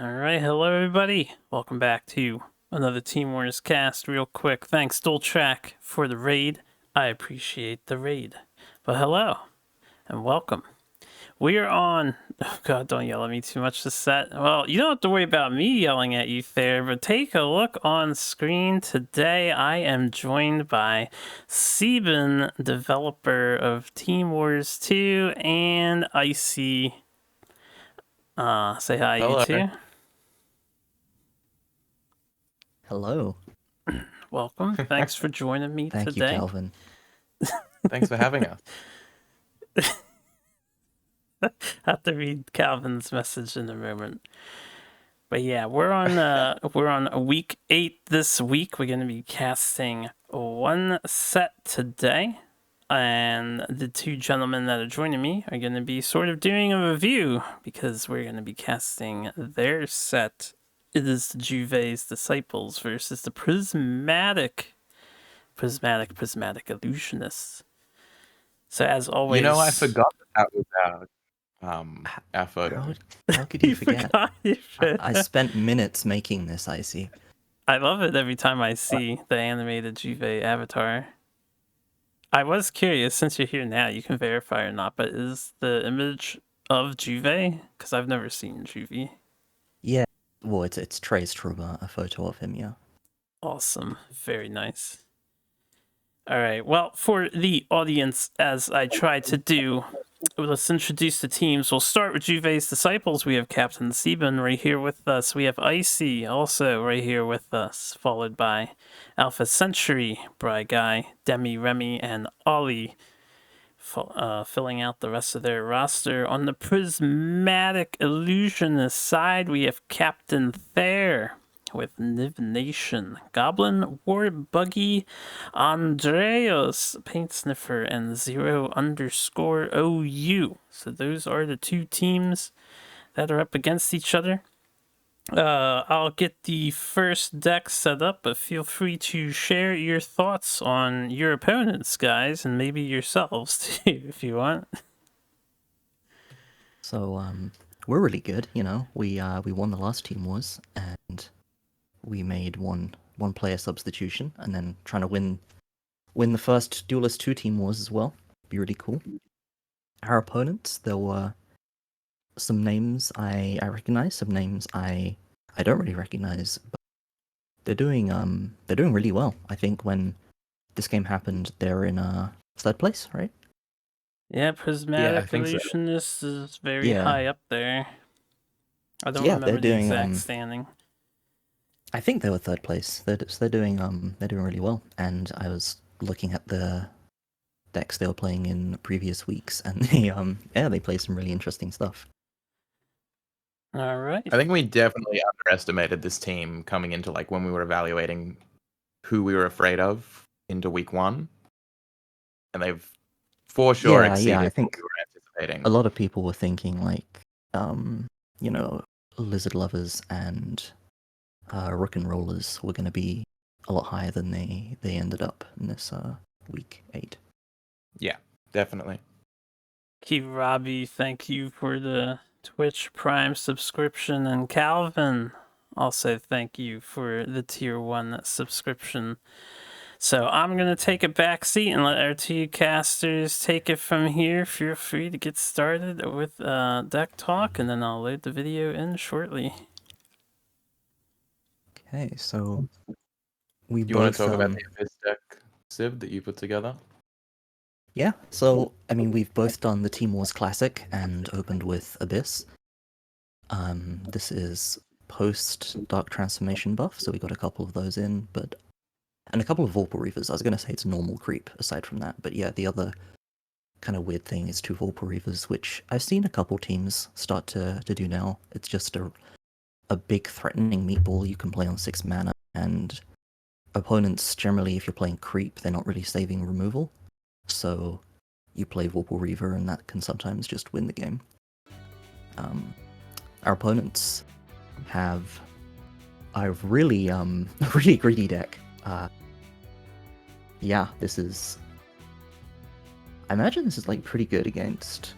Alright, hello everybody. Welcome back to another Team Wars cast. Real quick, thanks Doltrack for the raid. I appreciate the raid. But hello, and welcome. We are on... Oh god, don't yell at me too much this set. Well, you don't have to worry about me yelling at you there, but take a look on screen. Today I am joined by Seben, developer of Team Wars 2, and Icy. Say hi, Hello. you two. Hello. Welcome. Thanks for joining me Thank today. you, Calvin. Thanks for having us. I have to read Calvin's message in a moment. But yeah, we're on week 8 this week. We're going to be casting one set today. And the two gentlemen that are joining me are going to be sort of doing a review because we're going to be casting their set. It is the Juve's Disciples versus the Prismatic Illusionists. So as always, I forgot that was our photo. How could you forget? forgot you I spent minutes making this, Icy. I love it every time I see the animated Juve avatar. I was curious, since you're here now, you can verify or not, but is the image of Juve? Because I've never seen Juve. Yeah, well, it's traced from a photo of him, yeah. Awesome. Very nice. All right. Well, for the audience, as I try to do, let's introduce the teams. We'll start with Juve's Disciples. We have Captain Seben right here with us. We have Icy also right here with us, followed by Alpha Century, Bry Guy, Demi, Remy, and Ollie, filling out the rest of their roster. On the Prismatic Illusionist side, we have Captain Thayer with Niv Nation, Goblin, War Buggy, Andreas, Paint Sniffer, and 0_OU. So those are the two teams that are up against each other. I'll get the first deck set up, but feel free to share your thoughts on your opponents, guys, and maybe yourselves too, if you want. So, we're really good, you know. We won the last Team Wars, and we made one player substitution, and then trying to win the first Duelyst 2 Team Wars as well. Be really cool. Our opponents, there were some names I recognize, some names I don't really recognize, but they're doing really well. I think when this game happened, they're in third place, right? Yeah, Prismatic think so. Illusionist is very high up there. I don't remember they're doing, the exact standing. I think they were third place. They're doing really well. And I was looking at the decks they were playing in previous weeks, and they play some really interesting stuff. All right. I think we definitely underestimated this team coming into when we were evaluating who we were afraid of into week 1, and they've for sure exceeded I think what we were anticipating. a lot of people were thinking Lizard Lovers and Rook and Rollers were going to be a lot higher than they ended up in this week 8. Yeah, definitely. Keep Robbie, thank you for the Twitch Prime subscription, and Calvin, also thank you for the Tier 1 subscription. So I'm going to take a back seat and let our two casters take it from here. Feel free to get started with deck talk, and then I'll load the video in shortly. Okay, so we You both want to talk about the Abyss deck, Sib, that you put together? Yeah, so I mean we've both done the Team Wars Classic and opened with Abyss. This is post Dark Transformation buff, so we got a couple of those in, and a couple of Vorpal Reavers. I was gonna say it's normal creep aside from that, but yeah, the other kind of weird thing is 2 Vorpal Reavers, which I've seen a couple teams start to do now. It's just a big threatening meatball you can play on 6 mana, and opponents generally, if you're playing creep, they're not really saving removal. So you play Vorpal Reaver, and that can sometimes just win the game. Our opponents have a really really greedy deck. Yeah, this is... I imagine this is pretty good against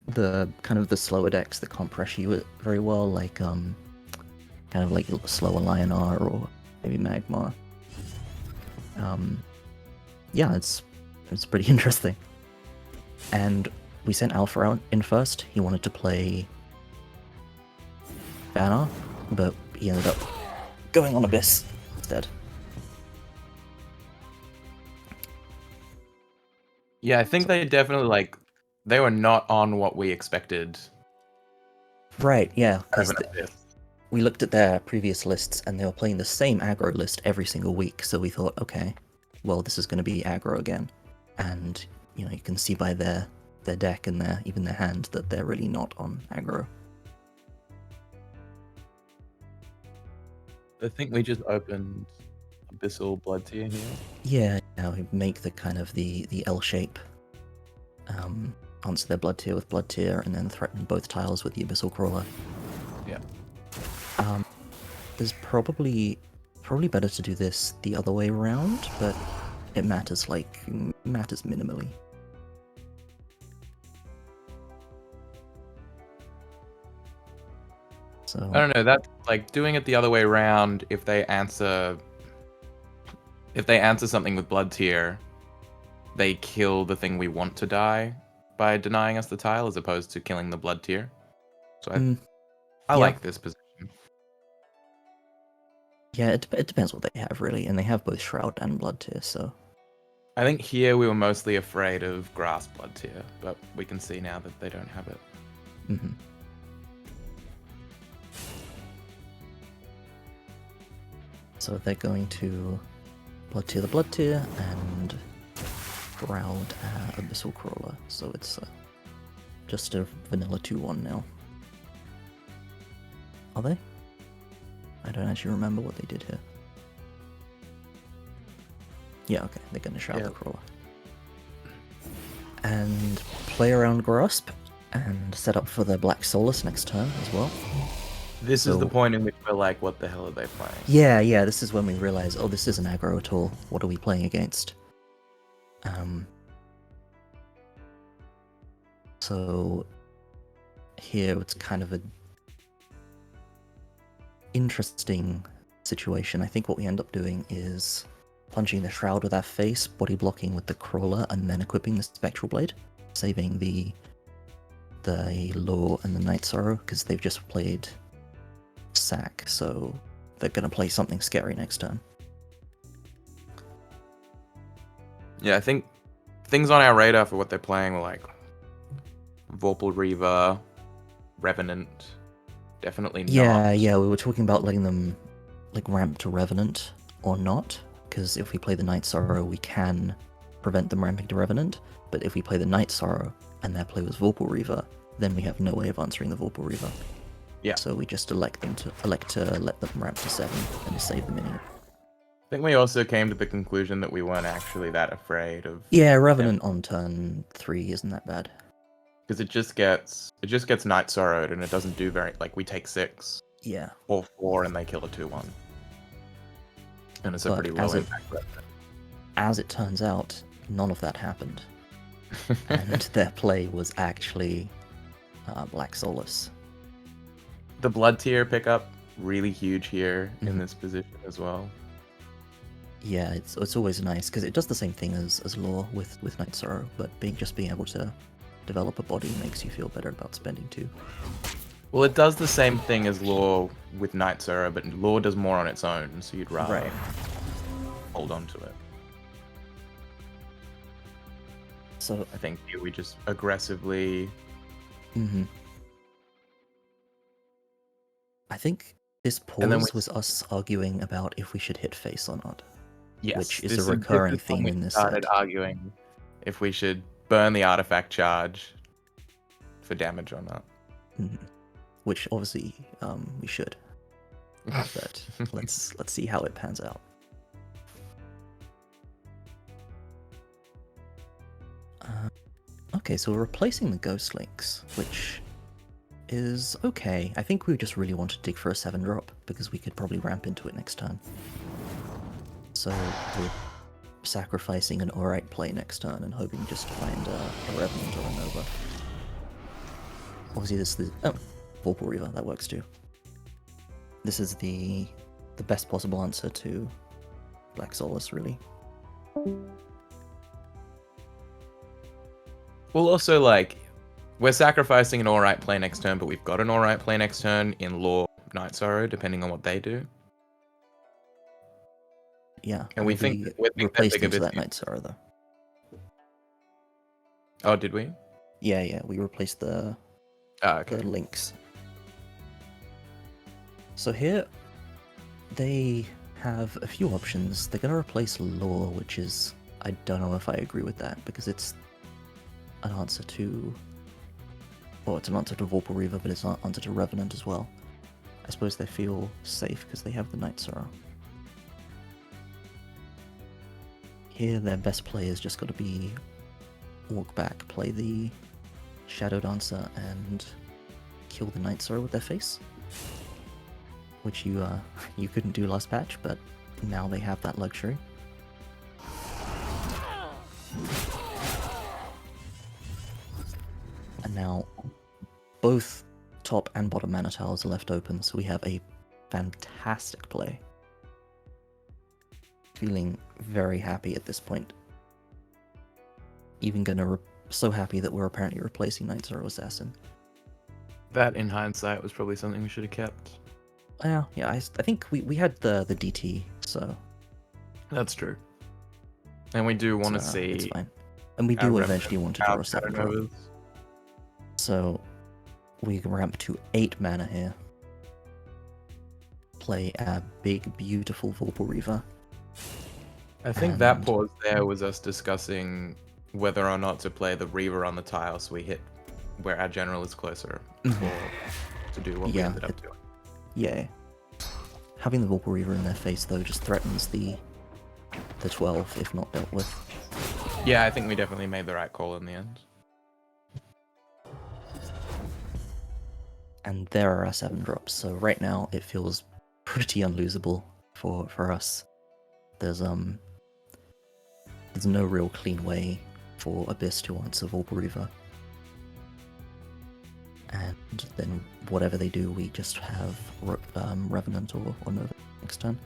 the kind of the slower decks that can't pressure you very well, like kind of like slower Lionar or maybe Magmar. Yeah, it's pretty interesting. And we sent Alpha out in first. He wanted to play Banner, but he ended up going on Abyss instead. Yeah, I think they definitely they were not on what we expected. Right, yeah, because Over Abyss. we looked at their previous lists and they were playing the same aggro list every single week, so we thought, okay, well, this is going to be aggro again. And, you know, you can see by their deck and even their hand that they're really not on aggro. I think we just opened Abyssal Blood Tier here. Yeah, we make the kind of the L shape. Answer their Blood Tier with Blood Tier, and then threaten both tiles with the Abyssal Crawler. Yeah. There's probably better to do this the other way around, but it matters minimally. So I don't know, that's like doing it the other way around. If they answer something with Blood Tier, they kill the thing we want to die by denying us the tile, as opposed to killing the Blood Tier. So I yeah. like this position. Yeah, it depends what they have, really, and they have both Shroud and Blood Tier, so... I think here we were mostly afraid of Grass Blood Tier, but we can see now that they don't have it. Mm-hmm. So they're going to Blood Tier the Blood Tier, and Shroud Abyssal Crawler, so it's just a vanilla 2-1 now. Are they? I don't actually remember what they did here. Yeah, okay, they're going to Shroud the Crawler. And play around Grasp, and set up for their Black Solus next turn as well. This is the point in which we're like, what the hell are they playing? Yeah, this is when we realize, oh, this isn't aggro at all. What are we playing against? So here it's kind of a interesting situation. I think what we end up doing is punching the Shroud with our face, body blocking with the Crawler, and then equipping the Spectral Blade, saving the Law and the Night Sorrow, because they've just played Sack, so they're going to play something scary next turn. Yeah, I think things on our radar for what they're playing were like Vorpal Reaver, Revenant, definitely not. Yeah, we were talking about letting them ramp to Revenant or not, because if we play the Night Sorrow, we can prevent them ramping to Revenant, but if we play the Night Sorrow and their play was Vorpal Reaver, then we have no way of answering the Vorpal Reaver. Yeah. So we just elect to let them ramp to 7 and save the minion. I think we also came to the conclusion that we weren't actually that afraid of. Yeah, Revenant on turn 3 isn't that bad. Because it just gets Night Sorrowed, and it doesn't do very, we take 6. Yeah. Or 4, and they kill a 2/1. And it's a pretty low impact weapon. As it turns out, none of that happened. And their play was actually Black Solus. The Blood Tier pickup, really huge here in this position as well. Yeah, it's always nice, because it does the same thing as Law with Night Sorrow, but being able to develop a body makes you feel better about spending 2. Well, it does the same thing as Law with Night Sorrow, but Law does more on its own, so you'd rather hold on to it. So I think here we just aggressively... I think this pause was us arguing about if we should hit face or not. Yes, which is a recurring theme in this set. We started arguing if we should burn the artifact charge for damage or not. Which obviously we should. But let's see how it pans out. Okay, so we're replacing the Ghost Links, which is okay. I think we just really want to dig for a 7-drop, because we could probably ramp into it next turn. So we're sacrificing an alright play next turn and hoping just to find a Revenant or a Nova. obviously this is the Vorpal Reaver, that works too. This is the best possible answer to Black Solace, really. Well, also, like, we're sacrificing an alright play next turn, but we've got an alright play next turn in Law Night Sorrow, depending on what they do. Yeah, And we think we that replaced bigger into that bit- Night Sorrow though. Oh, did we? Yeah, we replaced the Okay. links. So here, they have a few options. They're gonna replace Law, which is, I don't know if I agree with that, because it's an answer to, well, it's an answer to Vorpal Reaver, but it's an answer to Revenant as well. I suppose they feel safe because they have the Night Sorrow. Here, their best play is just got to be walk back, play the Shadow Dancer, and kill the Night Sorrow with their face, which you couldn't do last patch, but now they have that luxury. And now both top and bottom mana tiles are left open, so we have a fantastic play. Feeling very happy at this point. Even so happy that we're apparently replacing Night Sorrow Assassin. That, in hindsight, was probably something we should have kept. Yeah, I think we had the DT, so That's true. And we do want to it's see... fine. And we do eventually want to draw a 7 drop. Novas. So we ramp to 8 mana here. Play a big, beautiful Vorpal Reaver. I think that And- pause there was us discussing whether or not to play the Reaver on the tile so we hit where our general is closer or to do what we Yeah, ended up doing. Yeah. Having the Vorpal Reaver in their face, though, just threatens the 12 if not dealt with. Yeah, I think we definitely made the right call in the end. And there are our 7 drops, so right now it feels pretty unlosable for us. There's no real clean way for Abyss to answer Vorpal Reaver. And then whatever they do, we just have Revenant or Nova next turn.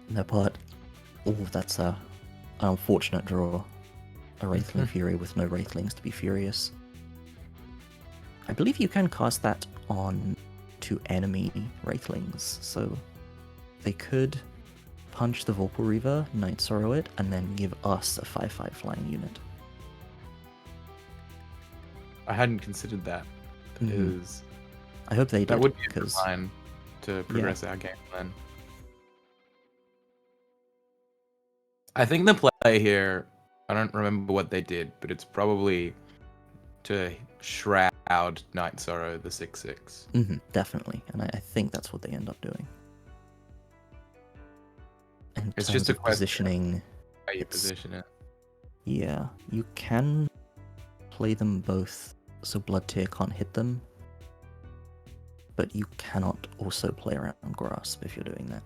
No part. Oh, that's an unfortunate draw. A Wraithling Fury with no Wraithlings to be furious. I believe you can cast that on to enemy Wraithlings, so they could punch the Vorpal Reaver, Night Sorrow it, and then give us a 5/5 flying unit. I hadn't considered that. Mhm. Is I hope they did, that would be a good because line to progress our game plan. I think the play here, I don't remember what they did, but it's probably to shroud Night Sorrow the 6/6. Definitely, and I think that's what they end up doing. In It's terms just a of question positioning, How you It's- position it. yeah, you can play them both so Blood Tear can't hit them, but you cannot also play around Grasp if you're doing that.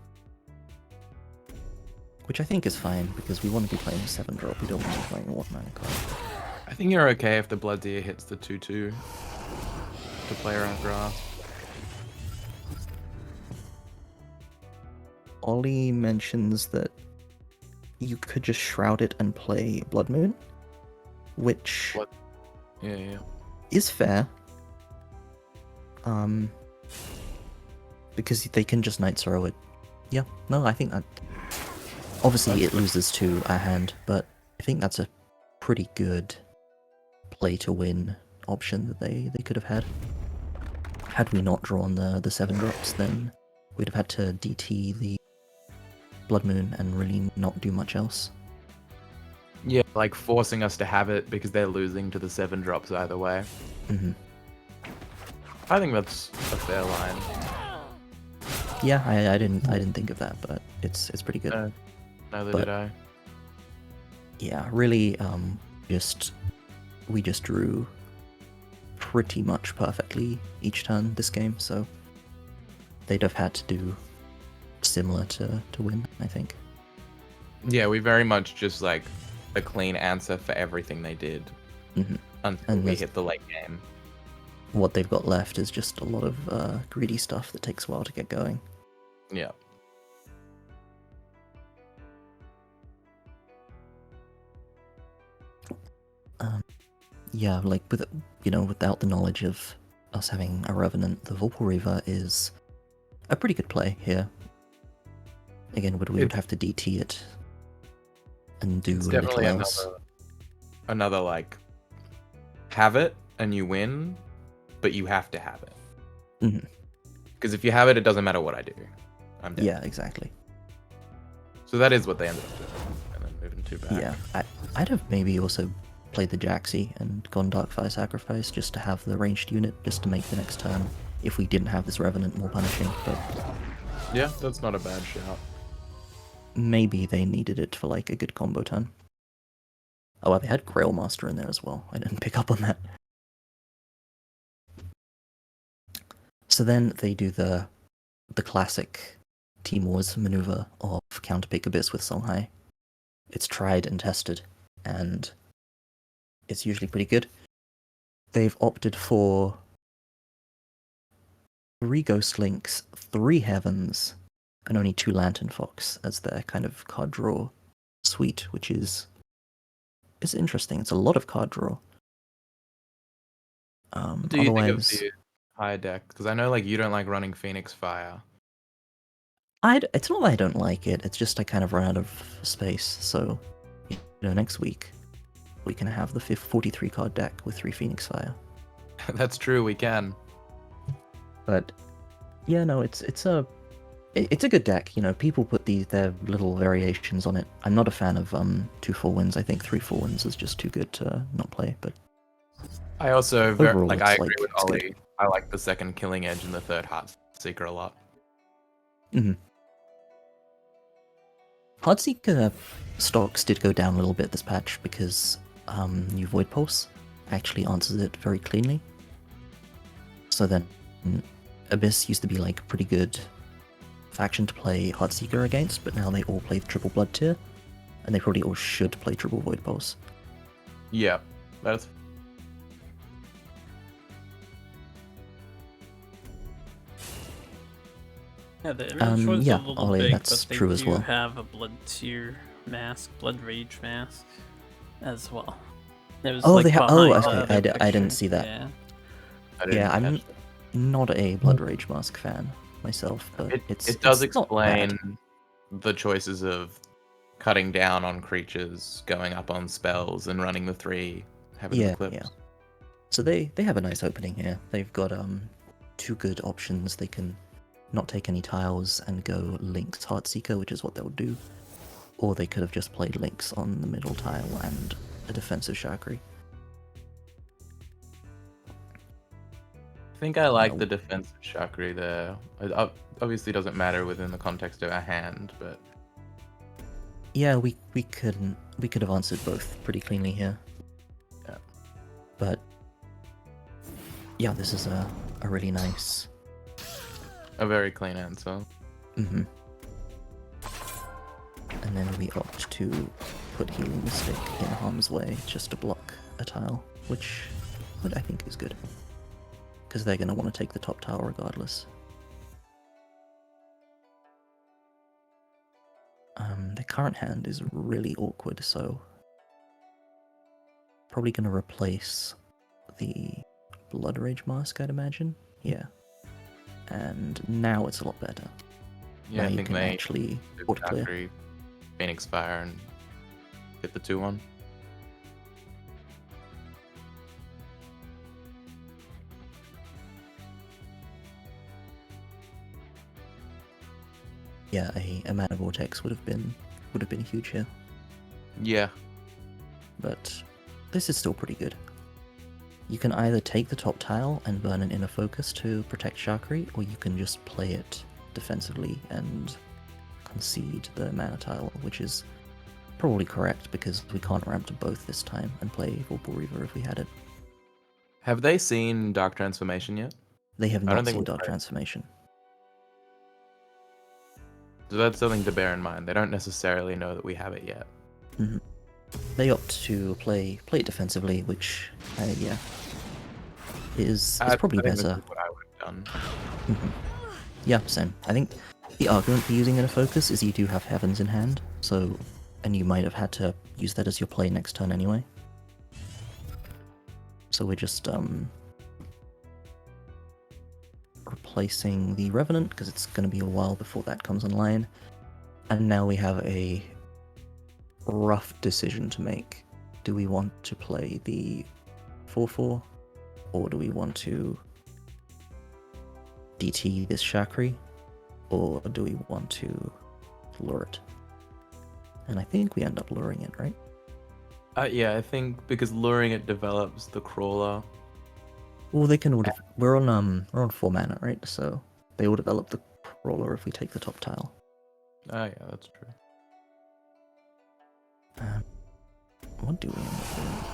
Which I think is fine, because we want to be playing a 7 drop, we don't want to be playing a 1 mana card. I think you're okay if the Blood Deer hits the 2/2 to play around grass. Ollie mentions that you could just Shroud it and play Blood Moon, which What? Yeah. is fair. Because they can just Night Sorrow it. Yeah, no, I think that... Obviously it loses to our hand, but I think that's a pretty good play to win option that they could have had. Had we not drawn the 7 drops, then we'd have had to DT the Blood Moon and really not do much else. Yeah, like forcing us to have it because they're losing to the 7 drops either way. hmm I think that's a fair line. Yeah, I didn't think of that, but it's pretty good. No, neither But- did I. Yeah, really, we just drew pretty much perfectly each turn this game, so they'd have had to do similar to win, I think. Yeah, we very much just like a clean answer for everything they did Mhm. until And we there's- hit the late game. what they've got left is just a lot of greedy stuff that takes a while to get going. Yeah. Yeah, like without the knowledge of us having a Revenant, the Vorpal Reaver is a pretty good play here. Again, we would have to DT it and do It's little definitely else. another like have it and you win, but you have to have it. Because if you have it, it doesn't matter what I do. I'm dead. Yeah, exactly. So that is what they ended up doing, and then moving 2 back. Yeah, I'd have maybe also played the Jaxi and gone Darkfire Sacrifice just to have the ranged unit, just to make the next turn, if we didn't have this Revenant, more punishing, but Yeah, that's not a bad shout. maybe they needed it for like a good combo turn. Oh, they had Grailmaster in there as well. I didn't pick up on that. So then they do the classic Team Wars maneuver of counterpick Abyss with Songhai. It's tried and tested, and it's usually pretty good. They've opted for 3 Ghost Links, 3 Heavens, and only 2 Lantern Fox as their kind of card draw suite, which is interesting. It's a lot of card draw. What do you think of Otherwise, the high deck? Because I know like you don't like running Phoenix Fire. it's not that I don't like it. It's just I kind of run out of space. So, next week we can have the 43 card deck with 3 Phoenix Fire. That's true, we can. But yeah, no, it's a good deck. People put their little variations on it. I'm not a fan of 2 4-wins. I think 3 4-wins is just too good to not play. But I also overall, I it's agree with it's Ollie. good. I like the second Killing Edge and the third Heartseeker a lot. Heartseeker stocks did go down a little bit this patch because new Void Pulse actually answers it very cleanly. So then Abyss used to be like a pretty good faction to play Heartseeker against, but now they all play triple Blood Tier, and they probably all should play triple Void Pulse. Yeah, that's Yeah, the image was yeah, a little Ollie, big, that's but they true do as well. have a blood tier mask, blood rage mask, as well. It was like they have. Oh, behind okay. the other I didn't picture. see that. Yeah. I didn't Yeah, I'm catch that. not a Blood Rage Mask fan myself, but It it's does it's not bad. explain the choices of cutting down on creatures, going up on spells, and running the 3 Heaven Yeah, Eclipse. yeah. So they have a nice opening here. They've got 2 good options. They can not take any tiles and go Link's Heartseeker, which is what they'll do. Or they could have just played Links on the middle tile and a defensive Shakri. I think I like the defensive Chakri there. It obviously doesn't matter within the context of our hand, but Yeah, we could have answered both pretty cleanly here. Yeah. But yeah, this is a really nice. a very clean answer. And then we opt to put Healing Mystic in harm's way just to block a tile, which I think is good. Because they're going to want to take the top tile regardless. The current hand is really awkward, so probably going to replace the Blood Rage Mask, I'd imagine. Yeah. And now it's a lot better. Yeah, now I you think can they actually do auto clear. Chakri, Phoenix Fire, and get the 2-1. Yeah, a Mana Vortex would have been huge here. Yeah. But this is still pretty good. You can either take the top tile and burn an Inner Focus to protect Shakri, or you can just play it defensively and concede the mana tile, which is probably correct because we can't ramp to both this time and play Vorpal Reaver if we had it. Have they seen Dark Transformation yet? They have I don't not think seen we've Dark played. Transformation. So that's something to bear in mind. They don't necessarily know that we have it yet. They opt to play it defensively, which, yeah. is I probably think this better. is what I would have done. Yeah, same. I think the argument for using in a focus is you do have Heavens in hand, so, and you might have had to use that as your play next turn anyway. So we're just replacing the Revenant because it's going to be a while before that comes online, and now we have a rough decision to make. Do we want to play the 4/4, or do we want to DT this Shakri, or do we want to lure it? And I think we end up luring it, right? Yeah, I think because luring it develops the crawler. Well, they can all. We're on 4 mana, right? So they will develop the crawler if we take the top tile. Oh yeah, that's true. What do we end up doing?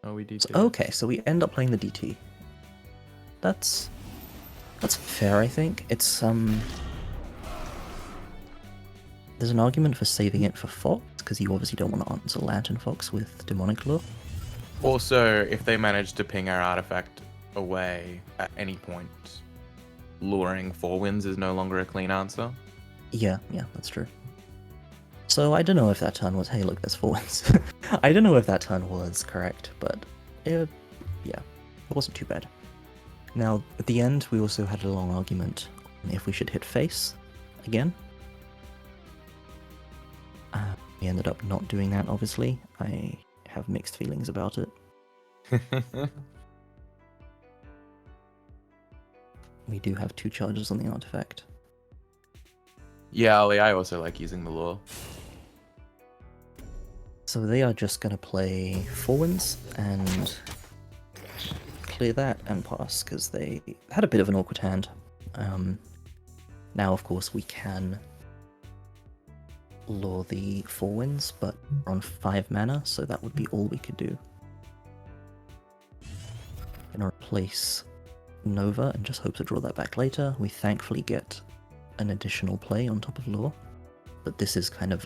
Oh, we DT. Okay, so we end up playing the DT. That's fair, I think. It's there's an argument for saving it for Fox because you obviously don't want to answer Lantern Fox with Demonic Lure. Also, if they manage to ping our artifact away at any point, luring 4 wins is no longer a clean answer. Yeah, that's true. So I don't know if that turn was, hey, look, there's 4 wins. I don't know if that turn was correct, but it wasn't too bad. Now, at the end, we also had a long argument on if we should hit face again. We ended up not doing that, obviously. I have mixed feelings about it. We do have 2 charges on the artifact. Yeah, Ollie, I also like using the lure. So they are just going to play 4 wins and clear that and pass because they had a bit of an awkward hand. Now, of course, we can lure the 4 wins, but we're on 5 mana, so that would be all we could do. Gonna replace Nova and just hope to draw that back later. We thankfully get an additional play on top of lure, but this is kind of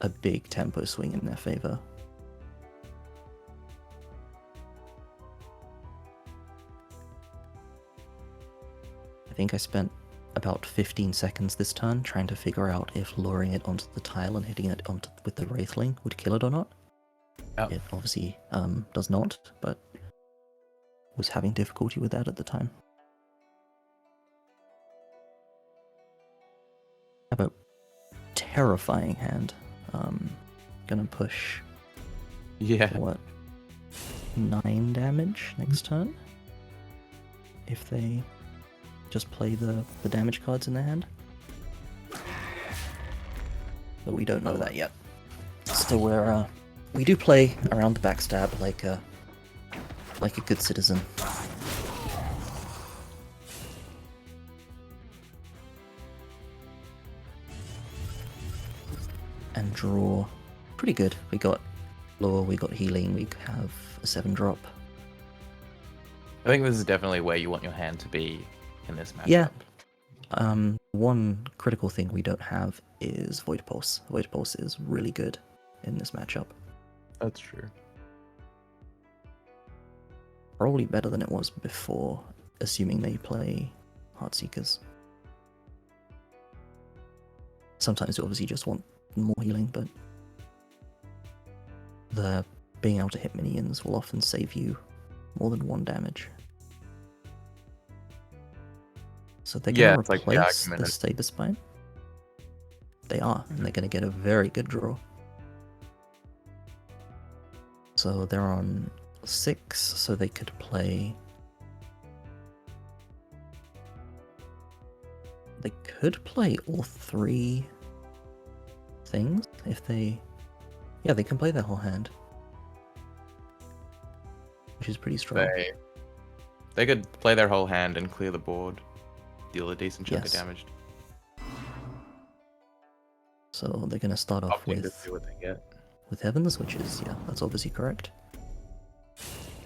a big tempo swing in their favor. I think I spent about 15 seconds this turn trying to figure out if luring it onto the tile and hitting it with the Wraithling would kill it or not. Yep. It obviously does not, but was having difficulty with that at the time. Have a terrifying hand. Gonna push, Yeah. what, 9 damage next turn? If they just play the damage cards in their hand. But we don't know that yet. So we do play around the backstab like a good citizen. And draw pretty good. We got lore, we got healing, we have a 7-drop. I think this is definitely where you want your hand to be in this matchup. Yeah. One critical thing we don't have is Void Pulse. Void Pulse is really good in this matchup. That's true. Probably better than it was before, assuming they play Heartseekers. Sometimes you obviously just want more healing, but the being able to hit minions will often save you more than 1 damage. So they're going to replace the Stay the Spine. They are, and they're going to get a very good draw. So they're on 6, so they could play... They could play all 3 things if they... Yeah, they can play their whole hand. Which is pretty strong. They could play their whole hand and clear the board. Deal a decent chunk of Yes. damage. So they're going to start off Opting to with see what they get. Heavens, which is, yeah, that's obviously correct.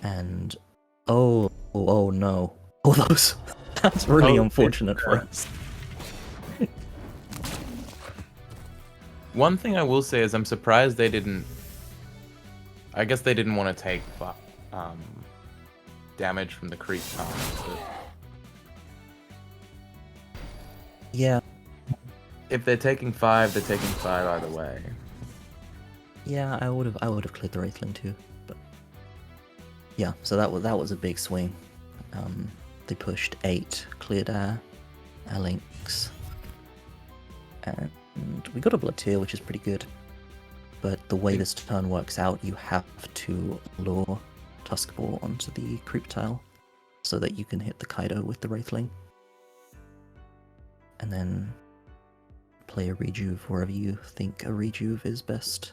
And, oh no. Oh, those. That's really unfortunate for us. One thing I will say is I'm surprised they didn't... I guess they didn't want to take damage from the creep times. But Yeah, if they're taking 5, they're taking 5 either way. yeah, I would have cleared the Wraithling too, but yeah. So that was a big swing. They pushed 8, cleared our links, and we got a Blood Tear, which is pretty good. But the way this turn works out, you have to lure Tuskball onto the creep tile so that you can hit the Kaido with the Wraithling. And then play a Rejuve wherever you think a Rejuve is best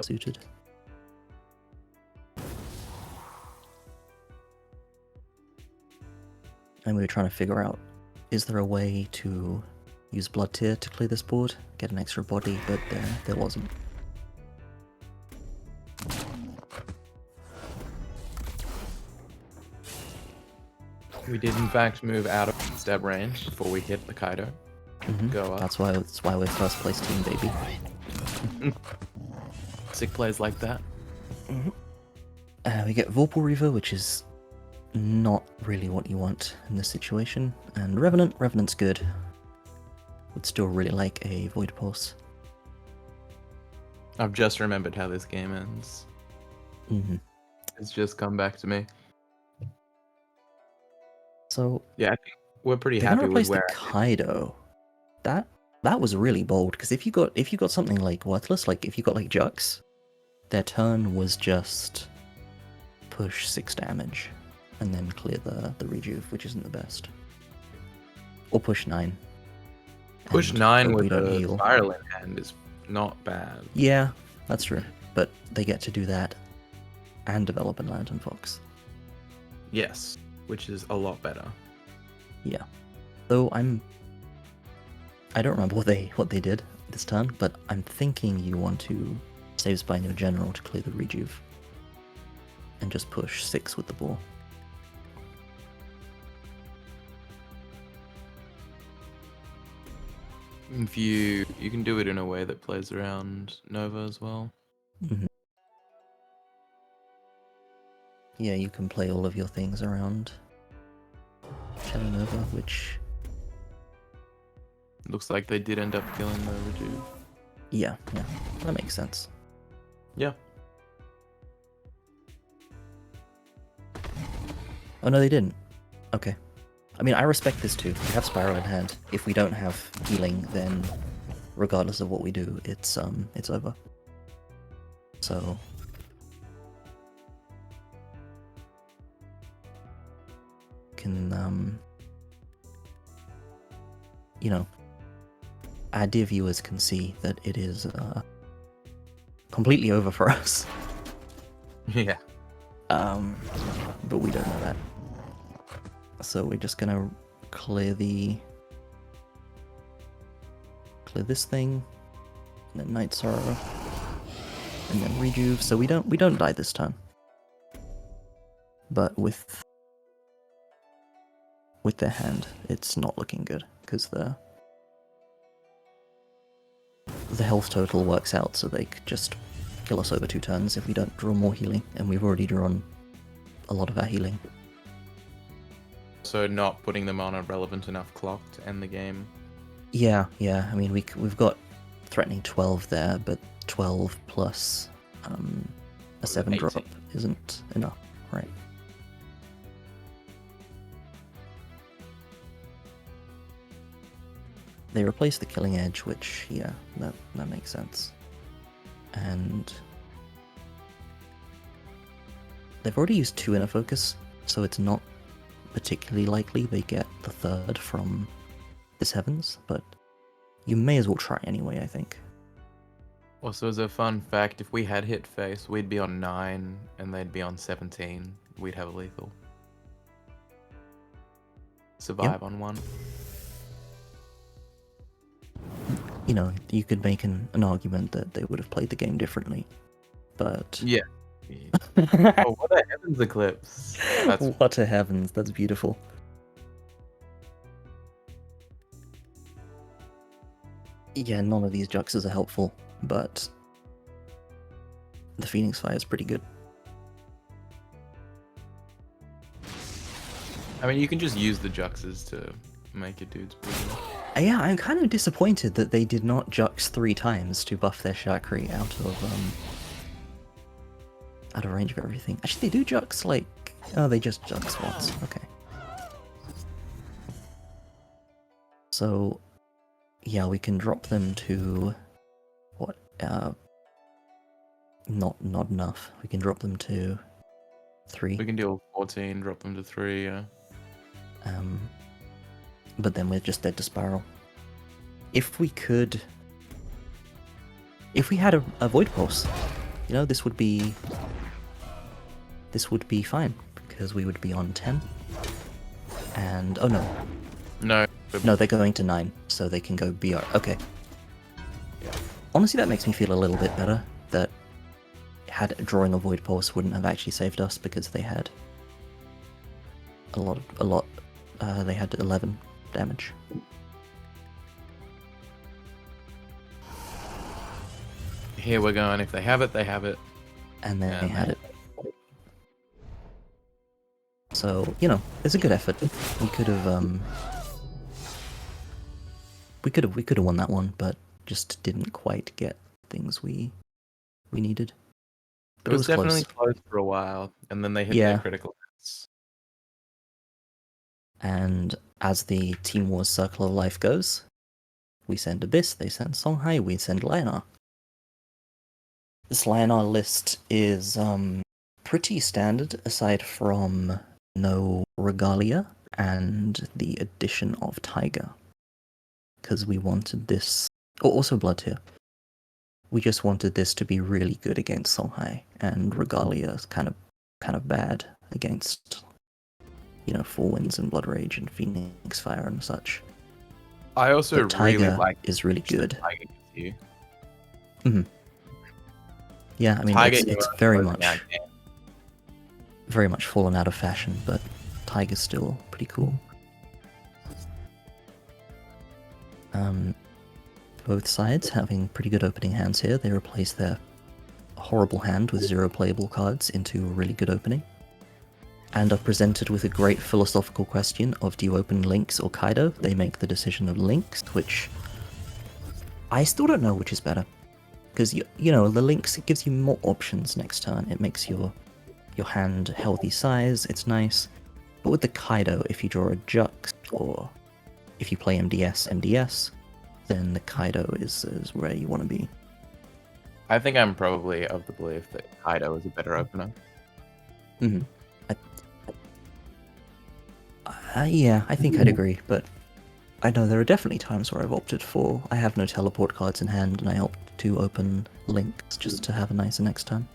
suited. And we were trying to figure out, is there a way to use Blood Tear to clear this board, get an extra body, but there wasn't. We did in fact move out of stab range before we hit the Kaido. Go up. That's why we're first place team, baby. Sick plays like that. We get Vorpal Reaver, which is not really what you want in this situation, and Revenant's good. Would still really like a Void Pulse. I've just remembered how this game ends. It's just come back to me. So yeah, I think we're pretty they're happy gonna with replace where the Kaido. That was really bold, because if you got something like Worthless, like if you got like Jux, their turn was just push 6 damage and then clear the Rejuve, which isn't the best. Or push 9. push and 9 hope we with don't a heal. spiral in hand is not bad. Yeah, that's true. But they get to do that and develop a Lantern Fox. Yes, which is a lot better. Yeah. Though I don't remember what they did this turn, but I'm thinking you want to save Spine your General to clear the Rejuve. And just push 6 with the ball. If you can do it in a way that plays around Nova as well. Yeah, you can play all of your things around Shadow Nova, which... Looks like they did end up killing the Rejuve. Yeah, that makes sense. Yeah. Oh no, they didn't. Okay. I mean, I respect this too. We have Spiral in hand. If we don't have healing, then regardless of what we do, it's over. So can our dear viewers can see that it is completely over for us. Yeah. But we don't know that. So we're just gonna clear this thing, and then Night Sorrow, and then Rejuve. So we don't die this turn. But with their hand, it's not looking good because the health total works out, so they could just kill us over 2 turns if we don't draw more healing, and we've already drawn a lot of our healing. So not putting them on a relevant enough clock to end the game. Yeah. I mean, we've got threatening 12 there, but 12 plus a 7 drop 18. isn't enough, right? They replaced the Killing Edge, which, yeah, that makes sense. And they've already used 2 Inner Focus, so it's not particularly likely they get the 3rd from this Heavens, but you may as well try anyway, I think. Also, as a fun fact, if we had hit face, we'd be on 9 and they'd be on 17. We'd have a lethal. Survive on 1. You know, you could make an argument that they would have played the game differently, but... Yeah. Oh, what a Heavens Eclipse. What a Heavens, that's beautiful. Yeah, none of these Juxes are helpful, but the Phoenix Fire is pretty good. I mean, you can just use the Juxes to make your dudes pretty. Yeah, I'm kind of disappointed that they did not Jux 3 times to buff their Shakri out of range of everything. Actually, they do Jux like... Oh, they just Jux once. Okay. So, yeah, we can drop them to... What? Not enough. We can drop them to 3. We can deal 14, drop them to 3, yeah. But then we're just dead to Spiral. If we could... If we had a Void Pulse, you know, this would be fine, because we would be on 10. And... Oh, no. No. No, they're going to 9, so they can go BR. Okay. Yeah. Honestly, that makes me feel a little bit better, that drawing a Void Pulse wouldn't have actually saved us, because they had a lot. They had 11 damage. Here we're going. If they have it, they have it. And then they had it. So, you know, it's a good effort. We could have won that one, but just didn't quite get things we needed. It was definitely close for a while, and then they hit their critical hits. And as the Team Wars Circle of Life goes, we send Abyss, they send Songhai, we send Lionar. This Lionar list is pretty standard, aside from no Regalia and the addition of Tiger. Because we wanted this... Oh, also Blood Tear. We just wanted this to be really good against Songhai, and Regalia is kind of bad against, you know, Four Winds and Blood Rage and Phoenix Fire and such. I also but Tiger really like is really good. Tiger gives you. Mm-hmm. Yeah, I mean, it's very much fallen out of fashion, but Tiger's still pretty cool. Both sides having pretty good opening hands here. They replace their horrible hand with 0 playable cards into a really good opening, and are presented with a great philosophical question of do you open Lynx or Kaido? They make the decision of Lynx, which I still don't know which is better. Because, you know, the Lynx, it gives you more options next turn. It makes your hand healthy size, it's nice. But with the Kaido, if you draw a Jux, or if you play MDS, then the Kaido is where you want to be. I think I'm probably of the belief that Kaido is a better opener. Mm-hmm. Yeah, I think I'd agree, but I know there are definitely times where I've opted for I have no teleport cards in hand and I opt to open Lynx just to have a nicer next turn.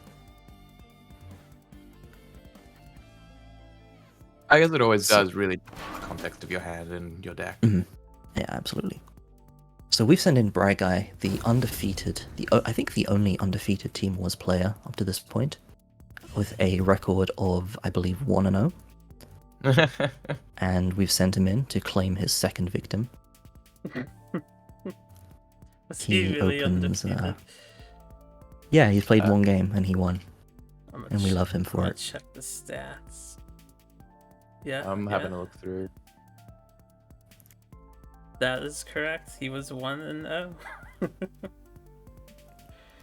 I guess it always does really the context of your hand and your deck. Mm-hmm. Yeah, absolutely. So we've sent in Bragai, the undefeated, I think the only undefeated Team Wars player up to this point, with a record of, I believe, 1-0. And we've sent him in to claim his second victim. He really opens. Undefeated? Yeah, he's played one game and he won, and we love him for it. Check the stats. Yeah, I'm having a look through. That is correct. He was 1-0.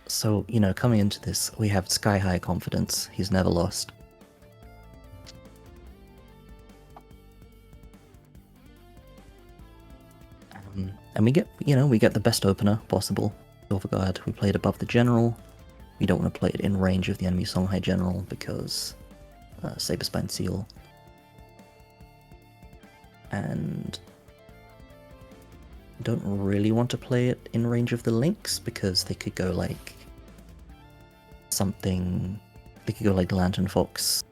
So, you know, coming into this, we have sky high confidence. He's never lost. And we get the best opener possible. Silverguard, we played above the general. We don't want to play it in range of the enemy Songhai general because Saberspine Seal. And don't really want to play it in range of the Lynx because they could go like something. They could go like Lantern Fox.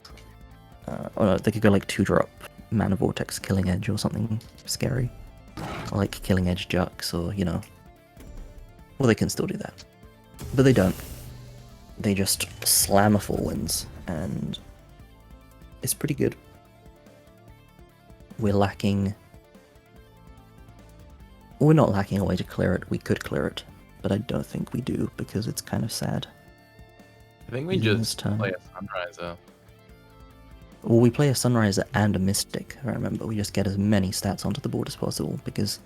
Or no, they could go like 2-drop Mana Vortex Killing Edge or something scary. Or like Killing Edge Jux, or, you know. Well, they can still do that. But they don't. They just slam a Four Winds, and it's pretty good. We're not lacking a way to clear it. We could clear it, but I don't think we do, because it's kind of sad. I think we just play a Sunriser. Well, we play a Sunriser and a Mystic, I remember. We just get as many stats onto the board as possible, because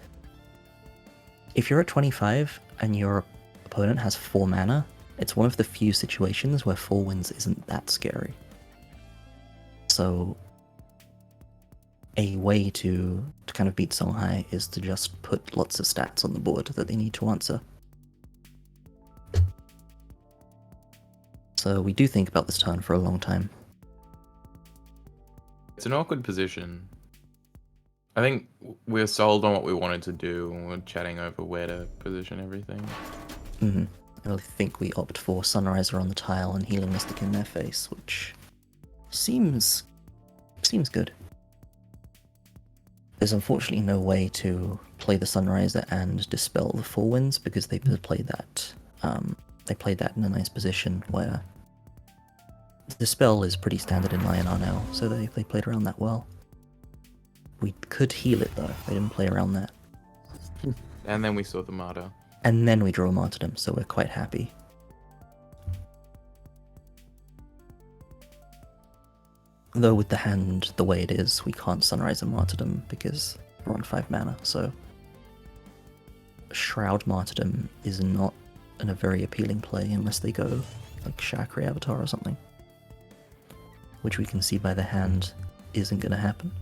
if you're at 25 and your opponent has 4 mana, it's one of the few situations where 4 wins isn't that scary. So a way to kind of beat Songhai is to just put lots of stats on the board that they need to answer. So we do think about this turn for a long time. It's an awkward position. I think we're sold on what we wanted to do, and we're chatting over where to position everything. I think we opt for Sunriser on the tile and Healing Mystic in their face, which seems good. There's unfortunately no way to play the Sunriser and dispel the 4 wins, because they played that. They played that in a nice position where dispel is pretty standard in Lionar now, so they played around that well. We could heal it though. They didn't play around that. And then we saw the Martyr. And then we draw Martyrdom, so we're quite happy. Though with the hand the way it is, we can't Sunrise and Martyrdom because we're on 5 mana, so Shroud Martyrdom is not a very appealing play unless they go like Chakra Avatar or something. Which we can see by the hand isn't going to happen.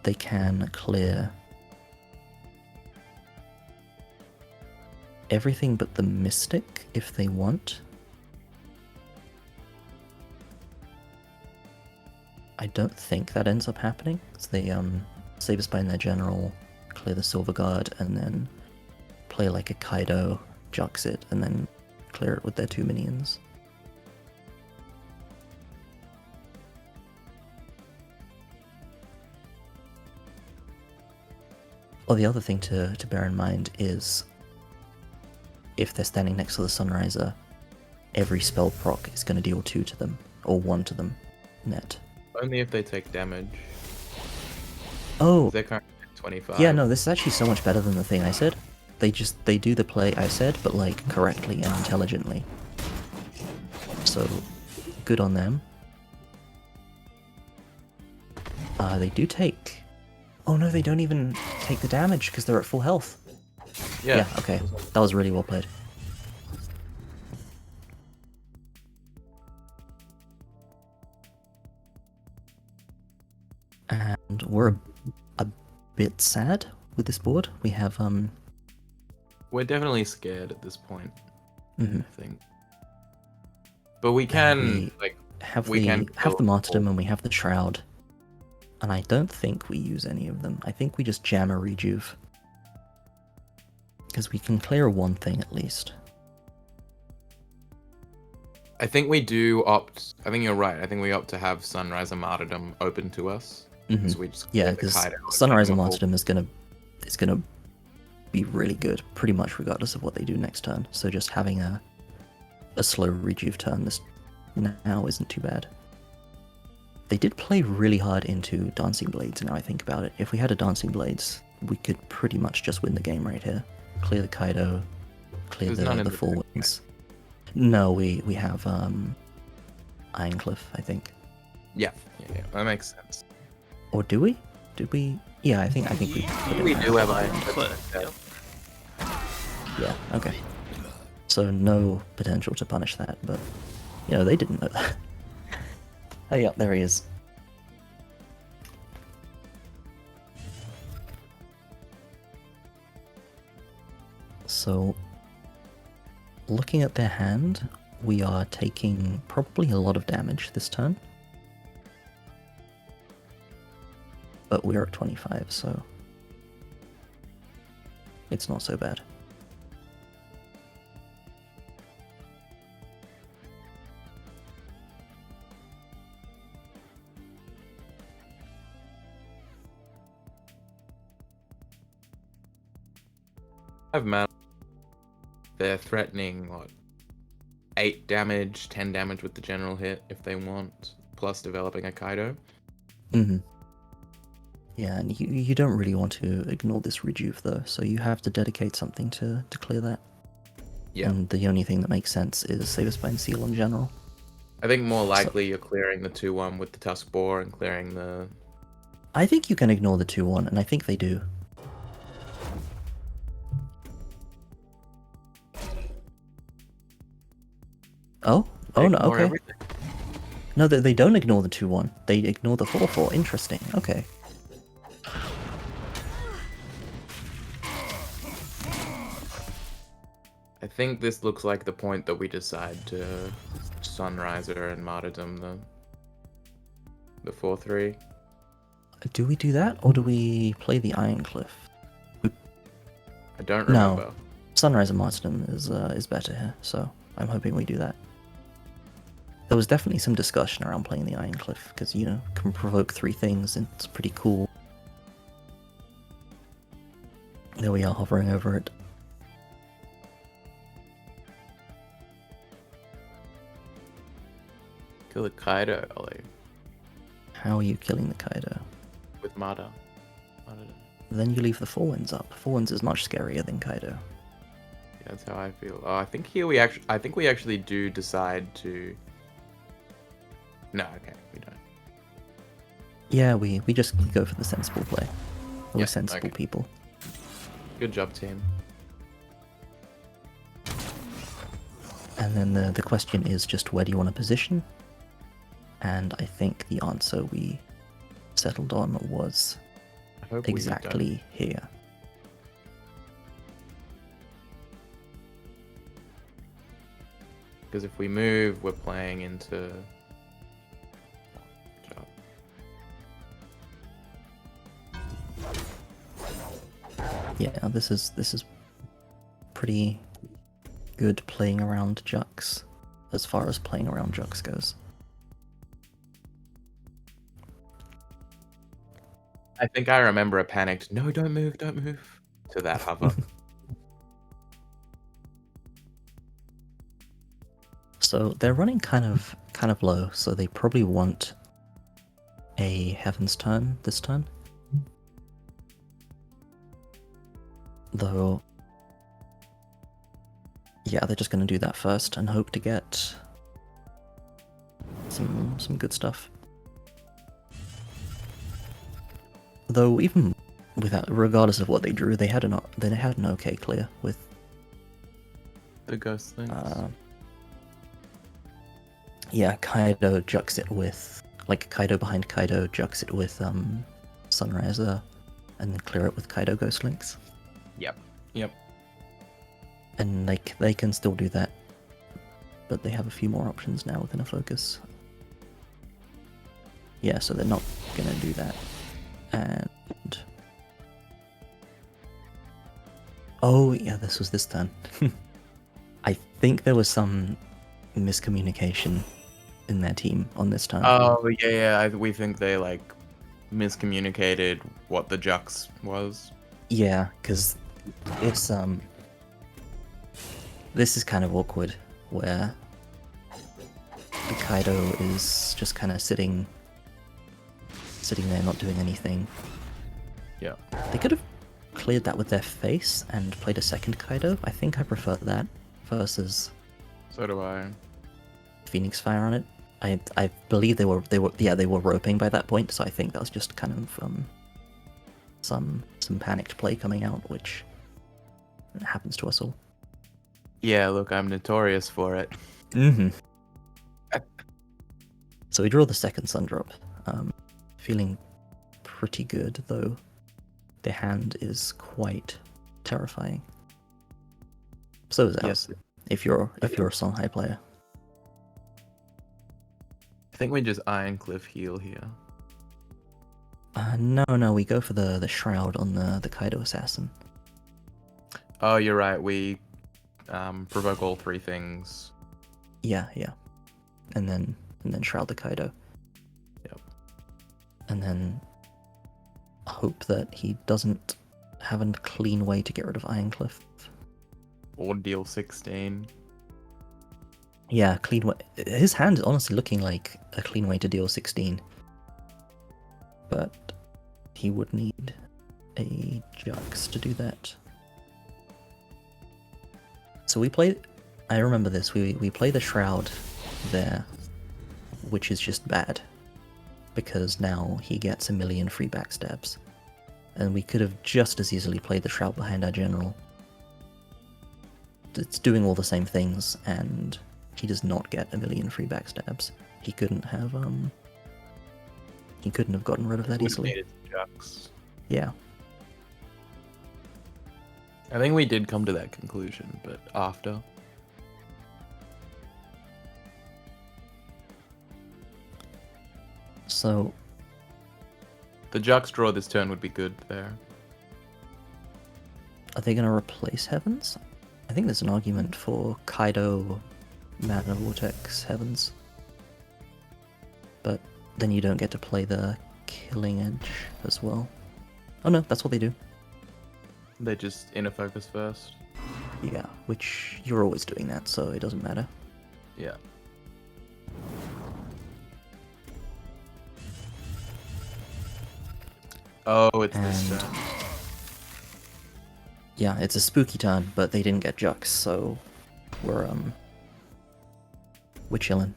They can clear everything but the Mystic if they want. I don't think that ends up happening, because they Saberspine their general, clear the Silver Guard, and then play like a Kaido, Jux it, and then clear it with their 2 minions. Well, the other thing to bear in mind is if they're standing next to the Sunriser, every spell proc is going to deal 2 to them, or 1 to them, net. Only if they take damage. Oh! They're currently at 25. Yeah, no, this is actually so much better than the thing I said. They do the play I said, but like correctly and intelligently. So, good on them. They do take... Oh no, they don't even take the damage because they're at full health. Yeah, okay. That was really well played. And we're a bit sad with this board. We have We're definitely scared at this point, mhm. I think. But we can have the Martyrdom and we have the Shroud. And I don't think we use any of them. I think we just jam a Rejuve. Because we can clear one thing at least. I think we do opt. I think you're right. I think we opt to have Sunrise and Martyrdom open to us. Mm-hmm. So we just Yeah, because Sunrise and Martyrdom is gonna be really good, pretty much regardless of what they do next turn. So just having a slow Rejuve turn this now isn't too bad. They did play really hard into Dancing Blades, now I think about it. If we had a Dancing Blades, we could pretty much just win the game right here. Clear the Kaido, clear the 4 wins. No, we have Ironcliff, I think. Yeah, that makes sense. Or do we? Did we? Yeah, I think we put it We in do there. have Ironcliff. Yeah, okay. So no potential to punish that, but they didn't know that. Oh yeah, there he is. So, looking at their hand, we are taking probably a lot of damage this turn. But we're at 25, so it's not so bad. Have mana. They're threatening 8 damage, 10 damage with the general hit if they want, plus developing a Kaido. Mm-hmm. Yeah, and you don't really want to ignore this Rejuve though, so you have to dedicate something to clear that. Yeah. And the only thing that makes sense is Saberspine Seal in general. I think more likely you're clearing the 2-1 with the Tusk Boar and clearing the... I think you can ignore the 2-1, and I think they do. Oh? Oh, no, Ignore okay. everything. No, they don't ignore the 2-1. They ignore the 4-4. Interesting. Okay. I think this looks like the point that we decide to Sunriser and Martyrdom the 4-3. Do we do that, or do we play the Iron Cliff? I don't remember. No. Sunrise and Martyrdom is better here, so I'm hoping we do that. There was definitely some discussion around playing the Iron Cliff, because, you know, can provoke 3 things, and it's pretty cool. There we are, hovering over it. Kill the Kaido, Ollie. How are you killing the Kaido? With Martyrdom. Then you leave the 4-winds up. 4-winds is much scarier than Kaido. Yeah, that's how I feel. Oh, I think here we actually do decide to... No, okay, we don't. Yeah, we just go for the sensible play. We're Yeah, sensible okay. people. Good job, team. And then the question is just where do you want to position? And I think the answer we settled on was I hope exactly here. Because if we move, we're playing into... Yeah, this is pretty good playing around Jux, as far as playing around Jux goes. I think I remember a panicked, no, don't move, to that hover. So they're running kind of low, so they probably want a Heaven's Turn this turn. Though, yeah, they're just going to do that first and hope to get some good stuff. Though even without, regardless of what they drew, they had an okay clear with The Ghost Links. Yeah, Kaido Jux it with, like, Kaido behind Kaido, Jux it with Sunriser, and then clear it with Kaido Ghost Links. Yep. And like they can still do that, but they have a few more options now within a focus. Yeah, so they're not gonna do that. And oh yeah, this was this turn. I think there was some miscommunication in their team on this turn. Oh, yeah, we think they, like, miscommunicated what the Jux was. Yeah, because it's this is kind of awkward, where the Kaido is just kind of sitting there not doing anything. Yeah. They could have cleared that with their face and played a second Kaido. I think I prefer that versus So do I. Phoenix Fire on it. I believe they were roping by that point, so I think that was just kind of some panicked play coming out, which happens to us all. Yeah, look, I'm notorious for it. Mm-hmm. So we draw the second Sun Drop. Feeling pretty good, though the hand is quite terrifying. So is ours, Yes. if you're a Songhai player. I think we just Iron Cliff heal here. No, we go for the Shroud on the Kaido Assassin. Oh, you're right. We provoke all 3 things. Yeah. And then Shroud the Kaido. Yep. And then hope that he doesn't have a clean way to get rid of Iron Cliff. Or deal 16. Yeah, clean way. His hand is honestly looking like a clean way to deal 16. But he would need a Jux to do that. So we play... I remember this. We play the Shroud there. which is just bad. Because now he gets 1 million free backstabs. And we could have just as easily played the Shroud behind our general. It's doing all the same things, and he does not get 1 million free backstabs. He couldn't have gotten rid of that easily. Needed Jux. Yeah. I think we did come to that conclusion, but after. So The Jux draw this turn would be good there. are they going to replace Heavens? I think there's an argument for Kaido, Mana Vortex, Heavens. But then you don't get to play the Killing Edge as well. Oh no, that's what they do. They just inner focus first. Yeah, which you're always doing that, so it doesn't matter. Yeah. Oh, it's this And- turn. Yeah, it's a spooky turn, but they didn't get Jux, so we're chilling.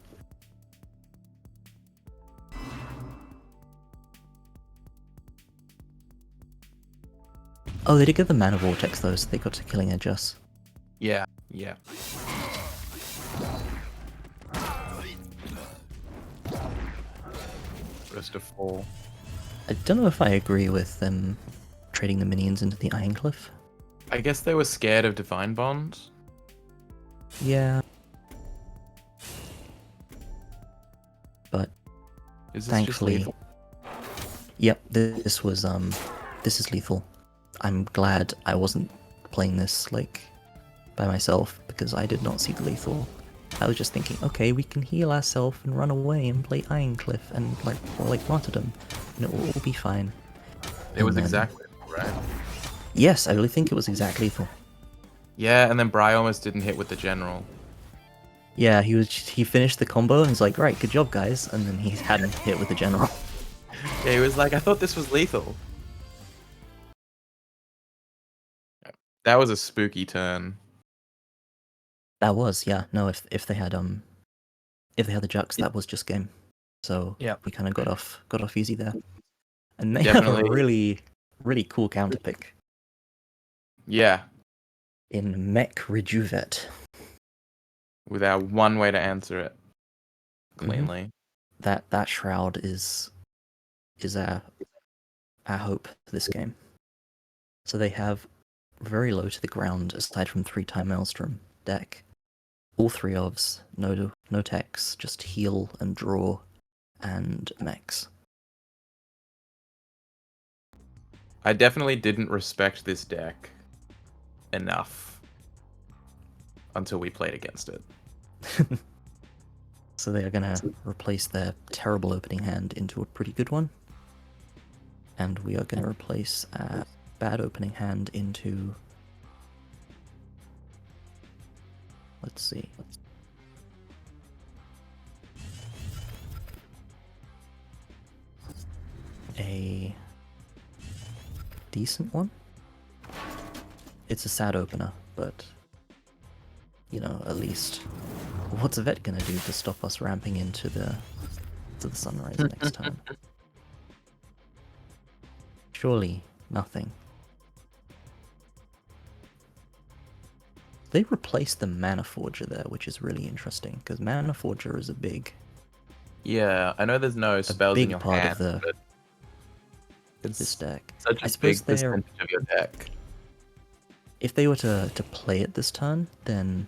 Oh, they did get the Mana Vortex though, so they got to Killing Edge us. Yeah, yeah. Just a 4. I don't know if I agree with them trading the minions into the Iron Cliff. I guess they were scared of Divine Bond. Yeah. But Is this thankfully, just lethal? yep, this is lethal. I'm glad I wasn't playing this like by myself because I did not see the lethal. I was just thinking, okay, we can heal ourselves and run away and play Iron Cliff and like Martyrdom, and it will all be fine. It was And then- exactly right. Yes, I really think it was exact lethal. Yeah, and then Bry almost didn't hit with the general. Yeah, he finished the combo and was like, right, good job guys, and then he hadn't hit with the general. Yeah, he was like, I thought this was lethal. That was a spooky turn. That was, yeah. No, if they had the Jux, that was just game. So Yeah. we kind of got off easy there. And they have a Definitely. really cool counter pick Yeah, in Mech Rejuvet. without one way to answer it cleanly. That shroud is our hope for this game. So they have very low to the ground aside from 3-time Maelstrom deck. All 3 ofs, no techs, just heal and draw and mechs. I definitely didn't respect this deck enough until we played against it. So they are going to replace their terrible opening hand into a pretty good one. And we are going to replace a bad opening hand into... Let's see. A decent one? It's a sad opener, but... You know, at least... What's a vet gonna do to stop us ramping into the sunrise next time? Surely nothing. They replaced the Mana Forger there, which is really interesting, because Mana Forger is a big Yeah, I know there's no spells in big your part hand, of but this it's deck. such I a suppose big they're... percentage of your deck. If they were to play it this turn, then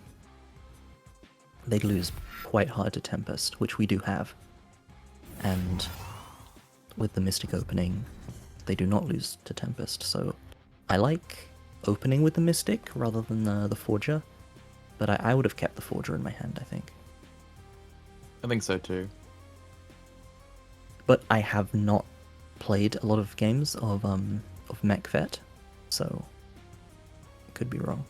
they'd lose quite hard to Tempest, which we do have. And with the Mystic opening, they do not lose to Tempest, so I like opening with the Mystic rather than the Forger, but I would have kept the Forger in my hand, I think. I think so too. But I have not played a lot of games of Mech Vet, so I could be wrong.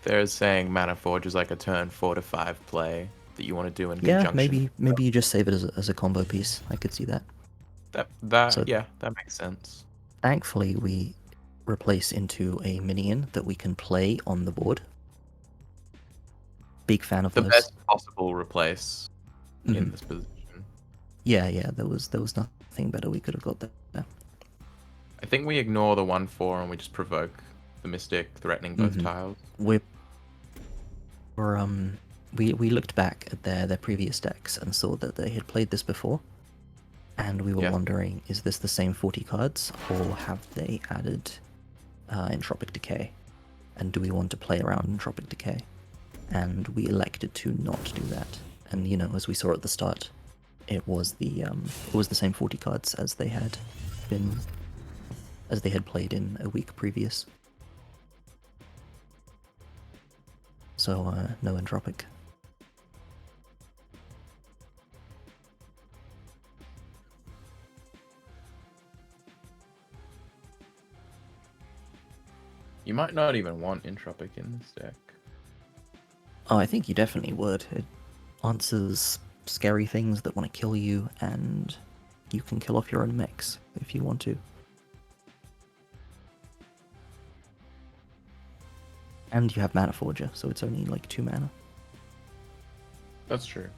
There's saying Mana Forge is like a turn 4 to 5 play that you want to do in Yeah, conjunction. maybe you just save it as a combo piece. I could see that. That So- yeah, that makes sense. Thankfully, we replace into a minion that we can play on the board. Big fan of The those. best possible replace. in this position. Yeah, there was nothing better we could have got there. I think we ignore the 1/4 and we just provoke the Mystic, threatening both tiles. We looked back at their previous decks and saw that they had played this before, and we were wondering, is this the same 40 cards, or have they added Entropic Decay? And do we want to play around Entropic Decay? And we elected to not do that. And as we saw at the start, it was the same 40 cards as they had played in a week previous. So no Entropic. You might not even want Entropic in this deck. Oh, I think you definitely would. It answers scary things that want to kill you, and you can kill off your own mechs if you want to. And you have Mana Forger, so it's only like 2 mana. That's true.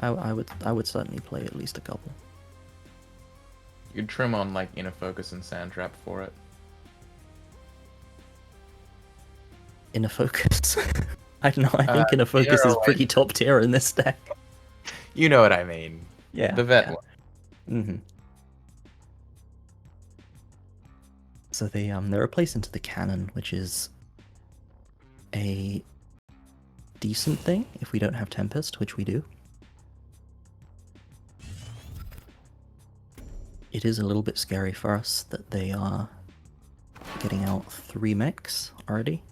I would certainly play at least a couple. You could trim on like Inner Focus and Sand Trap for it. Inner Focus. I don't know, I think Inner Focus is pretty top tier in this deck. You know what I mean. Yeah. The vet one. Mm-hmm. So they're a place into the cannon, which is a decent thing if we don't have Tempest, which we do. It is a little bit scary for us that they are getting out 3 mechs already.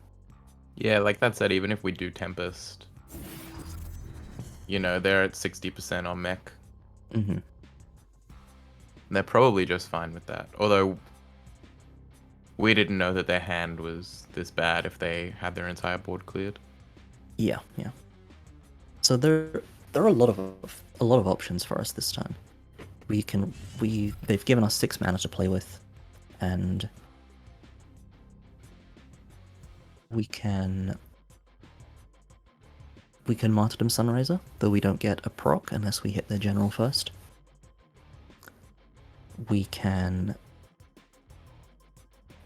Yeah, like that said, even if we do Tempest, they're at 60% on mech. Mm-hmm. They're probably just fine with that. Although we didn't know that their hand was this bad if they had their entire board cleared. Yeah. So there are a lot of options for us this time. They've given us 6 mana to play with, and we can Martyrdom Sunriser, though we don't get a proc unless we hit their general first. We can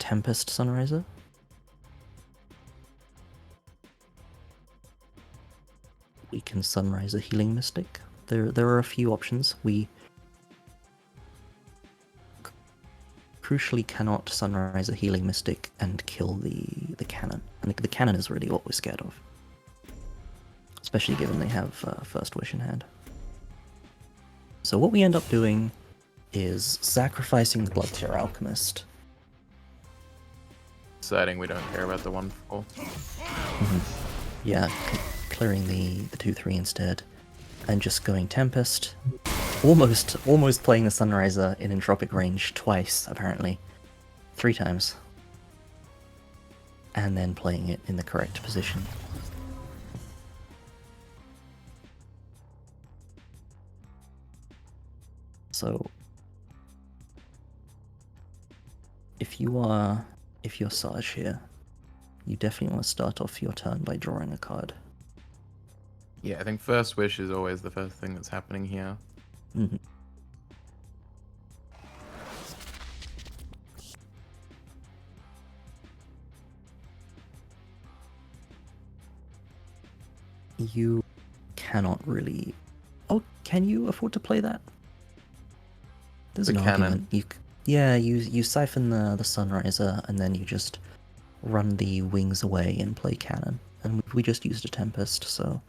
Tempest Sunriser. We can Sunrise a Healing Mystic. There are a few options. We crucially cannot Sunrise a Healing Mystic and kill the cannon. And the cannon is really what we're scared of. Especially given they have First Wish in hand. So what we end up doing is sacrificing the Bloodtear Alchemist. Deciding we don't care about the 1/4. Mm-hmm. Yeah, clearing the 2/3 instead. And just going Tempest. Almost playing the Sunriser in Entropic range twice, apparently. 3 times. And then playing it in the correct position. So if you're Sarge here, you definitely want to start off your turn by drawing a card. Yeah, I think First Wish is always the first thing that's happening here. Mm-hmm. You cannot really... Oh, can you afford to play that? There's an argument. You siphon the Sunriser, and then you just run the Wings away and play Cannon. And we just used a Tempest, so...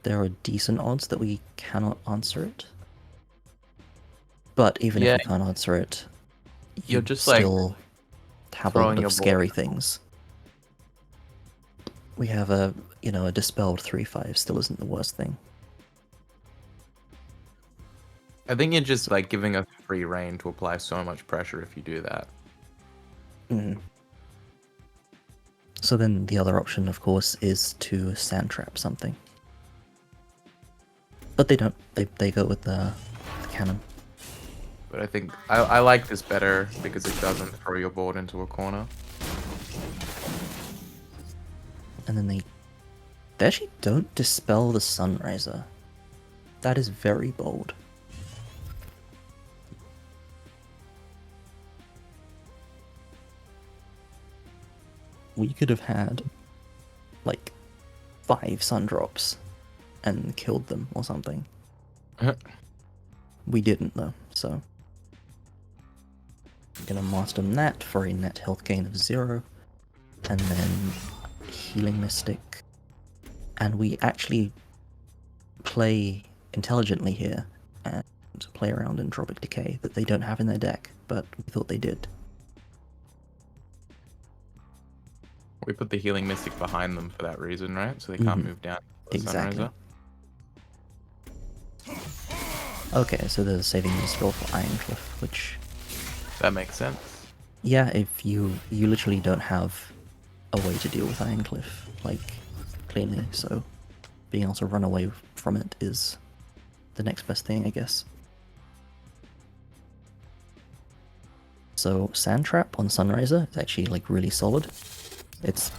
There are decent odds that we cannot answer it. But even if we can't answer it, you're just still have a lot of scary board. things. We have a dispelled 3/5 still isn't the worst thing. I think you're just like giving us free reign to apply so much pressure if you do that. Mm. So then the other option, of course, is to sand trap something. But they don't. They go with the cannon. But I think I like this better because it doesn't throw your board into a corner. And then they actually don't dispel the Sunriser. That is very bold. We could have had like 5 sun drops and killed them or something. We didn't though, so I'm gonna master Nat for a net health gain of 0, and then Healing Mystic. And we actually play intelligently here and play around Entropic Decay that they don't have in their deck, but we thought they did. We put the Healing Mystic behind them for that reason, right? So they can't move down the Exactly. Sunriser. Okay, so there's a saving use spell for Ironcliff, which... That makes sense. Yeah, if you literally don't have a way to deal with Ironcliff, like, cleanly, so being able to run away from it is the next best thing, I guess. So Sand Trap on Sunriser is actually like really solid. It's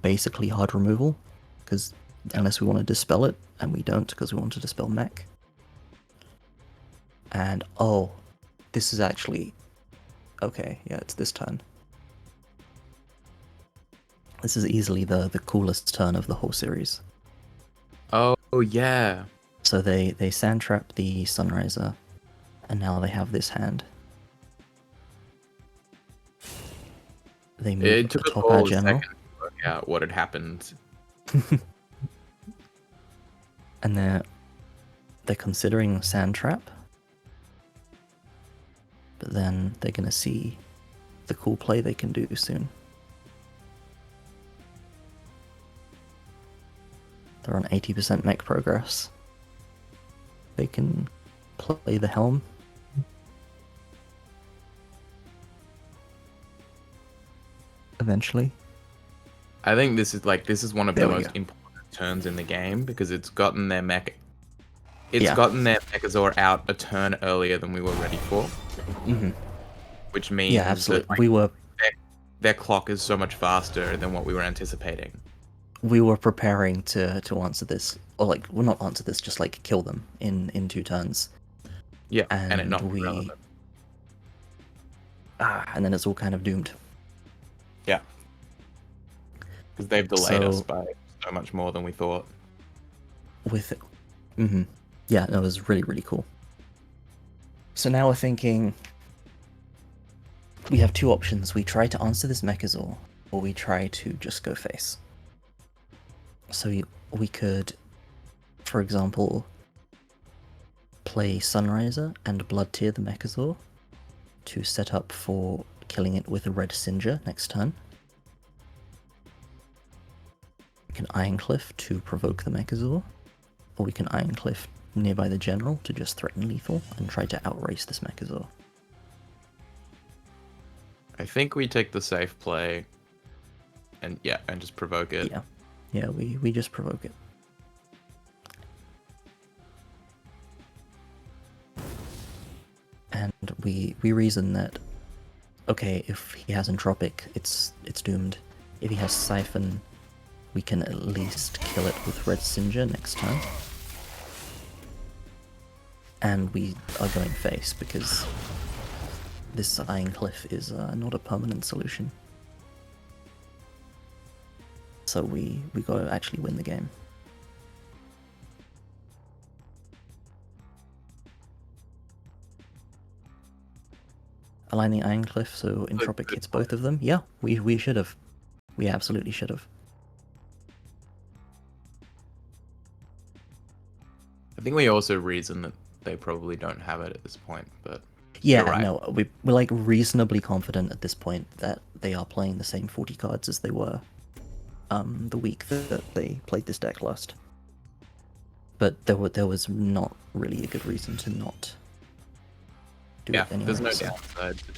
basically hard removal, because unless we want to dispel it, and we don't because we want to dispel mech. And oh, this is actually okay. Yeah, it's this turn. This is easily the coolest turn of the whole series. Oh yeah. So they Sand Trap the Sunriser, and now they have this hand. They move It took the us top all our a general, second to work out what had happened. and they're considering Sand Trap, but then they're gonna see the cool play they can do soon. They're on 80% mech progress. They can play the Helm. Eventually. I think this is one of There the we most go. important turns in the game because it's gotten their mech. Yeah. Gotten their Megazord out a turn earlier than we were ready for. Mhm. Which means Yeah, absolutely. that, like, we were their clock is so much faster than what we were anticipating. preparing to answer this, or like, well, not answer this, just like kill them in 2 turns. Yeah, And it not be we relevant. and then it's all kind of doomed. Yeah. Because they've delayed us So- by so much more than we thought. With yeah, that was really, really cool. So now we're thinking we have 2 options. We try to answer this Mechazor, or we try to just go face. So we could, for example, play Sunriser and Blood Tear the Mechazor to set up for killing it with a Red Singer next turn. We can Ironcliff to provoke the Mechazor, or we can Ironcliff nearby the general to just threaten lethal and try to outrace this Mechazor. I think we take the safe play and just provoke it. Yeah, we just provoke it. And we reason that, okay, if he has Entropic, it's doomed. If he has Siphon, we can at least kill it with Red Singer next turn. And we are going face because this Ironcliff is not a permanent solution. So we gotta actually win the game. Aligning Ironcliff so Entropic hits both of them. Yeah, we should have. We absolutely should have. I think we also reason that they probably don't have it at this point, but Yeah, right. no, we're like reasonably confident at this point that they are playing the same 40 cards as they were the week that they played this deck last. But there was not really a good reason to not do it anyway. there's no so- downside to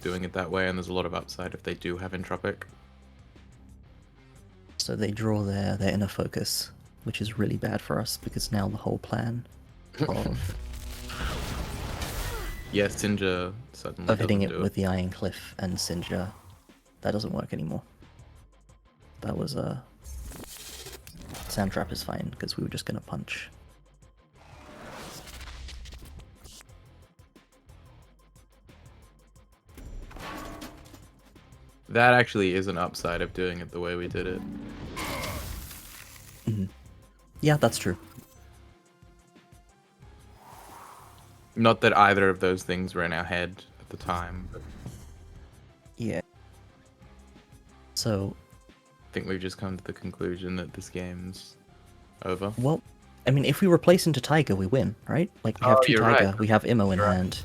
doing it that way, and there's a lot of upside if they do have Entropic. So they draw their inner focus, which is really bad for us because now the whole plan of Yeah, Singer suddenly hitting doesn't it do with the Ironcliff and Singer, that doesn't work anymore. That was Sand Trap is fine because we were just gonna punch. That actually is an upside of doing it the way we did it. Yeah, that's true. Not that either of those things were in our head at the time, but Yeah. So, I think we've just come to the conclusion that this game's over. well, I mean, if we replace into Tiger, we win, right? Like, we have Oh, two you're Tiger, right. we have Immo in You're right. hand.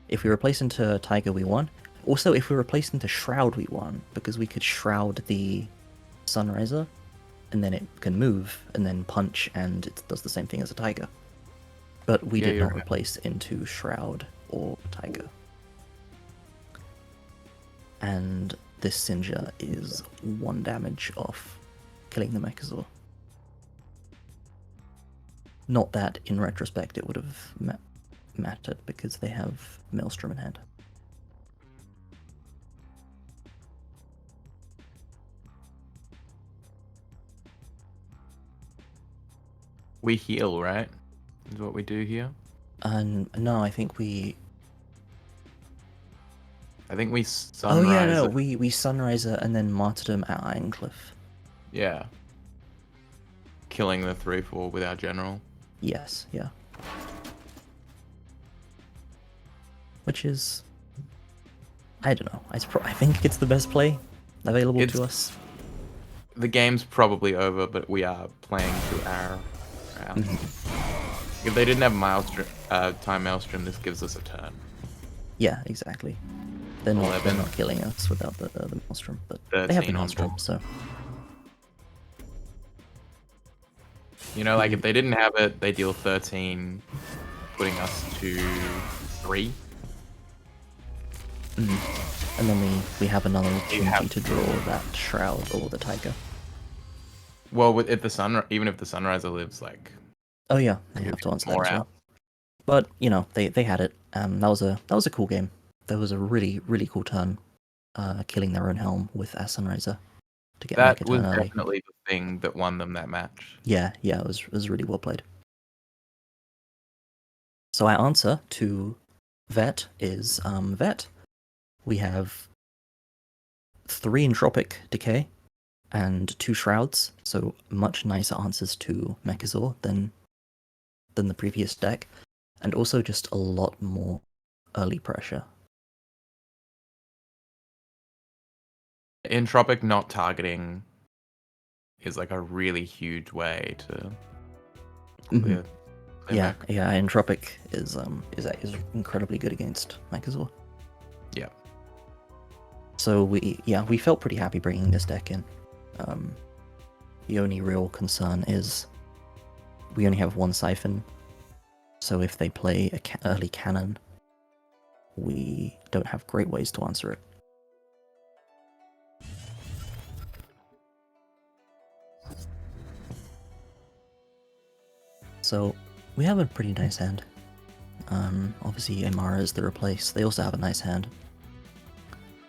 If we replace into Tiger, we won. Also, if we replace into Shroud, we won, because we could Shroud the Sunriser, and then it can move, and then punch, and it does the same thing as a Tiger. But we Yeah, did you're not right. replace into Shroud or Tiger. And this Sinja is 1 damage off killing the Mechazor. Not that, in retrospect, it would have mattered, because they have Maelstrom in hand. We heal, right? Is what we do here. And no, I think we... I think we sunrise. Oh yeah, no, we Sunriser and then Martyrdom at Ironcliff. Yeah. Killing the 3/4 with our general. Yes, yeah. Which is... I don't know. I think it's the best play available to us. The game's probably over, but we are playing to our round. If they didn't have time Maelstrom, this gives us a turn. Yeah, exactly. They're not 11. killing us without the Maelstrom, but they have 13 the on Maelstrom, board. so... You know, like if they didn't have it, they deal 13, putting us to 3. And then we have another opportunity have- to draw that Shroud or the Tiger. Well, if the even if the Sunriser lives, like Oh yeah, they have to answer that more as well. out. But you know, they had it. That was a cool game. That was a really cool turn, killing their own helm with our Sunriser to get That Mech a was turn early. definitely the thing that won them that match. Yeah, it was really well played. So our answer to Vet is Vet. We have 3 Entropic Decay and 2 Shrouds, so much nicer answers to Mechazor than the previous deck, and also just a lot more early pressure. Entropic not targeting is like a really huge way to clear. Yeah, mech. yeah, Entropic is incredibly good against Mechazor. Yeah. So we felt pretty happy bringing this deck in. The only real concern is we only have 1 Siphon, so if they play a early cannon, we don't have great ways to answer it. So we have a pretty nice hand. Obviously Amara is the replace. They also have a nice hand.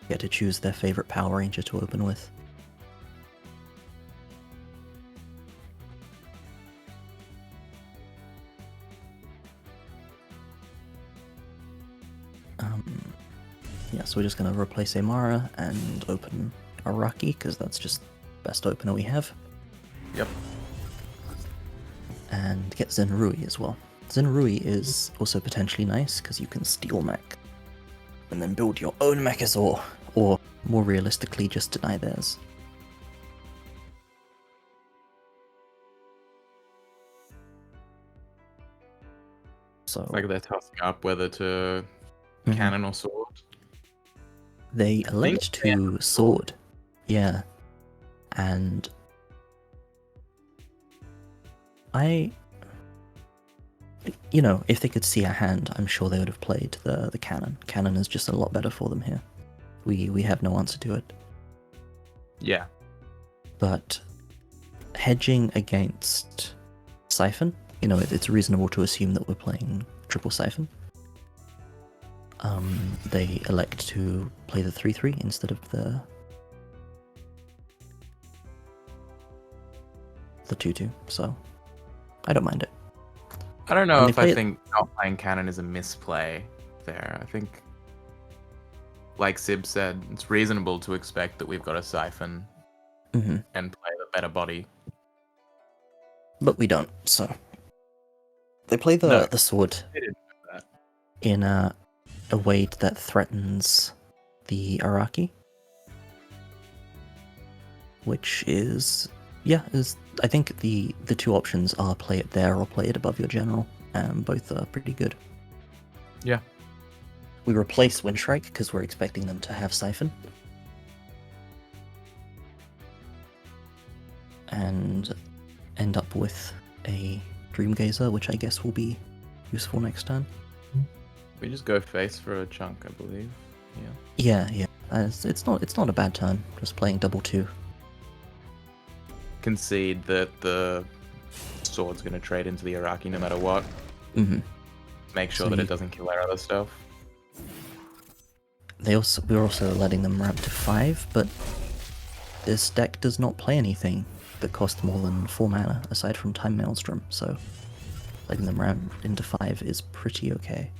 Get to choose their favorite Power Ranger to open with. Yeah, so we're just going to replace Amara and open Araki, because that's just the best opener we have. Yep. And get Zenrui as well. Zenrui is also potentially nice, because you can steal mech and then build your own Mechazor, or more realistically, just deny theirs. So Like they're tossing up whether to cannon or sword. they I elect think to sword. Yeah. And you know, if they could see a hand, I'm sure they would have played the cannon. Cannon is just a lot better for them here. We have no answer to it. Yeah. But hedging against Siphon, you know, it's reasonable to assume that we're playing triple Siphon. They elect to play the 3/3 instead of the 2/2, so I don't mind it. I don't know And if I think not playing cannon is a misplay there. I think like Sib said, it's reasonable to expect that we've got a Siphon Mhm. and play the better body. But we don't, so... They play No. the sword They didn't do that. in a way that threatens the Araki. Which is... Yeah, I think the two options are play it there or play it above your general, and both are pretty good. Yeah. We replace Windstrike because we're expecting them to have Siphon. And end up with a Dreamgazer, which I guess will be useful next turn. We just go face for a chunk, I believe. Yeah. Yeah. It's not a bad turn. Just playing double 2. Concede that the sword's going to trade into the Araki no matter what. Mm-hmm. Make sure So that you- it doesn't kill our other stuff. We're also letting them ramp to 5, but this deck does not play anything that costs more than 4 mana aside from Time Maelstrom, so letting them ramp into 5 is pretty okay.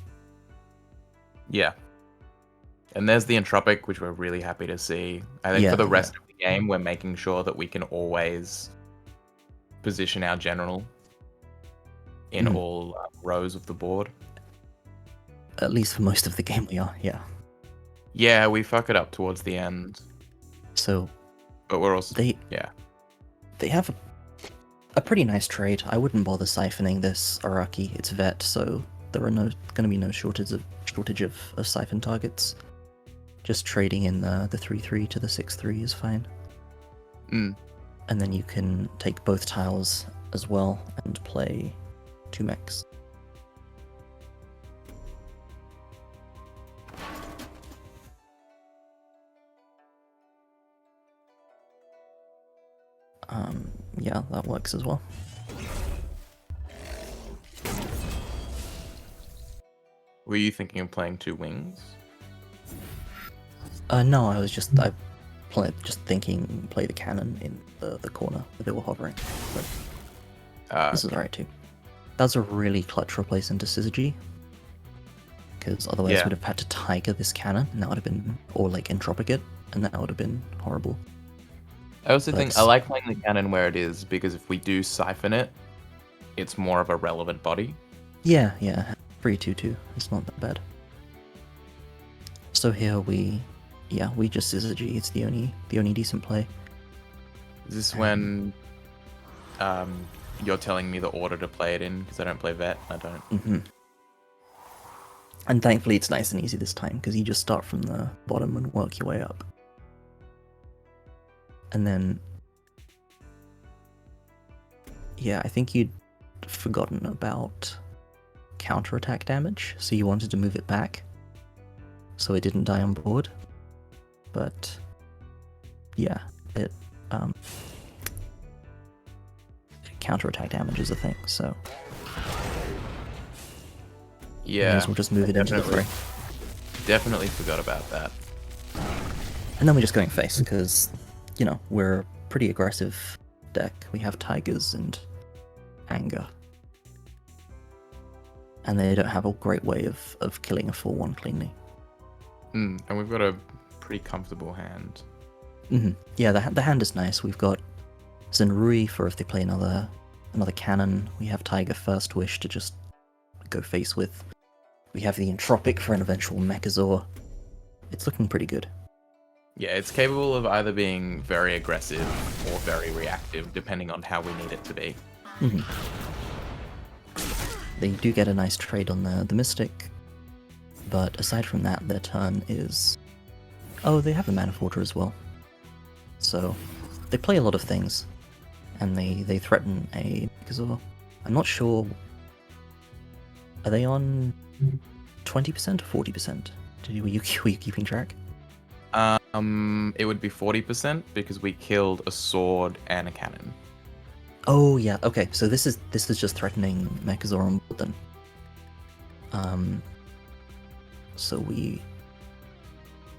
Yeah. And there's the Entropic, which we're really happy to see. I think Yeah, for the rest of the game, we're making sure that we can always position our general in all rows of the board. At least for most of the game we are, yeah. Yeah, we fuck it up towards the end, So but we're also... they Yeah. they have a pretty nice trade. I wouldn't bother siphoning this Araki. It's vet, so there are going to be no shortage of siphon targets. Just trading in the 3/3 to the 6/3 is fine. Mm. And then you can take both tiles as well and play 2 mechs. Yeah, that works as well. Were you thinking of playing 2 wings? No, I was just thinking play the cannon in the corner where they were hovering. But this is alright too. That's a really clutch replace into Syzygy. Because otherwise we'd have had to Tiger this cannon, and that would have been, or like Entropic it, and that would have been horrible. I also think I like playing the cannon where it is, because if we do siphon it, it's more of a relevant body. Yeah, 3/2/2. It's not that bad. So here we just Syzygy. It's the only decent play. Is this when you're telling me the order to play it in? Because I don't play vet. I don't. Mm-hmm. And thankfully it's nice and easy this time, because you just start from the bottom and work your way up. And then... Yeah, I think you'd forgotten about counterattack damage, so you wanted to move it back, so it didn't die on board. But... yeah, it... counterattack damage is a thing, so... Yeah. May as well just move it into the fray. Definitely forgot about that. And then we're just going face, because, you know, we're a pretty aggressive deck. We have Tigers and Anger. And they don't have a great way of killing a 4/1 cleanly. And we've got a pretty comfortable hand. Mm-hmm. Yeah, the hand is nice. We've got Zenrui for if they play another cannon. We have Tiger First Wish to just go face with. We have the Entropic for an eventual Mechazor. It's looking pretty good. Yeah, it's capable of either being very aggressive or very reactive, depending on how we need it to be. Mm-hmm. They do get a nice trade on the Mystic, but aside from that, their turn is... Oh, they have a Mana Forger as well. So, they play a lot of things, and they threaten a Mechazor. I'm not sure... Are they on 20% or 40%? Were you keeping track? It would be 40% because we killed a sword and a cannon. Oh yeah, okay. So this is just threatening Mechazor on board then. So we...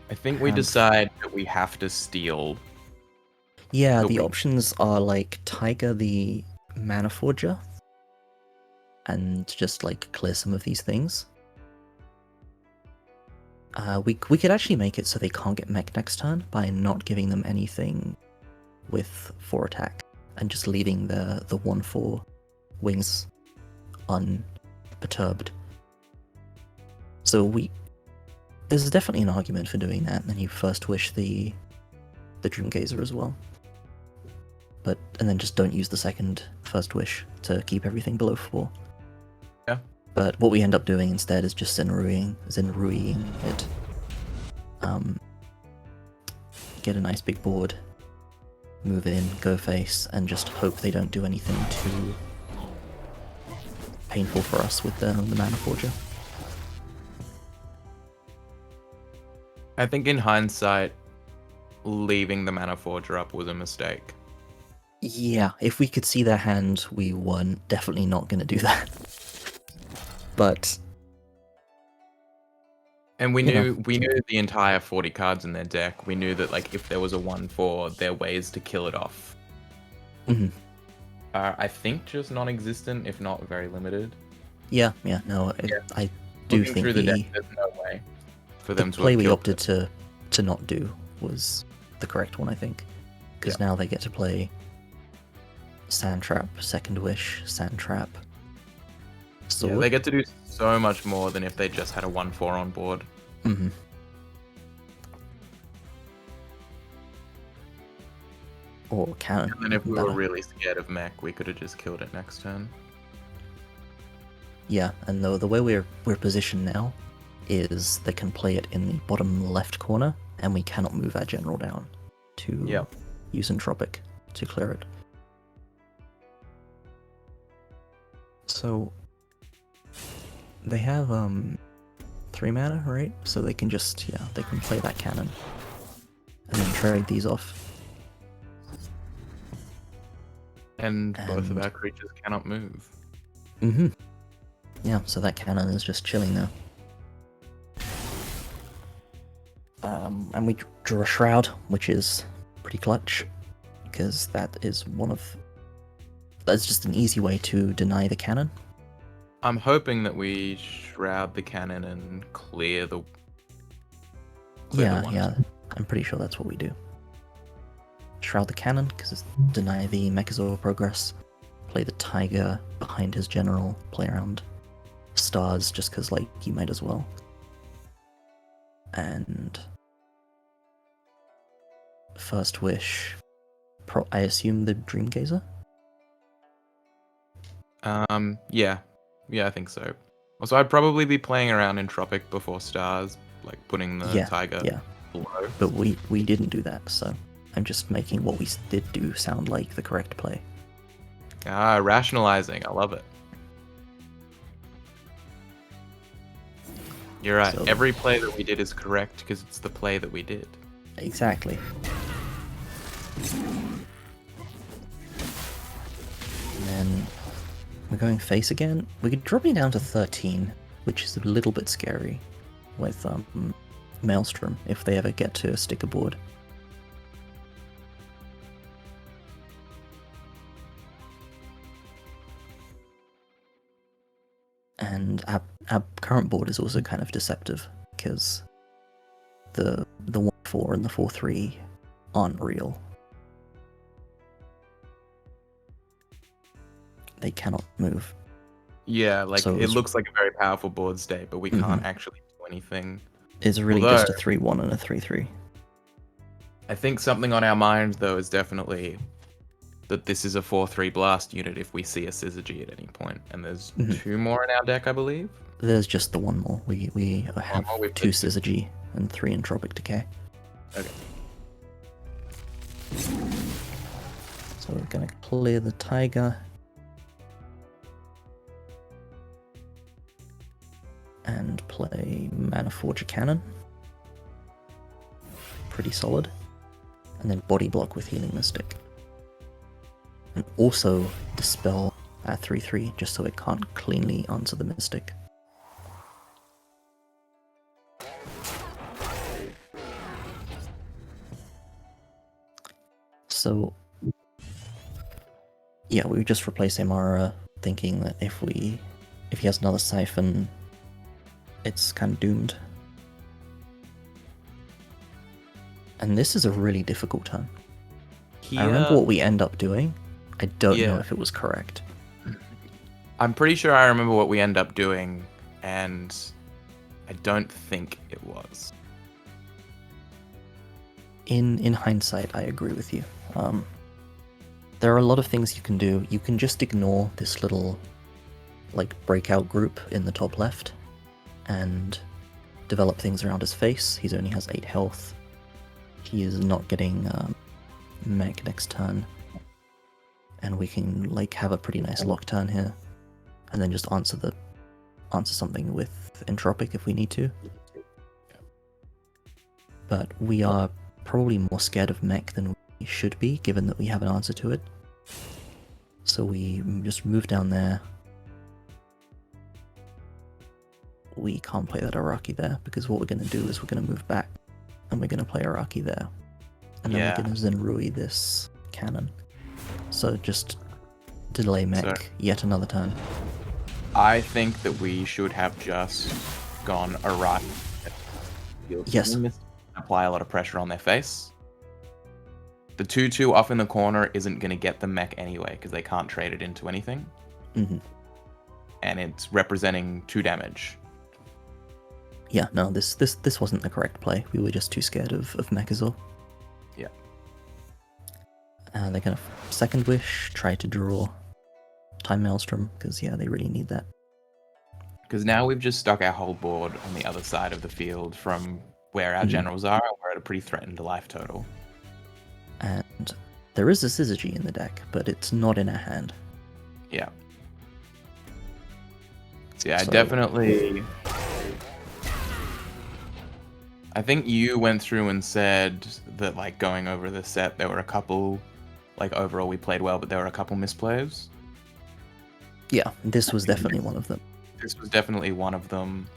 I think we decide that we have to steal. Yeah, the options are like Tiger the Mana Forger and just like clear some of these things. We could actually make it so they can't get mech next turn by not giving them anything with 4 attack and just leaving the 1/4 wings unperturbed. So there's definitely an argument for doing that, and then you first wish the Dreamgazer as well. And then just don't use the second first wish to keep everything below 4. Yeah. But what we end up doing instead is just Zenruiing it. Get a nice big board, move in, go face, and just hope they don't do anything too painful for us with the Mana Forger. I think in hindsight, leaving the Mana Forger up was a mistake. Yeah, if we could see their hand, we weren't definitely not going to do that. But And we knew the entire 40 cards in their deck. We knew that like if there was a 1/4, there are ways to kill it off. Mhm. I think just non-existent, if not very limited. I do Looking think through the deck, there's no way for them the to play have we killed opted it. to not do was the correct one, I think, because now they get to play Sand Trap, Second Wish, Sand Trap, Sword. Yeah, they get to do so much more than if they just had a 1/4 on board. Mm-hmm. Or cannon. And then if we were better. really scared of mech, we could have just killed it next turn. Yeah, and the way we're positioned now is they can play it in the bottom left corner, and we cannot move our general down to use Entropic to clear it. So they have 3 mana, right? So they can just they can play that cannon and then trade these off. And both of our creatures cannot move. Mm-hmm. Yeah, so that cannon is just chilling now. And we draw a Shroud, which is pretty clutch, because that's just an easy way to deny the cannon. I'm hoping that we shroud the cannon and clear the. Yeah, I'm pretty sure that's what we do. Shroud the cannon, because deny the Mechazor progress. Play the Tiger behind his general. Play around stars, just because like you might as well. And first wish. I assume the Dreamgazer. Yeah, I think so. Also, I'd probably be playing around in Tropic before stars, like putting the Tiger below. But we didn't do that, so I'm just making what we did do sound like the correct play. Rationalizing. I love it. You're right. So, every play that we did is correct because it's the play that we did. Exactly. And then we're going face again. We could drop me down to 13, which is a little bit scary with Maelstrom if they ever get to stick a board. And our current board is also kind of deceptive because the 1/4 and the 4/3 aren't real. They cannot move. Yeah, like So it looks like a very powerful board state, but we can't actually do anything. It's really just a 3/1 and a 3/3. I think something on our mind though is definitely that this is a 4/3 blast unit if we see a Syzygy at any point, and there's 2 more in our deck, I believe. There's just the one more. We have more, we've 2 got 2. Syzygy and 3 Entropic Decay. Okay. So we're gonna clear the Tiger. And play Mana Forger Cannon. Pretty solid. And then body block with Healing Mystic. And also dispel our 3/3 just so it can't cleanly answer the Mystic. So yeah, we just replace Amara, thinking that if he has another Siphon, it's kind of doomed. And this is a really difficult turn. Here, I remember what we end up doing. I don't know Yeah. if it was correct. I'm pretty sure I remember what we end up doing, and I don't think it was. In hindsight, I agree with you. There are a lot of things you can do. You can just ignore this little, like, breakout group in the top left, and develop things around his face. He only has 8 health. He is not getting mech next turn, and we can like have a pretty nice lock turn here, and then just answer something with entropic if we need to. But we are probably more scared of mech than we should be, given that we have an answer to it. So we just move down there. We can't play that Araki there, because what we're going to do is we're going to move back, and we're going to play Araki there. And then we're going to Zenrui this cannon. So just delay mech yet another turn. I think that we should have just gone Araki. Yes. Apply a lot of pressure on their face. The 2/2 off in the corner isn't going to get them mech anyway, because they can't trade it into anything. Mm-hmm. And it's representing 2 damage. Yeah, no, this wasn't the correct play. We were just too scared of Mechazor. Yeah. They're gonna second wish, try to draw Time Maelstrom, because yeah, they really need that. Because now we've just stuck our whole board on the other side of the field from where our generals are, and we're at a pretty threatened life total. And there is a Syzygy in the deck, but it's not in our hand. Yeah. So yeah, definitely. I think you went through and said that, like, going over the set, there were a couple, like, overall we played well, but there were a couple misplays. Yeah, this was definitely one of them. This was definitely one of them.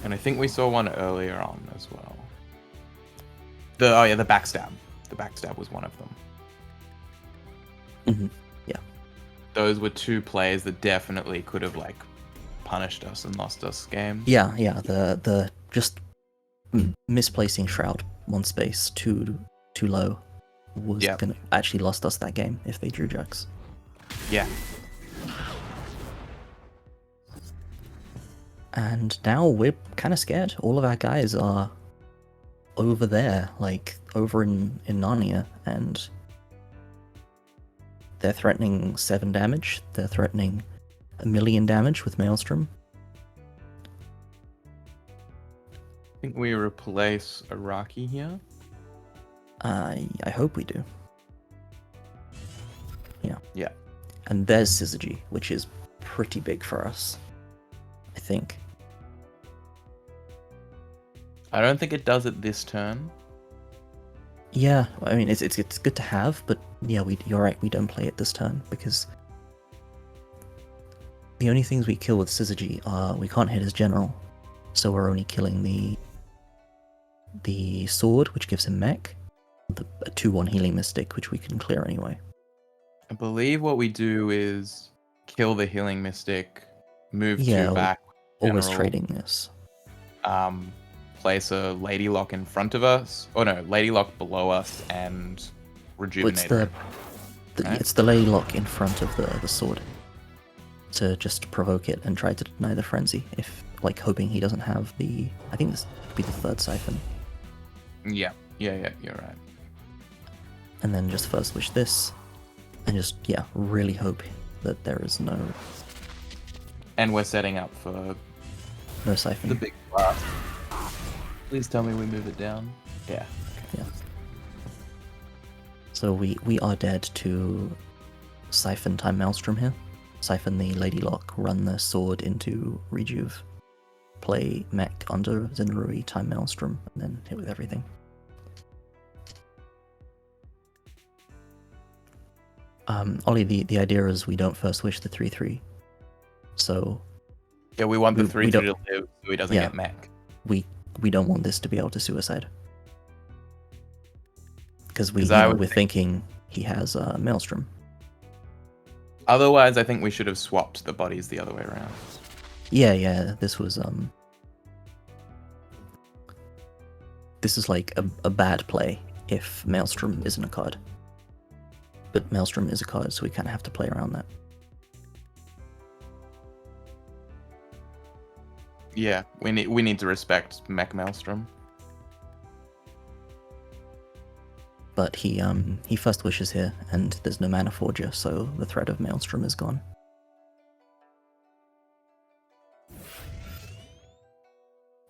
And I think we saw one earlier on as well. The backstab. The backstab was one of them. Mm-hmm. Yeah. Those were 2 plays that definitely could have, like, punished us and lost us games. Yeah. The just misplacing Shroud 1 space too low was gonna actually lost us that game if they drew Jux. Yeah. And now we're kind of scared. All of our guys are over there, like over in Narnia, and they're threatening 7 damage. They're threatening 1 million damage with Maelstrom. I think we replace Araki here. I hope we do. Yeah. Yeah. And there's Syzygy, which is pretty big for us, I think. I don't think it does it this turn. Yeah, I mean, it's good to have, but yeah, you're right, we don't play it this turn, because the only things we kill with Syzygy are we can't hit his general, so we're only killing the sword, which gives him mech, a 2/1 healing mystic, which we can clear anyway. I believe what we do is kill the healing mystic, move 2 back. Always general, trading this. Place a Lady Lock in front of us. Oh no, Lady Lock below us and rejuvenate. It's the Lady Lock in front of the sword to just provoke it and try to deny the frenzy, if like hoping he doesn't have the. I think this could be the 3rd siphon. Yeah, you're right. And then just first wish this, and just really hope that there is no. And we're setting up for no siphon. The big blast. Please tell me we move it down. Yeah. Okay. Yeah. So we are dead to siphon Time Maelstrom here. Siphon the Lady Lock, run the sword into Rejuve, play mech under Zenrui, Time Maelstrom, and then hit with everything. Ollie, the idea is we don't first wish the 3/3. So yeah, we want the 3/3 to live so he doesn't get mech. We don't want this to be able to suicide. Because we're thinking he has Maelstrom. Otherwise, I think we should have swapped the bodies the other way around. this is like a bad play if Maelstrom isn't a card. But Maelstrom is a card, so we kind of have to play around that. Yeah, we need to respect Mech Maelstrom. But he first wishes here, and there's no Mana Forger, so the threat of Maelstrom is gone.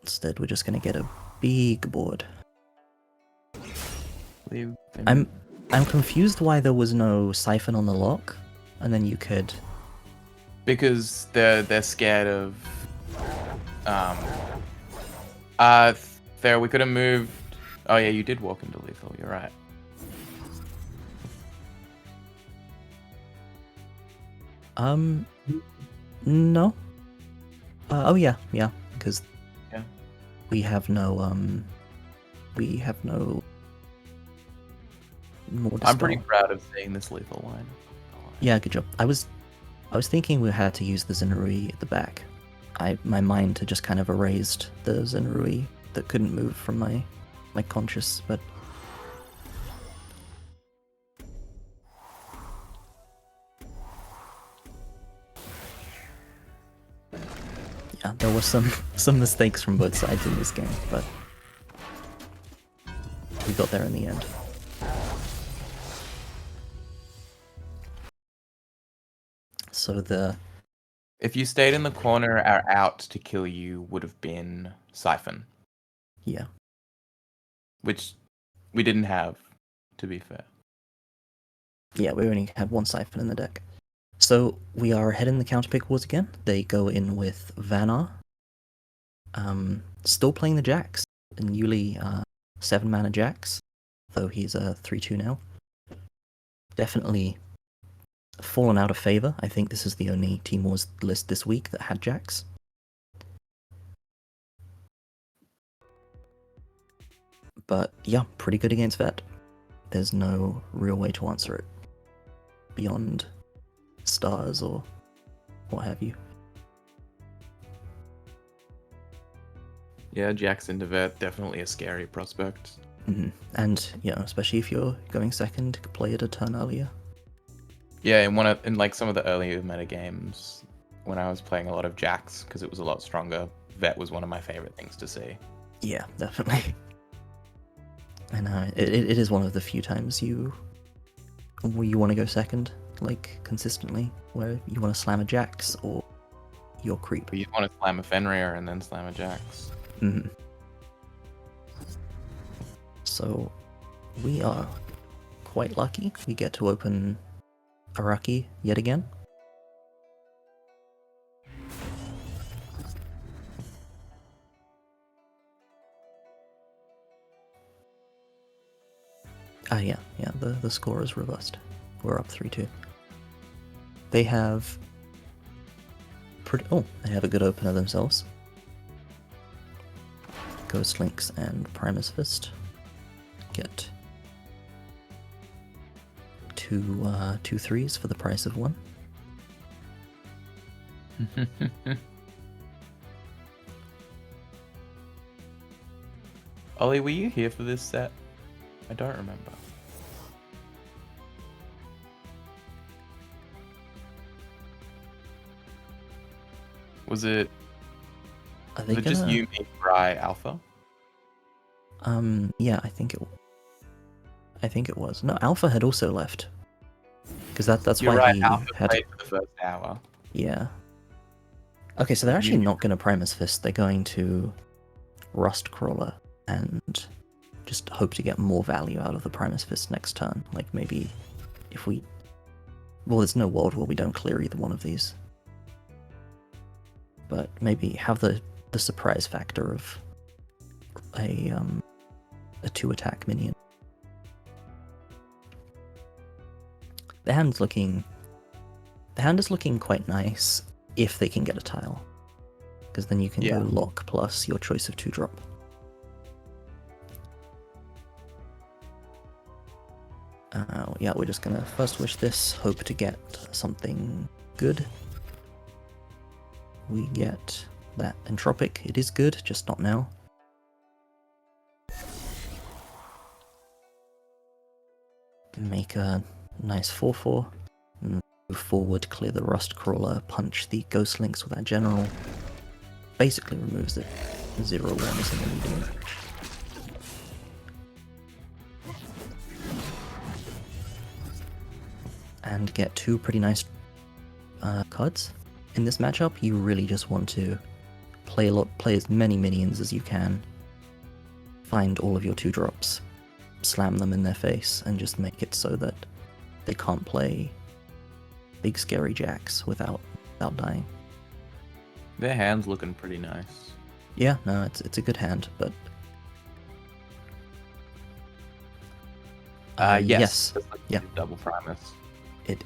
Instead, we're just gonna get a big board. I'm confused why there was no Siphon on the lock, and then you could. Because they're scared of. There we could have moved. Oh yeah, you did walk into lethal. You're right. No. Oh yeah, because Yeah. we have no more. I'm pretty proud of seeing this lethal line. Yeah, good job. I was thinking we had to use the Zenarui at the back. My mind had just kind of erased the Zenarui that couldn't move from my conscious, but yeah, there were some mistakes from both sides in this game, but we got there in the end. So if you stayed in the corner, our out to kill you would have been Siphon. Yeah. Which we didn't have, to be fair. Yeah, we only had one Siphon in the deck. So we are ahead in the counterpick wars again. They go in with Vanar. Still playing the Jax. And Yuli 7 mana Jax, though he's a 3/2 now. Definitely fallen out of favor. I think this is the only Team Wars list this week that had Jax. But yeah, pretty good against Vet. There's no real way to answer it beyond stars or what have you. Yeah, Jax into Vet, definitely a scary prospect. Mm-hmm. And especially if you're going second, play it a turn earlier. Yeah, in like some of the earlier meta games, when I was playing a lot of Jax because it was a lot stronger, Vet was one of my favorite things to see. Yeah, definitely. And it is one of the few times you want to go second, like consistently, where you want to slam a Jax or your creep. But you want to slam a Fenrir and then slam a Jax. Mm-hmm. So we are quite lucky. We get to open Araki yet again. Yeah, the score is robust. We're up 3-2. They have they have a good opener themselves. Ghost Links and Primus Fist get two threes for the price of one. Ollie, were you here for this set? I don't remember. Was it just you, me, Bry, Alpha? Yeah, I think it was. No, Alpha had also left. Because that's You're why right, he Alpha had played for the first hour. Yeah. Okay, so they're actually not going to Primus Fist. They're going to Rust Crawler and just hope to get more value out of the Primus Fist next turn. Like maybe if we... Well, there's no world where we don't clear either one of these. But maybe have the surprise factor of a 2-attack minion. The hand is looking quite nice if they can get a tile, because then you can go lock plus your choice of 2-drop. Yeah, we're just gonna first wish this, hope to get something good. We get that Entropic. It is good, just not now. make a nice 4/4. Move forward, clear the Rust Crawler, punch the Ghost Links with that general. Basically removes it. 0 awareness in the medium. And get 2 pretty nice cards. In this matchup, you really just want to play as many minions as you can. Find all of your 2-drops, slam them in their face, and just make it so that they can't play big scary jacks without dying. Their hand's looking pretty nice. Yeah, no, it's a good hand, but yes. Yeah. Double Primus.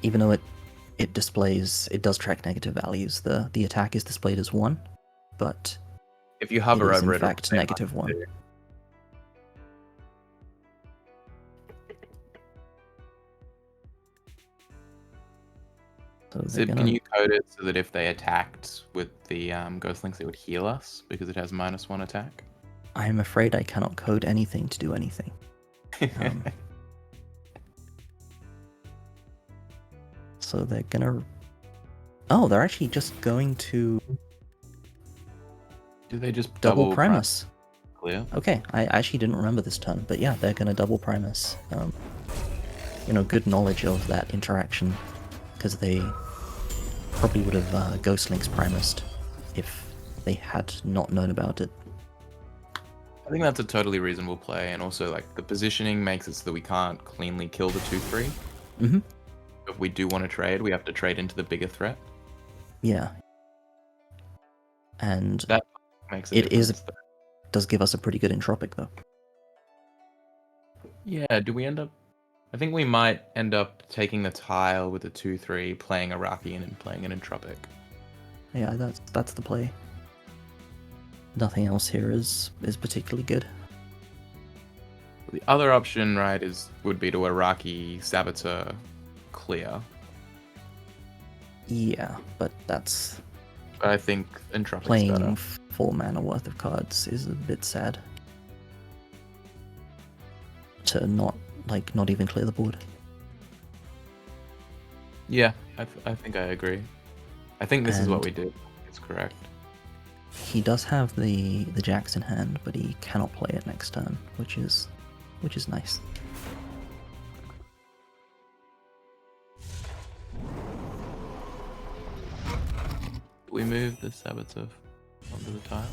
Even though it does track negative values. The attack is displayed as 1, but If you hover it is over in it, fact negative 1. So Zip, can you code it so that if they attacked with the Ghost Links, it would heal us because it has -1 attack? I am afraid I cannot code anything to do anything. So they're gonna... Oh, they're actually just going to Do they just double Primus. Clear? Okay, I actually didn't remember this turn, but yeah, they're gonna double Primus. Good knowledge of that interaction, because they probably would have Ghost Links Primused if they had not known about it. I think that's a totally reasonable play, and also like the positioning makes it so that we can't cleanly kill the 2/3. Mm-hmm. If we do want to trade, we have to trade into the bigger threat. Yeah. And That makes it does give us a pretty good entropic though. Yeah, do we end up... I think we might end up taking the tile with the 2/3, playing Arakian and playing an entropic. Yeah, that's the play. Nothing else here is particularly good. The other option, right, would be to Araki Saboteur clear. Yeah, but that's... But I think Entropic's playing better. 4 mana worth of cards is a bit sad. To not even clear the board. Yeah, I think I agree. I think this is what we did. It's correct. He does have the jacks in hand, but he cannot play it next turn, which is nice. We move the Saboteur onto the tile.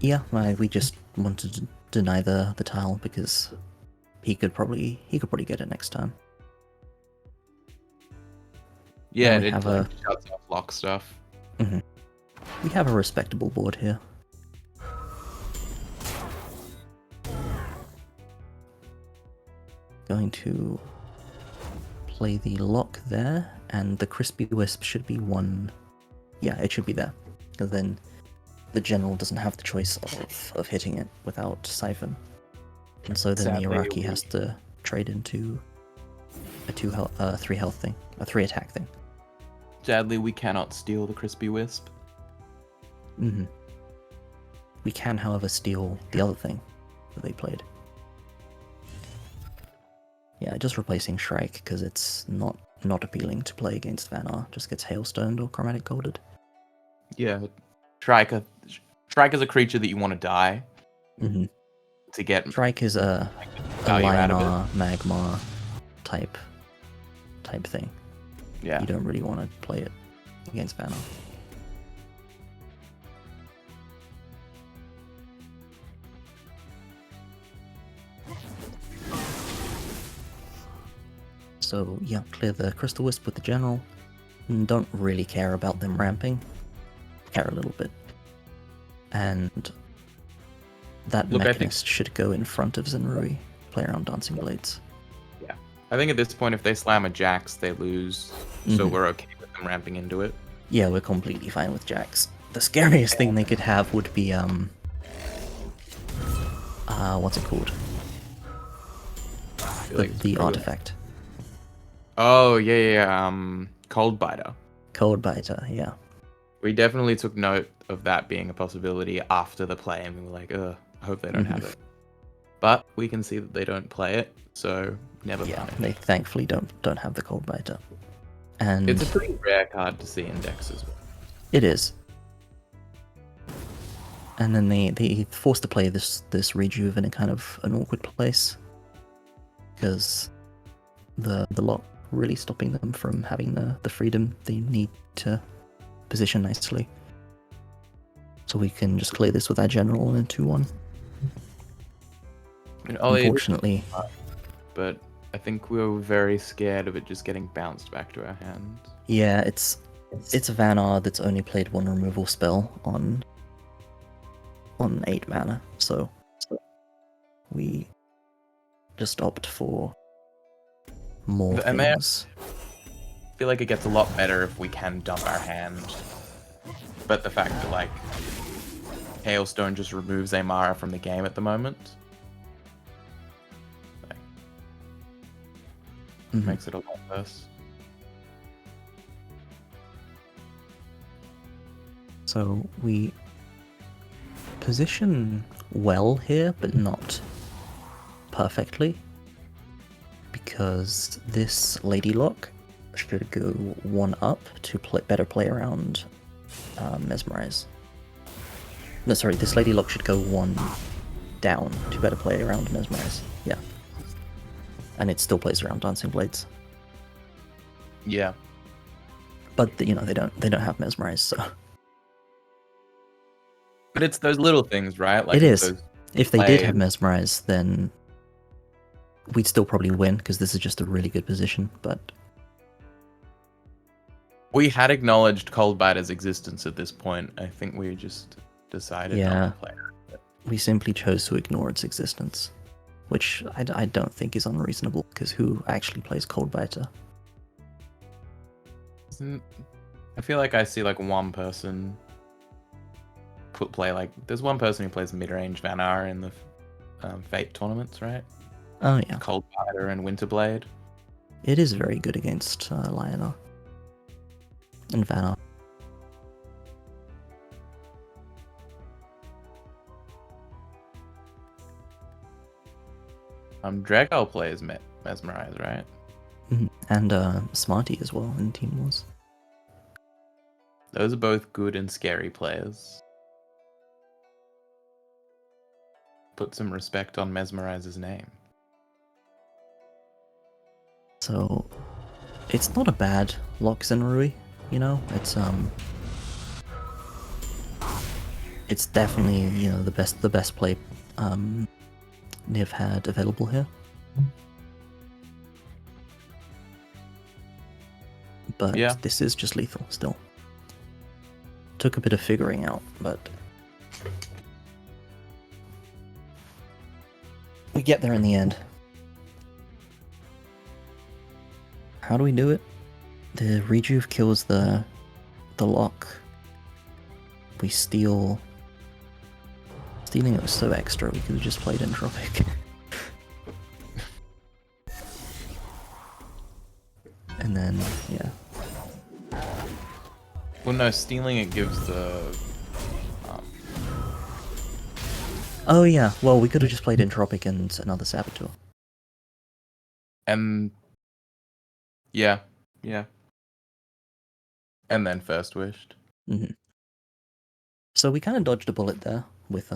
Yeah, we just wanted to deny the tile because he could probably get it next turn. Yeah, we it have shuts off lock stuff. Mm-hmm. We have a respectable board here. Going to play the lock there, and the Crispy Wisp should be 1. Yeah, it should be there, because then the general doesn't have the choice of hitting it without Siphon. And so then Sadly, the Iraqi has to trade into a 3 health thing, a 3 attack thing. Sadly, we cannot steal the Crispy Wisp. Mm-hmm. We can, however, steal the other thing that they played. Yeah, just replacing Shrike, because it's not appealing to play against Vanar. Just gets Hailstoned or Chromatic Golded. Yeah, Shrike is a creature that you want to die. Mm-hmm. To get Shrike is a value out of Lionar, Magmar type thing. Yeah. You don't really want to play it against Vanar. So yeah, clear the Crystal Wisp with the general. Don't really care about them ramping. Care a little bit. And that Mechanist should go in front of Zenrui. Play around Dancing Blades. Yeah. I think at this point, if they slam a Jax, they lose. So we're okay with them ramping into it. Yeah, we're completely fine with Jax. The scariest thing they could have would be, what's it called? The artifact. Oh, yeah. Cold Biter. Cold Biter, yeah. We definitely took note of that being a possibility after the play, and we were like, I hope they don't have it. But we can see that they don't play it, so never Yeah, punish. they thankfully don't have the Cold Biter. And It's a pretty rare card to see in decks as well. it is. And then they forced to play this Rejuve in a kind of an awkward place, because the lock really stopping them from having the freedom they need to position nicely. So we can just clear this with our general in 2-1. I mean, Ollie, Unfortunately, but I think we were very scared of it just getting bounced back to our hands. yeah, it's a Vanar that's only played one removal spell on 8 mana, so we just opt for more And things. I feel like it gets a lot better if we can dump our hand. But the fact that, like, Hailstone just removes Amara from the game at the moment, like, makes it a lot worse. So we position well here, but not perfectly, because this Lady Lock should go 1 up to better play around Mesmerize. No, sorry, this Lady Lock should go 1 down to better play around Mesmerize. Yeah. And it still plays around Dancing Blades. Yeah. But they don't have Mesmerize, so But it's those little things, right? Like, it it's is. those If they did have plays. Mesmerize, then we'd still probably win, because this is just a really good position, but We had acknowledged Coldbiter's existence at this point. I think we just decided Yeah. not to play it. we simply chose to ignore its existence, which I don't think is unreasonable, because who actually plays Coldbiter? I feel like I see, like, one person play, like, there's one person who plays mid-range Vanar in the Fate tournaments, right? Oh yeah, Coldbiter and Winterblade. it is very good against Lionel and Vanar. Drago plays Mesmerize, right? And Smarty as well in Team Wars. Those are both good and scary players. Put some respect on Mesmerize's name. So it's not a bad Loxin Rui, it's definitely the best play Niv had available here. But Yeah. this is just lethal still. Took a bit of figuring out, but we get there in the end. How do we do it? The Rejuve kills the lock. We steal. Stealing it was so extra, we could have just played Entropic. And then, yeah. Well, no, stealing it gives the... Oh yeah, well we could have just played Entropic and another Saboteur. And... Yeah. And then First Wished. Mm-hmm. So we kind of dodged a bullet there with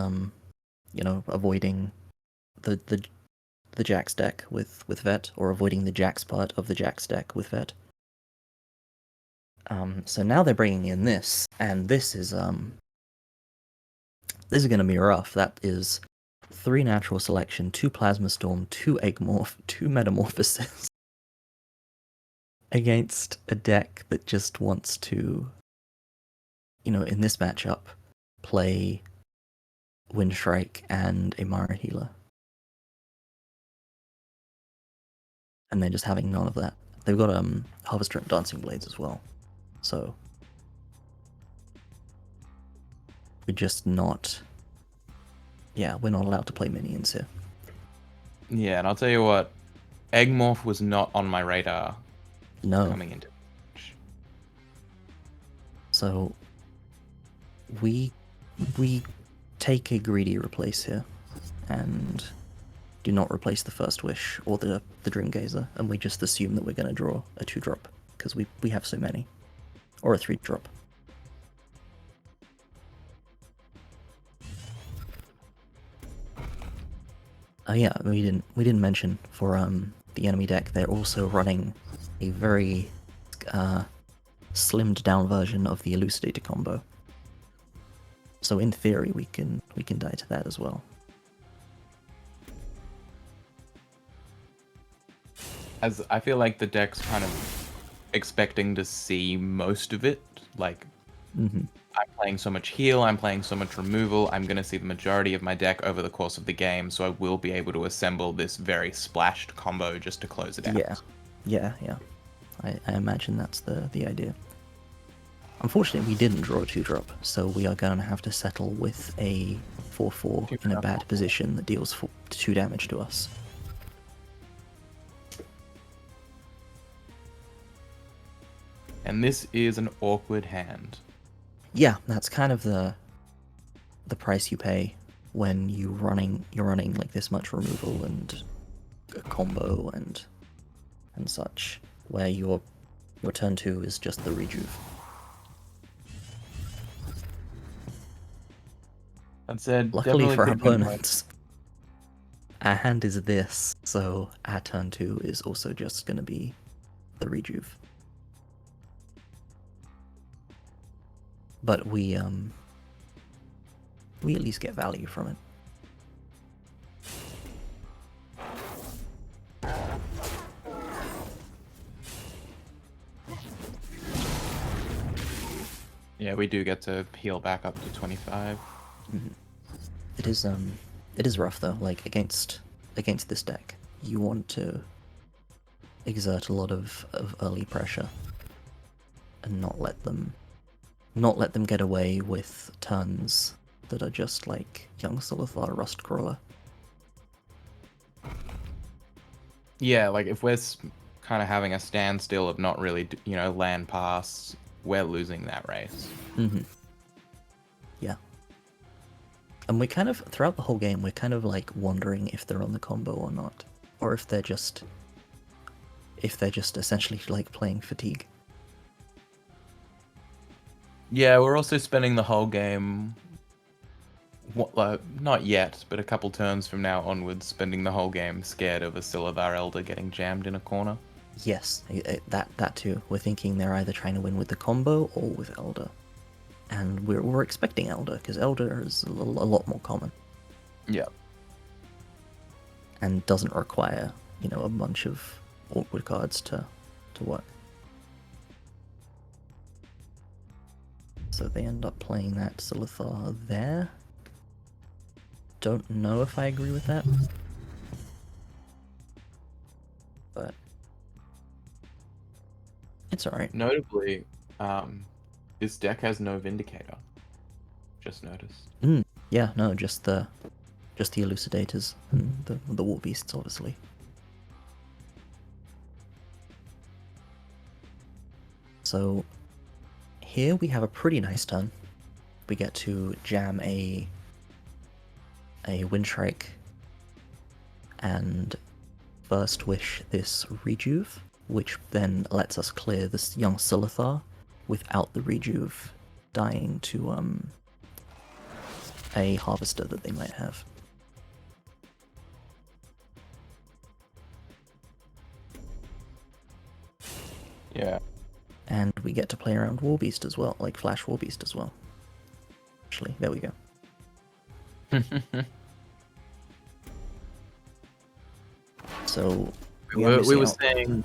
avoiding the Jax deck with Vet, or avoiding the Jax part of the Jax deck with Vet. So now they're bringing in this, and this is going to be rough. That is 3 Natural Selection, 2 Plasma Storm, 2 Egg-Morph, 2 Metamorphosis against a deck that just wants to, in this matchup, play Windstrike and a Mara Healer. And they're just having none of that. They've got Harvester and Dancing Blades as well. So we're just not... Yeah, we're not allowed to play minions here. Yeah, and I'll tell you what, Eggmorph was not on my radar No. coming into. So we take a greedy replace here, and do not replace the First Wish or the Dream Gazer, and we just assume that we're going to draw a 2-drop, because we have so many. Or a 3-drop. Yeah, we didn't mention for the enemy deck, they're also running a very slimmed down version of the Elucidator combo. So in theory, we can die to that as well. As I feel like the deck's kind of expecting to see most of it. Like, I'm playing so much heal, I'm playing so much removal, I'm going to see the majority of my deck over the course of the game, so I will be able to assemble this very splashed combo just to close it out. Yeah. I imagine that's the idea. Unfortunately, we didn't draw a 2-drop, so we are going to have to settle with a 4/4 in a bad position that deals 2 damage to us. And this is an awkward hand. Yeah, that's kind of the price you pay when you're running like this much removal and a combo and such, where your turn 2 is just the rejuve. That said, Luckily for our definitely could be opponents, our hand is this, so our turn 2 is also just going to be the rejuve. But we at least get value from it. Yeah, we do get to heal back up to 25. It is rough though. Like against this deck, you want to exert a lot of early pressure and not let them get away with turns that are just like Young Silithar Rustcrawler. Yeah, like if we're kind of having a standstill of not really, land pass, we're losing that race. Yeah. And we kind of, throughout the whole game, we're kind of like wondering if they're on the combo or not. Or if they're just essentially like playing fatigue. Yeah, we're also spending the whole game, not yet, but a couple turns from now onwards, spending the whole game scared of a Silithar Elder getting jammed in a corner. Yes, that too. We're thinking they're either trying to win with the combo or with Elder. And we're expecting Elder, because Elder is a lot more common. Yeah. And doesn't require, a bunch of awkward cards to work. So they end up playing that Silithar there. Don't know if I agree with that. But it's alright. Notably, this deck has no Vindicator. Just noticed. Yeah, no, just the Elucidators and the War Beasts, obviously. So here we have a pretty nice turn. We get to jam a Windstrike and First Wish this Rejuve, which then lets us clear this Young Silithar without the Rejuve dying to a Harvester that they might have. Yeah. And we get to play around Warbeast as well, like Flash Warbeast as well. Actually, there we go. So we were saying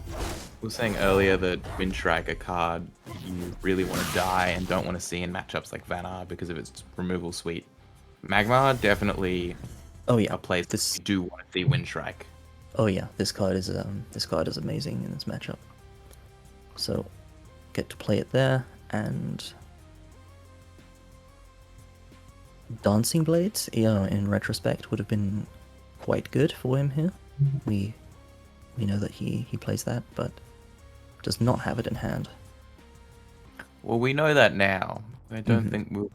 earlier that Windstrike, a card you really want to die and don't want to see in matchups like Vanar because of its removal suite. Magmar definitely a place that you do want to see Windstrike. Oh yeah, this card is amazing in this matchup. So get to play it there, and Dancing Blades, in retrospect, would have been quite good for him here. We know that he plays that, but does not have it in hand. Well, we know that now. I don't think we'll...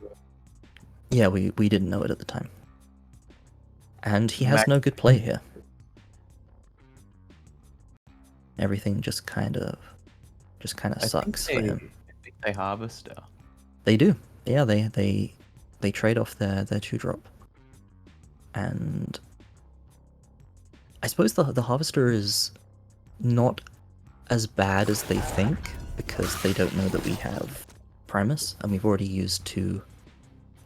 Yeah, we didn't know it at the time. And he has no good play here. Everything just kind of sucks for him. I think they harvest her. They do. Yeah, they trade off their 2-drop. And I suppose the Harvester is not as bad as they think, because they don't know that we have Primus, and we've already used two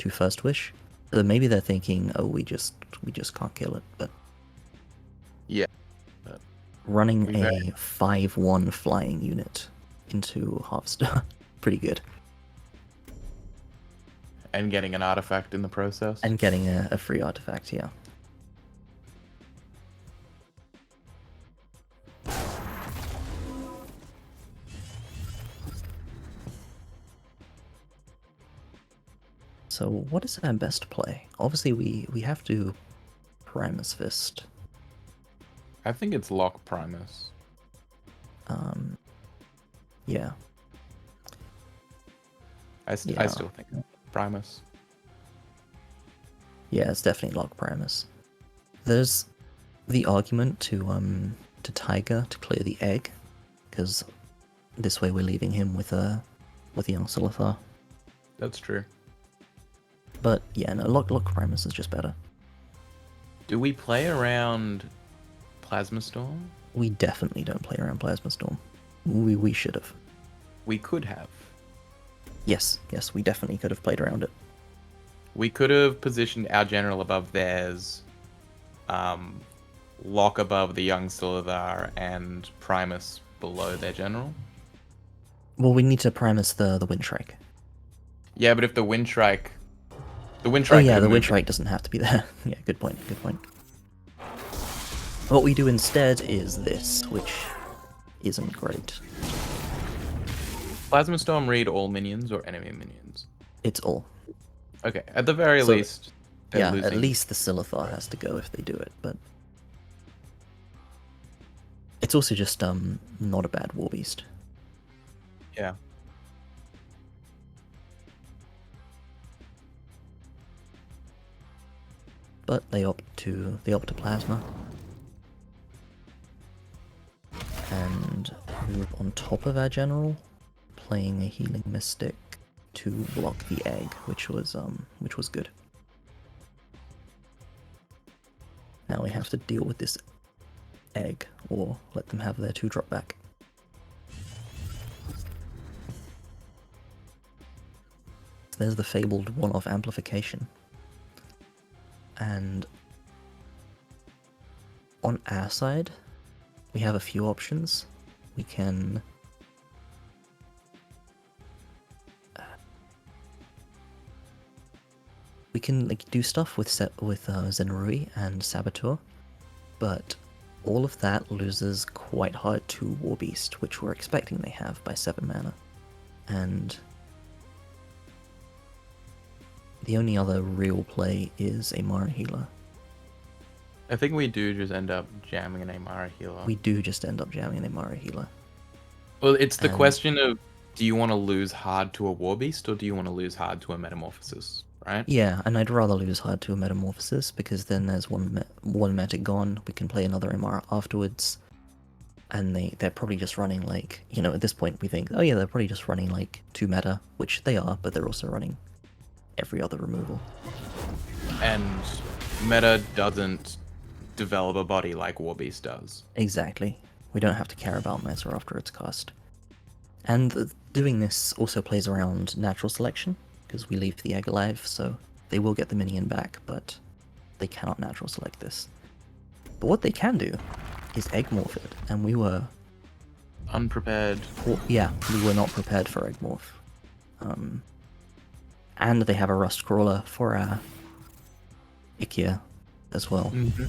First Wish. So maybe they're thinking, oh, we just can't kill it, but Yeah. running We a 5/1 flying unit into Harvester, pretty good. And getting an artifact in the process. And getting a free artifact, yeah. So what is our best play? Obviously we have to Primus Fist. I think it's Lock Primus. Yeah. I still think Primus. Yeah, it's definitely Lock Primus. There's the argument to Tiger to clear the egg, because this way we're leaving him with young Silithar. That's true. But yeah, no, Lock Primus is just better. Do we play around Plasma Storm? We definitely don't play around Plasma Storm. We should have. We could have. Yes, we definitely could have played around it. We could have positioned our general above theirs, Lock above the young Silithar, and Primus below their general. Well, we need to Primus the Windstrike. Yeah, but if the Windstrike... Oh yeah, the Windstrike doesn't have to be there. Yeah, good point. What we do instead is this, which isn't great. Plasma Storm read all minions or enemy minions? It's all. Okay, at the very least... they're Yeah, losing. at least the Silithar has to go if they do it, but... It's also just, not a bad War Beast. Yeah. But they opt to Plasma. And move on top of our general, playing a Healing Mystic to block the egg, which was good. Now we have to deal with this egg, or let them have their 2-drop back. There's the fabled one-off amplification. And on our side, we have a few options. We can like do stuff with Zenrui and Saboteur, but all of that loses quite hard to War Beast, which we're expecting they have by 7 mana. And the only other real play is a Mara Healer. I think we do just end up jamming an Amara Healer. We do just end up jamming an Amara Healer. Well, it's the question of, do you want to lose hard to a War Beast, or do you want to lose hard to a Metamorphosis, right? Yeah, and I'd rather lose hard to a Metamorphosis, because then there's one meta gone, we can play another Amara afterwards, and they're probably just running like, at this point we think, oh yeah, they're probably just running like 2 meta, which they are, but they're also running every other removal. And meta doesn't develop a body like War Beast does. Exactly. We don't have to care about meta after it's cast. And doing this also plays around natural selection, because we leave the egg alive, so they will get the minion back, but they cannot natural select this. But what they can do is egg morph it, and we were... Unprepared. Yeah, we were not prepared for egg morph. And they have a Rust Crawler for our Ikia as well. Mm-hmm.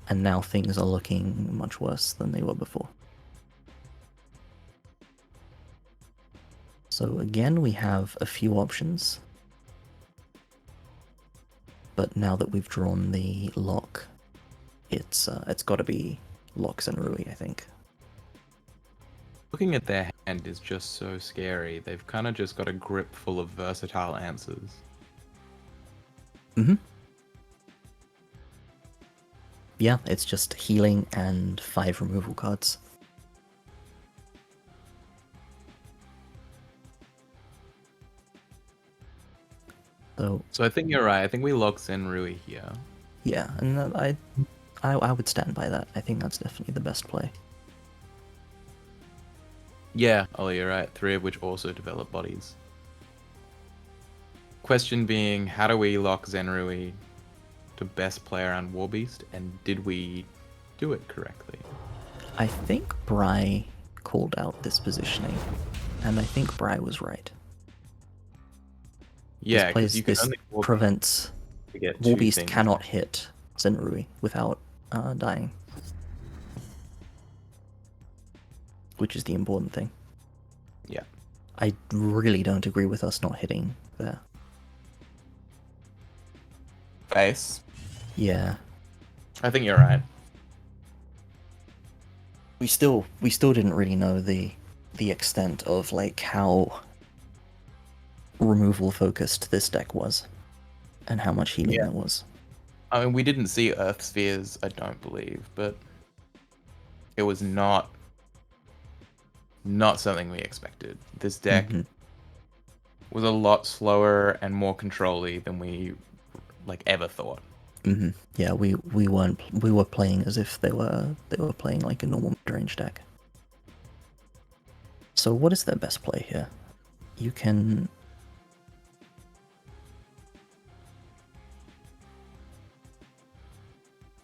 And now things are looking much worse than they were before. So again, we have a few options. But now that we've drawn the lock, it's got to be Locks and Rui, I think. Looking at their hand is just so scary. They've kind of just got a grip full of versatile answers. Mm-hmm. yeah, it's just healing and 5 removal cards. So I think you're right. I think we lock Zenrui here. Yeah, and I would stand by that. I think that's definitely the best play. Yeah, Ollie, you're right. 3 of which also develop bodies. Question being, how do we lock Zenrui to best play around Warbeast, and did we do it correctly? I think Bry called out this positioning, and I think Bry was right. Yeah, because you can this only Warbeast prevents to get 2 Warbeast things. cannot hit Zenrui without dying, which is the important thing. Yeah. I really don't agree with us not hitting there. Face. Yeah, I think you're right. we still didn't really know the extent of like how removal focused this deck was, and how much healing there was. I mean, we didn't see Earth Spheres, I don't believe, but it was not something we expected. This deck was a lot slower and more control-y than we ever thought. Yeah, we were playing as if they were playing like a normal mid-range deck. So what is their best play here? You can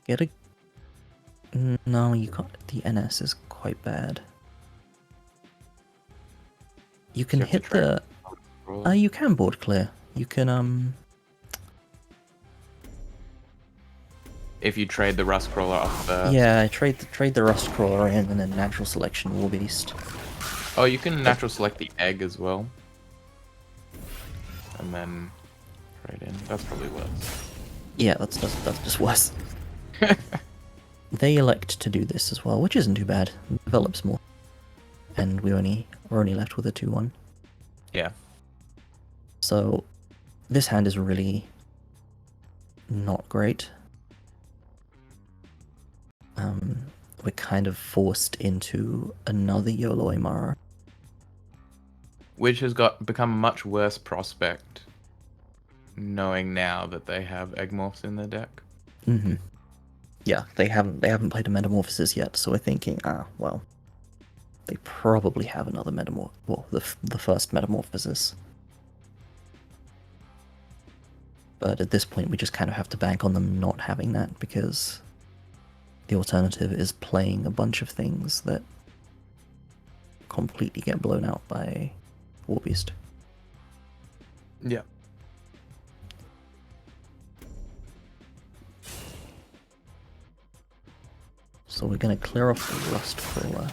get a... No, you can't. The NS is quite bad. You can hit the... you can board clear. You can, If you trade the Rust Crawler off first. Yeah, trade the Rust Crawler in and then Natural Selection Warbeast. Oh, you can natural select the egg as well. And then trade in. That's probably worse. Yeah, that's just worse. They elect to do this as well, which isn't too bad. It develops more. And we're only left with a 2-1. Yeah. So this hand is really not great. We're kind of forced into another YOLO Aymara. Which has become a much worse prospect, knowing now that they have Eggmorphs in their deck. Yeah, they haven't played a Metamorphosis yet, so we're thinking, well, they probably have another the first Metamorphosis. But at this point, we just kind of have to bank on them not having that, because the alternative is playing a bunch of things that completely get blown out by Warbeast. Yeah. So we're going to clear off the Rust Crawler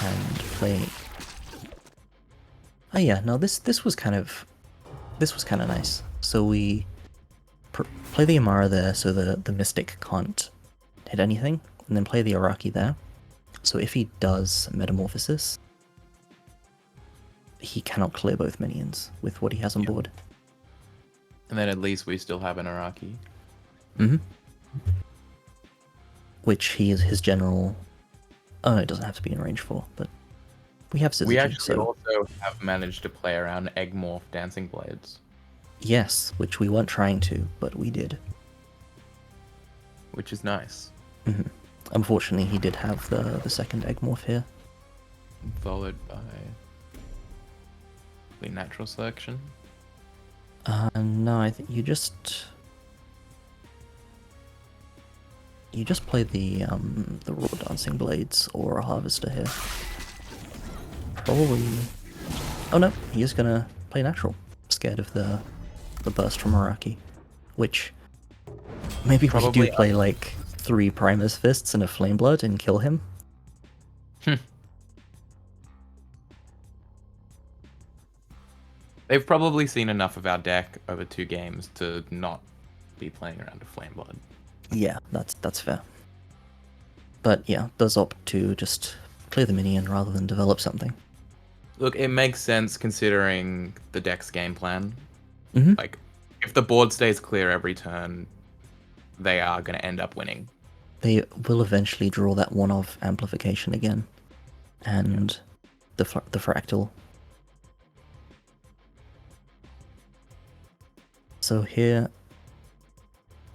and play... Oh yeah, no, this was kind of nice. So we play the Amara there, so the Mystic can't hit anything, and then play the Araki there. So if he does Metamorphosis, he cannot clear both minions with what he has on board. And then at least we still have an Araki. Which his general... Oh, it doesn't have to be in range for, but we have Scissor We Jig, actually so... also have managed to play around Eggmorph Dancing Blades. Yes, which we weren't trying to, but we did. Which is nice. Unfortunately, he did have the second Eggmorph here. Followed by the natural selection. No, I think you just play the Raw Dancing Blades or a Harvester here. Probably... Oh no, he is gonna play natural. Scared of the burst from Araki. Which... Maybe Probably we do play like 3 Primus Fists and a Flame Blood and kill him. They've probably seen enough of our deck over 2 games to not be playing around a Flame Blood. Yeah, that's fair. But yeah, does opt to just clear the minion rather than develop something. Look, it makes sense considering the deck's game plan. Mm-hmm. Like, if the board stays clear every turn, they are going to end up winning. They will eventually draw that one-off amplification again, and the fractal. So here,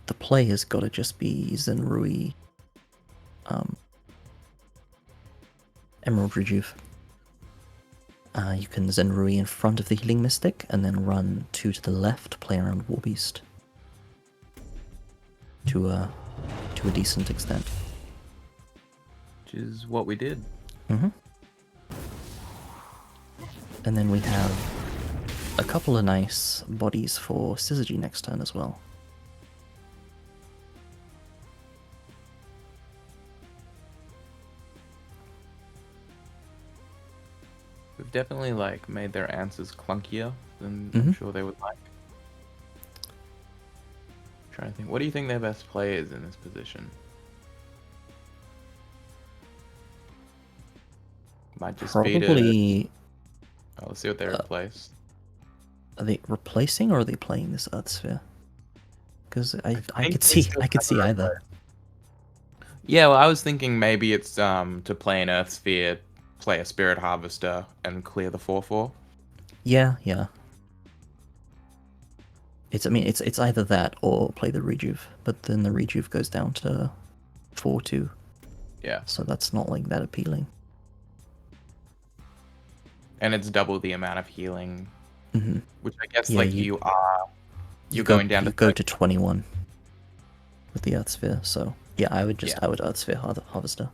the play has got to just be Zenrui, Emerald Rejuve. You can Zenrui in front of the Healing Mystic, and then run 2 to the left, play around Warbeast. To a decent extent. Which is what we did. Mm-hmm. And then we have a couple of nice bodies for Syzygy next turn as well. We've definitely like made their answers clunkier than I'm sure they would like. Trying to think, what do you think their best play is in this position? Might just be Probably. Oh, let's see what they replace. Are they replacing or are they playing this Earth Sphere? Because I think could they see still either. Yeah, well, I was thinking maybe it's to play an Earth Sphere, play a Spirit Harvester, and clear the 4/4. Yeah. It's either that or play the Rejuve, but then the Rejuve goes down to 4/2. Yeah. So that's not like that appealing. And it's double the amount of healing, which I guess Yeah, like you're going down to 21 with the Earth Sphere. So yeah, I would Earth Sphere Harvester.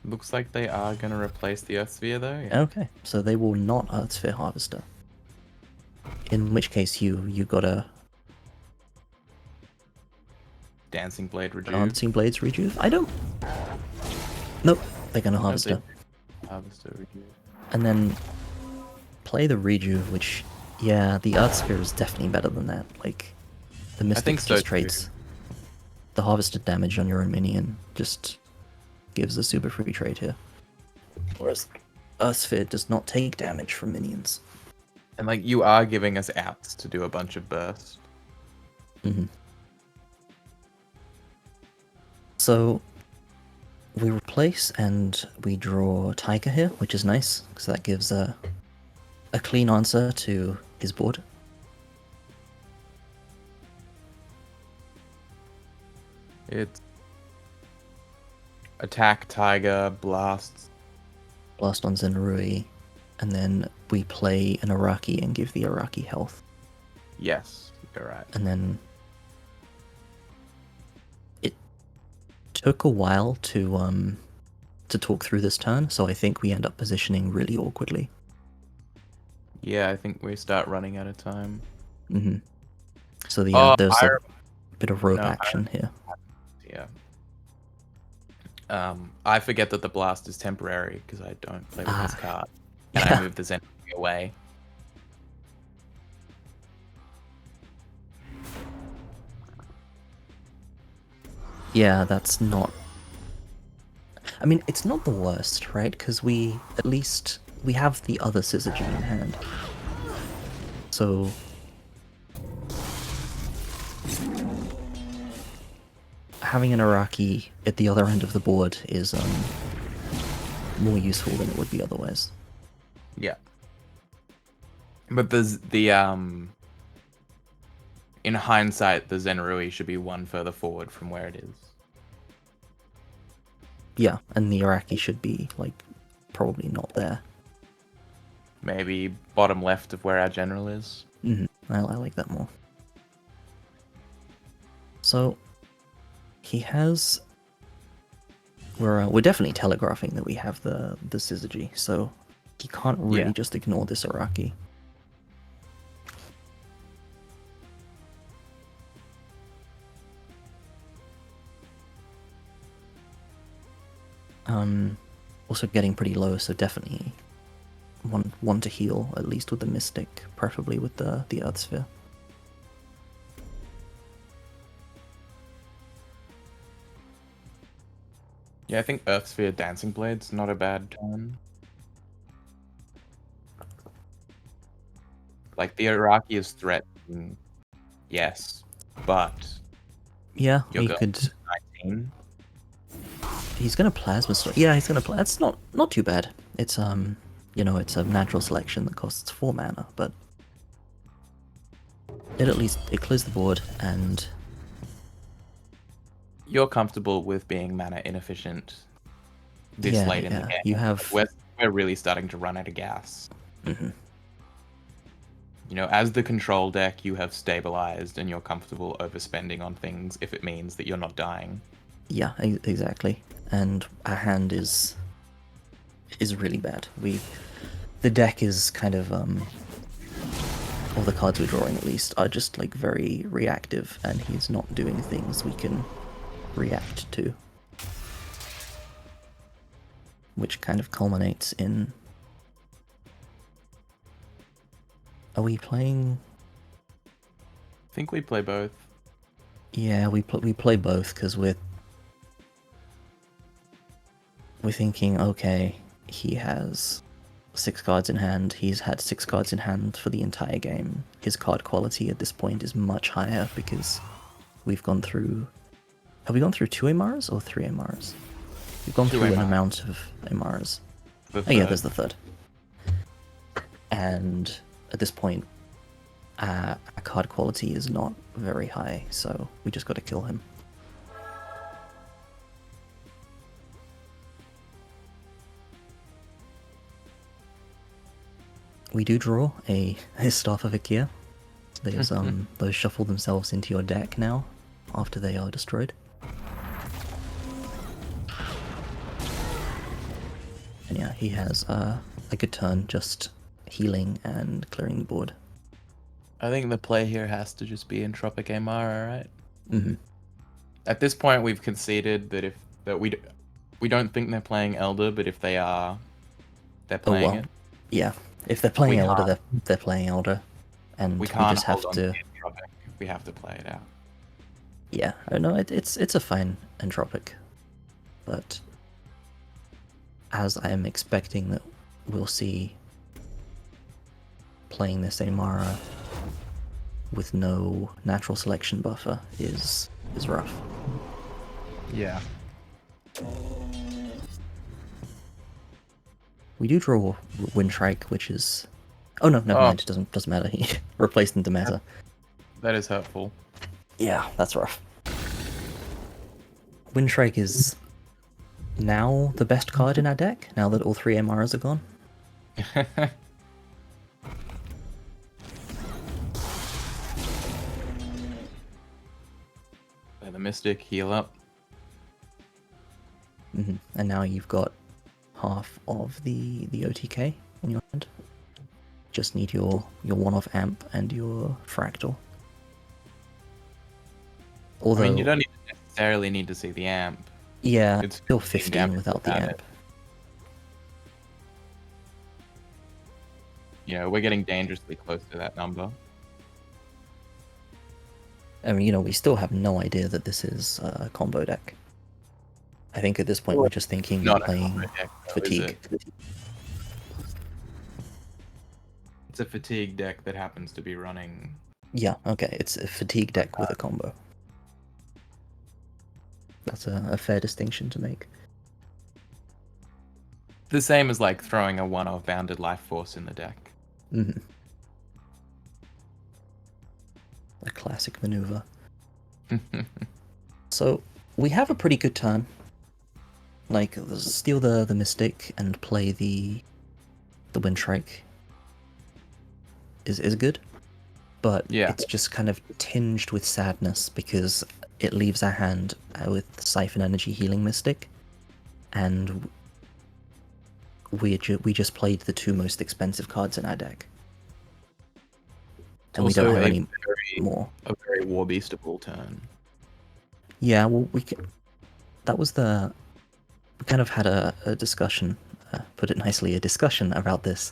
Looks like they are going to replace the Earth Sphere though. Yeah. Okay, so they will not Earth Sphere Harvester. In which case you gotta Dancing Blade Rejuve. Dancing Blades Rejuve? I don't. Nope, they're gonna Harvester. Harvester Rejuve. And then play the Rejuve, which, yeah, the Earth Sphere is definitely better than that. Like, the Mystic just trades the harvested damage on your own minion, just gives a super free trade here. Whereas Earth Sphere does not take damage from minions. And like you are giving us outs to do a bunch of bursts. So we replace and we draw Tiger here, which is nice because that gives a clean answer to his board. It's attack Tiger, blast on Zenrui, and then we play an Araki and give the Araki health. Yes, you're right. And then it took a while to talk through this turn, so I think we end up positioning really awkwardly. Yeah, I think we start running out of time. So there's a bit of rope action here. Yeah. I forget that the blast is temporary because I don't play with this card, and I move the Zen away. Yeah, that's not. I mean, it's not the worst, right? Because we have the other Syzygy in hand. So having an Araki at the other end of the board is more useful than it would be otherwise. Yeah. But in hindsight, the Zenrui should be one further forward from where it is. Yeah, and the Araki should be, like, probably not there. Maybe bottom left of where our general is. I like that more. So he has. We're definitely telegraphing that we have the Syzygy, so he can't really just ignore this Araki. Also getting pretty low, so definitely one to heal, at least with the Mystic, preferably with the Earth Sphere. Yeah, I think Earth Sphere Dancing Blade's not a bad turn. Like, the Araki is threatening yes, but Yeah, you're he going could. 19. He's gonna plasma storm. Yeah, he's gonna. That's not too bad. It's it's a natural selection that costs 4 mana, but it clears the board, and You're comfortable with being mana inefficient this late in the game. you have. We're really starting to run out of gas. Mhm. As the control deck, you have stabilized and you're comfortable overspending on things if it means that you're not dying. Yeah, exactly. And our hand is really bad. The deck is kind of all the cards we're drawing at least are just like very reactive, and he's not doing things we can react to, which kind of culminates in. Are we playing? I think we play both. Yeah, we play both because we're thinking, okay, he has 6 cards in hand. He's had 6 cards in hand for the entire game. His card quality at this point is much higher because we've gone through. Have we gone through 2 Amaras or 3 Amaras? We've gone 2 through an Amaras. amount of Amaras. The Oh yeah, third. there's the third. And at this point, our card quality is not very high, so we just got to kill him. We do draw a Staff of Ikea. Those shuffle themselves into your deck now, after they are destroyed. And yeah, he has a good turn just healing and clearing the board. I think the play here has to just be Entropic Amara, right? Mm-hmm. At this point, we've conceded that we don't think they're playing Elder, but if they are, they're playing it. Yeah, if they're playing We Elder, they're playing Elder, and We we can't just have hold on to. Entropic. We have to play it out. Yeah, I know it's a fine entropic, but as I am expecting that we'll see playing this Amara with no natural selection buffer is rough. Yeah. We do draw Windstrike, which is no, never mind. It doesn't matter. He replaced into meta. That is hurtful. Yeah, that's rough. Windstrike is now the best card in our deck, now that all 3 MRs are gone. Play the Mystic, heal up. And now you've got half of the OTK in your hand. Just need your one-off amp and your fractal. Although, I mean, you don't necessarily need to see the amp. yeah, It's still 15 15 damage without the without amp. it. We're getting dangerously close to that number. I mean, we still have no idea that this is a combo deck. I think at this point we're just thinking Not we're a playing combo deck, though, is fatigue. it? It's a fatigue deck that happens to be running. Yeah, okay, it's a fatigue deck with a combo. That's a fair distinction to make. The same as like throwing a one-off bounded life force in the deck. Mm-hmm. A classic maneuver. So we have a pretty good turn. Like, steal the Mystic and play the Windstrike is good, but Yeah. it's just kind of tinged with sadness because it leaves our hand with Siphon Energy Healing Mystic, and we just played the 2 most expensive cards in our deck, and we don't Also have a any very- more. A very War Beastable turn. Yeah, well, we kind of had a discussion, put it nicely, a discussion about this.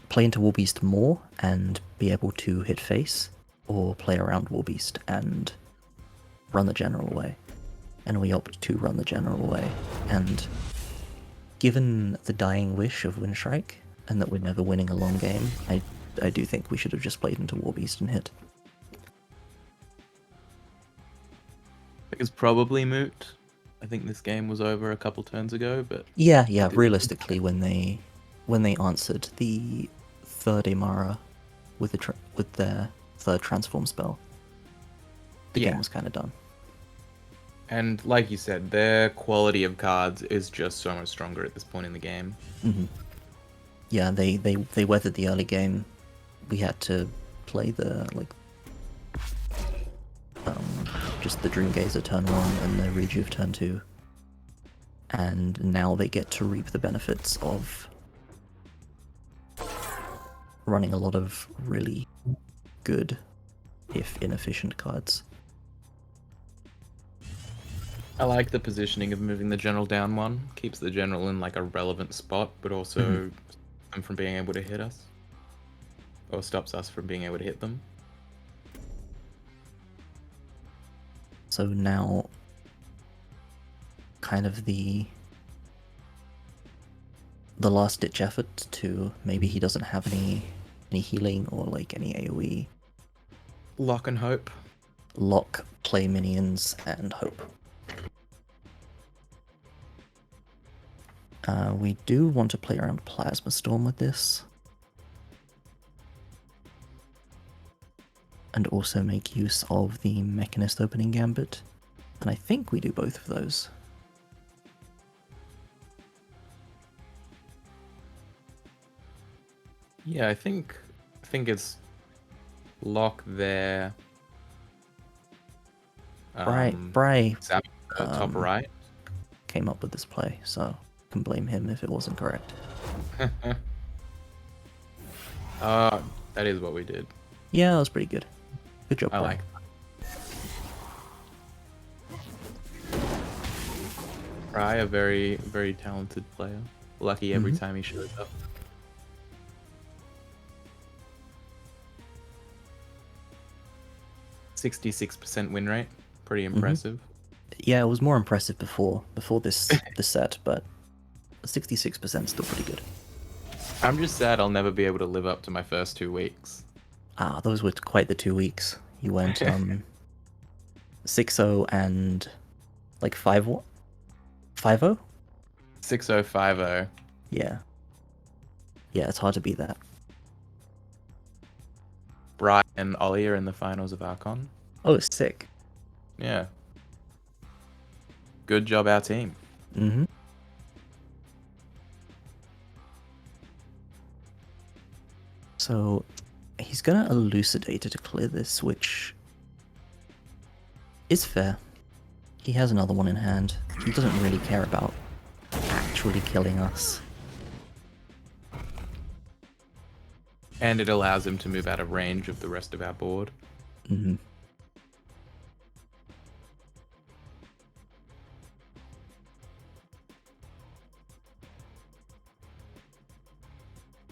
Play into Warbeast more and be able to hit face, or play around Warbeast and run the general away. And we opt to run the general away. And given the dying wish of Windstrike, and that we're never winning a long game, I I do think we should have just played into Warbeast and hit. It's probably moot. I think this game was over a couple turns ago, but Yeah. Realistically, when they answered the third Imara with their third transform spell, the game was kind of done. And like you said, their quality of cards is just so much stronger at this point in the game. Mm-hmm. Yeah, they weathered the early game. We had to play the just the Dreamgazer turn 1 and the Rejuve turn 2. And now they get to reap the benefits of running a lot of really good, if inefficient, cards. I like the positioning of moving the general down 1. Keeps the general in like a relevant spot, but also them from being able to hit us. Or stops us from being able to hit them. So now, kind of the last ditch effort to maybe he doesn't have any healing or like any AoE. Lock and hope. Lock, play minions, and hope. We do want to play around Plasma Storm with this. And also make use of the Mechanist opening gambit. And I think we do both of those. Yeah, I think it's lock there. Bry top right. came up with this play, so I can blame him if it wasn't correct. That is what we did. Yeah, that was pretty good. Good job, I Bry. like that. Fry, a very, very talented player. Lucky every time he shows up. .66% win rate. Pretty impressive. Yeah, it was more impressive before this set, but 66% is still pretty good. I'm just sad I'll never be able to live up to my first 2 weeks. Ah, those were quite the 2 weeks. You went 6-0 and like 5-0? 5-0? 6050. Yeah. Yeah, it's hard to beat that. Brian and Ollie are in the finals of Archon. Oh, sick. Yeah. Good job, our team. Mm-hmm. So he's gonna elucidate to clear this, which is fair. He has another one in hand. He doesn't really care about actually killing us. And it allows him to move out of range of the rest of our board. Mm-hmm.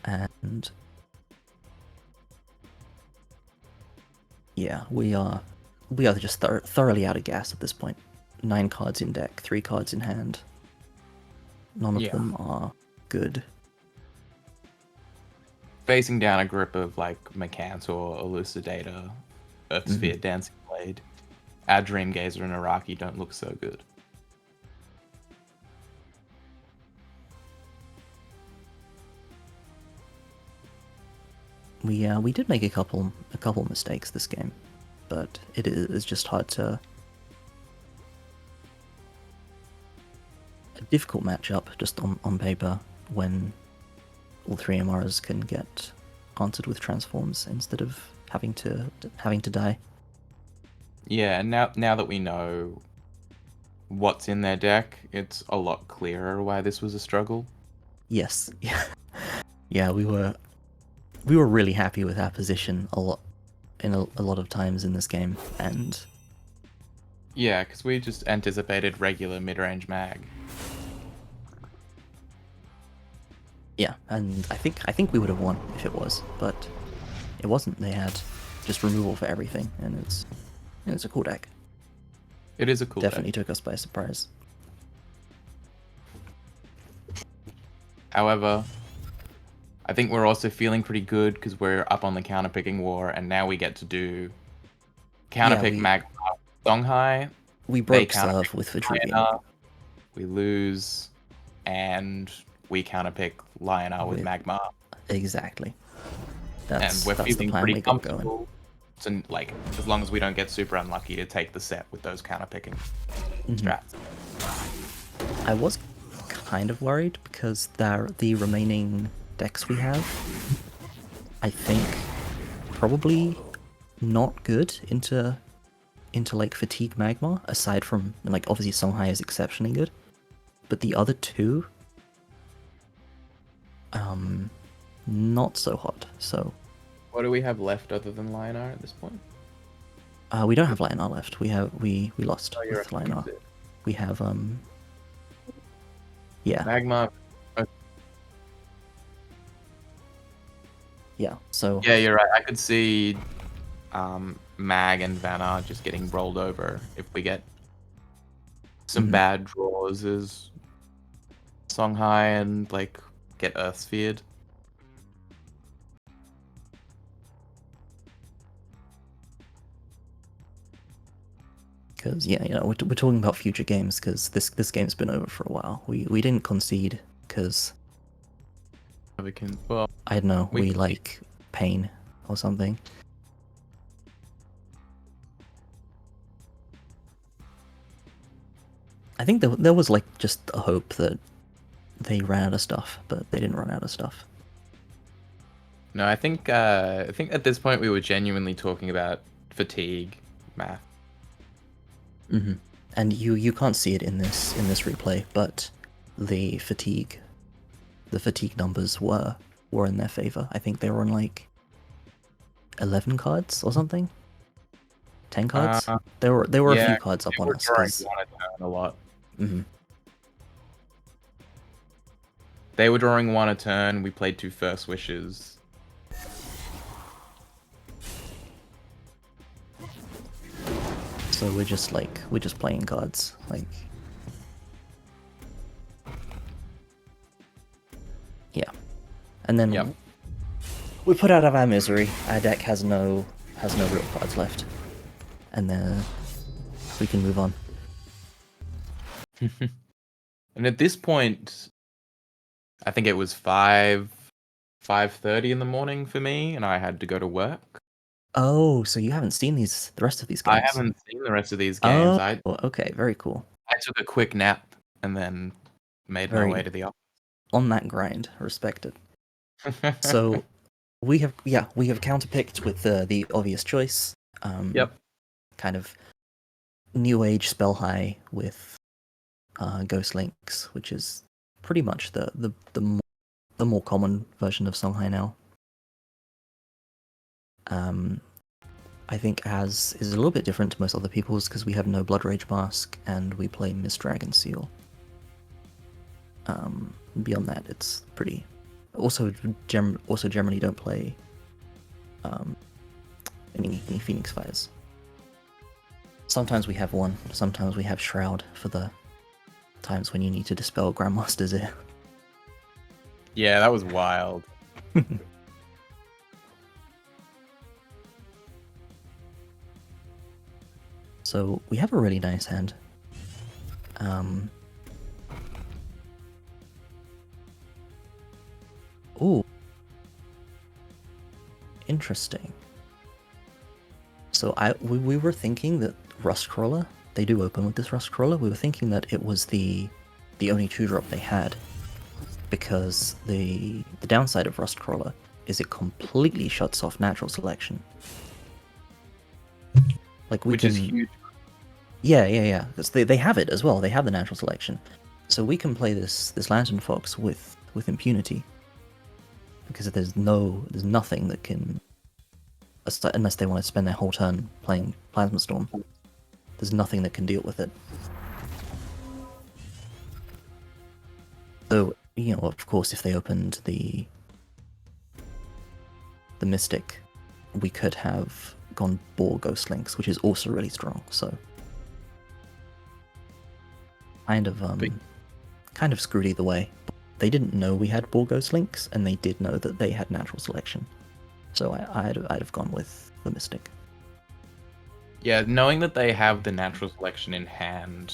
And yeah, we are just thoroughly out of gas at this point. 9 cards in deck, 3 cards in hand. None of them are good. Facing down a grip of like Mercantor, Elucidator, Earthsphere, Dancing Blade, our Dreamgazer and Araki don't look so good. We did make a couple mistakes this game, but it is just hard to. A difficult matchup just on paper when all 3 MRs can get answered with transforms instead of having to die. Yeah, and now that we know what's in their deck, it's a lot clearer why this was a struggle. Yes, yeah, we were really happy with our position a lot of times in this game, and yeah, because we just anticipated regular mid-range mag. yeah, and I think we would have won if it was, but it wasn't. They had just removal for everything, and it's a cool deck. It is a cool Definitely deck. took us by surprise. However, I think we're also feeling pretty good because we're up on the counterpicking war, and now we get to do counterpick we- Magma Songhai. We They broke serve counterpick with Vitruvian. Lionar, we lose, and we counterpick Lionar with With- Magma. Exactly. And we're That's the feeling plan pretty we got going. comfortable. So, like, as long as we don't get super unlucky to take the set with those counterpicking strats. I was kind of worried because the remaining decks we have, I think, probably not good into like Fatigue Magma, aside from, like, obviously Songhai is exceptionally good, but the other two, not so hot. So What do we have left other than Lionar at this point? we don't have Lionar left. We lost you're with right. Lionar. We have yeah, Magma. yeah. So Yeah, you're right. I could see Mag and Vanna just getting rolled over if we get some bad draws as Songhai and like get Earth Sphered. because we're talking about future games because this game's been over for a while. We didn't concede because Well, I don't know, We- we like pain or something. I think there was like just a hope that they ran out of stuff, but they didn't run out of stuff. no, I think at this point we were genuinely talking about fatigue math. And you can't see it in this replay, but the fatigue numbers were in their favor. I think they were on like 11 cards or something. 10 cards. There were a few cards up they on were us. drawing 'Cause- one a turn a lot. Mhm. They were drawing one a turn. We played 2 first wishes. So we're just playing cards, like, yeah, and then Yep. we put out of our misery. Our deck has no real cards left, and then we can move on. And at this point, I think it was 5:30 in the morning for me, and I had to go to work. Oh, so you haven't seen the rest of these games? I haven't seen the rest of these games. Oh, okay, very cool. I took a quick nap and then made my Very- way to the On that grind, respected. office. So we have counterpicked with the obvious choice. Yep. Kind of new age spell high with Ghost Links, which is pretty much the more common version of Songhai now. I think as is a little bit different to most other people's because we have no Blood Rage Mask and we play Mist Dragon Seal. Beyond that, it's pretty. Also generally don't play any Phoenix Fires. Sometimes we have one. Sometimes we have Shroud for the times when you need to dispel Grandmaster's Ear. Yeah, that was wild. So we have a really nice hand. Ooh. Interesting. So we were thinking that Rustcrawler, they do open with this Rustcrawler, we were thinking that it was the only 2-drop they had. Because the downside of Rustcrawler is it completely shuts off natural selection. Like we Which can, is huge. Yeah. Because they have it as well. They have the natural selection, so we can play this Lantern Fox with impunity. Because there's nothing that can, unless they want to spend their whole turn playing Plasma Storm. There's nothing that can deal with it. So of course, if they opened the Mystic, we could have gone Boar Ghost Links, which is also really strong. So kind of screwed either way. they didn't know we had Ball Ghost Links, and they did know that they had Natural Selection. So I'd have gone with the Mystic. Yeah, knowing that they have the natural selection in hand,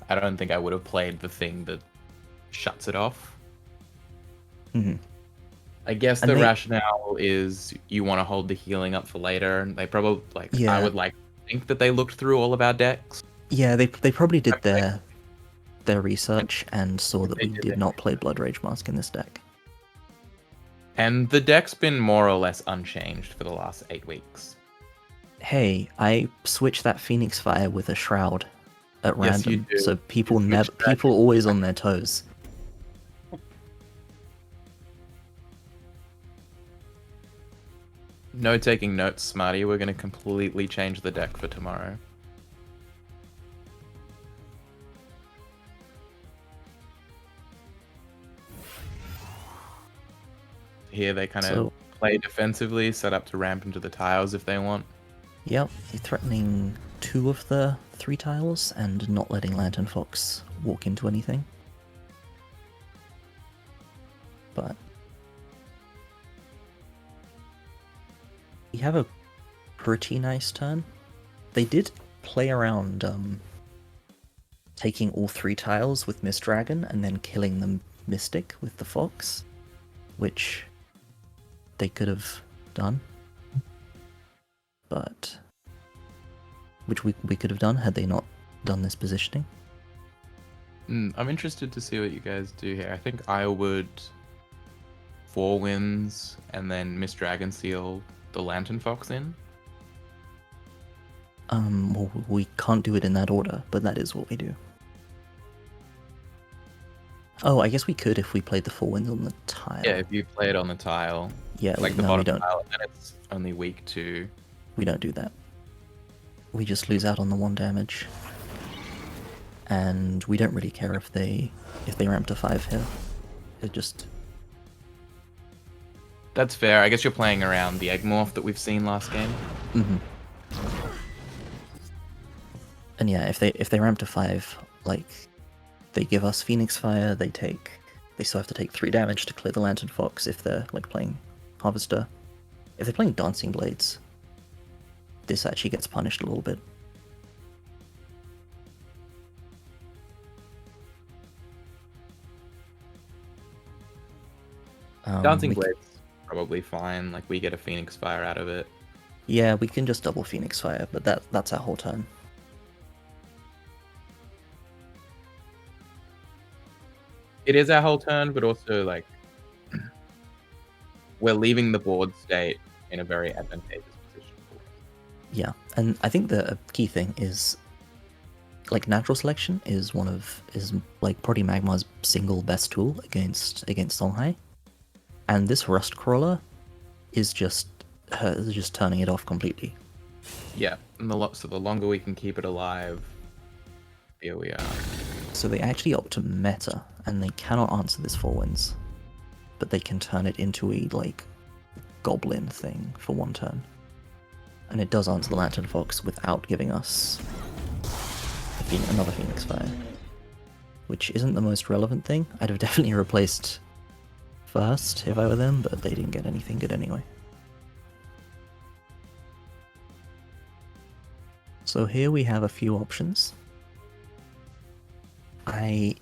I don't think I would have played the thing that shuts it off. Mm-hmm. I guess And the they- rationale is you want to hold the healing up for later, and they probably I Yeah. would like to think that they looked through all of our decks. Yeah, they probably did I feel their research and saw that they we did did their not play Blood Rage Mask in this deck. And the deck's been more or less unchanged for the last 8 weeks. Hey, I switched that Phoenix Fire with a Shroud at Yes, you random, do. so people You never switched that. people always on their toes. No taking notes, Smarty. We're going to completely change the deck for tomorrow. Here they kind of So- play defensively, set up to ramp into the tiles if they want. Yep, you're threatening 2 of the 3 tiles and not letting Lantern Fox walk into anything. But we have a pretty nice turn. They did play around taking all 3 tiles with Mist Dragon and then killing the Mystic with the Fox, which they could have done. But which we could have done had they not done this positioning. I'm interested to see what you guys do here. I think I would 4 wins and then Miss Dragon Seal the Lantern Fox in. Well, we can't do it in that order, but that is what we do. Oh, I guess we could if we played the 4 wins on the tile. Yeah, if you play it on the tile, Yeah, like the no, we bottom don't. tile, then it's only weak to. We don't do that. We just lose out on the 1 damage. And we don't really care if they ramp to 5 here. It just... That's fair. I guess you're playing around the Egg Morph that we've seen last game. Mm-hmm. And yeah, if they ramp to 5, like, they give us Phoenix Fire, they still have to take 3 damage to clear the Lantern Fox if they're, like, playing Harvester. If they're playing Dancing Blades, this actually gets punished a little bit. Dancing we c- Blade's probably fine. Like, we get a Phoenix Fire out of it. Yeah, we can just double Phoenix Fire, but that's our whole turn. It is our whole turn, but also, like, we're leaving the board state in a very advantageous position. Yeah, and I think the key thing is, like, Natural Selection is like probably Magmar's single best tool against Songhai, and this Rust Crawler is just turning it off completely. Yeah, and so the longer we can keep it alive, here we are. So they actually opt to meta, and they cannot answer this 4 wins, but they can turn it into a, like, goblin thing for 1 turn. And it does answer the Lantern Fox without giving us another Phoenix Fire, which isn't the most relevant thing. I'd have definitely replaced first if I were them, but they didn't get anything good anyway. So here we have a few options. I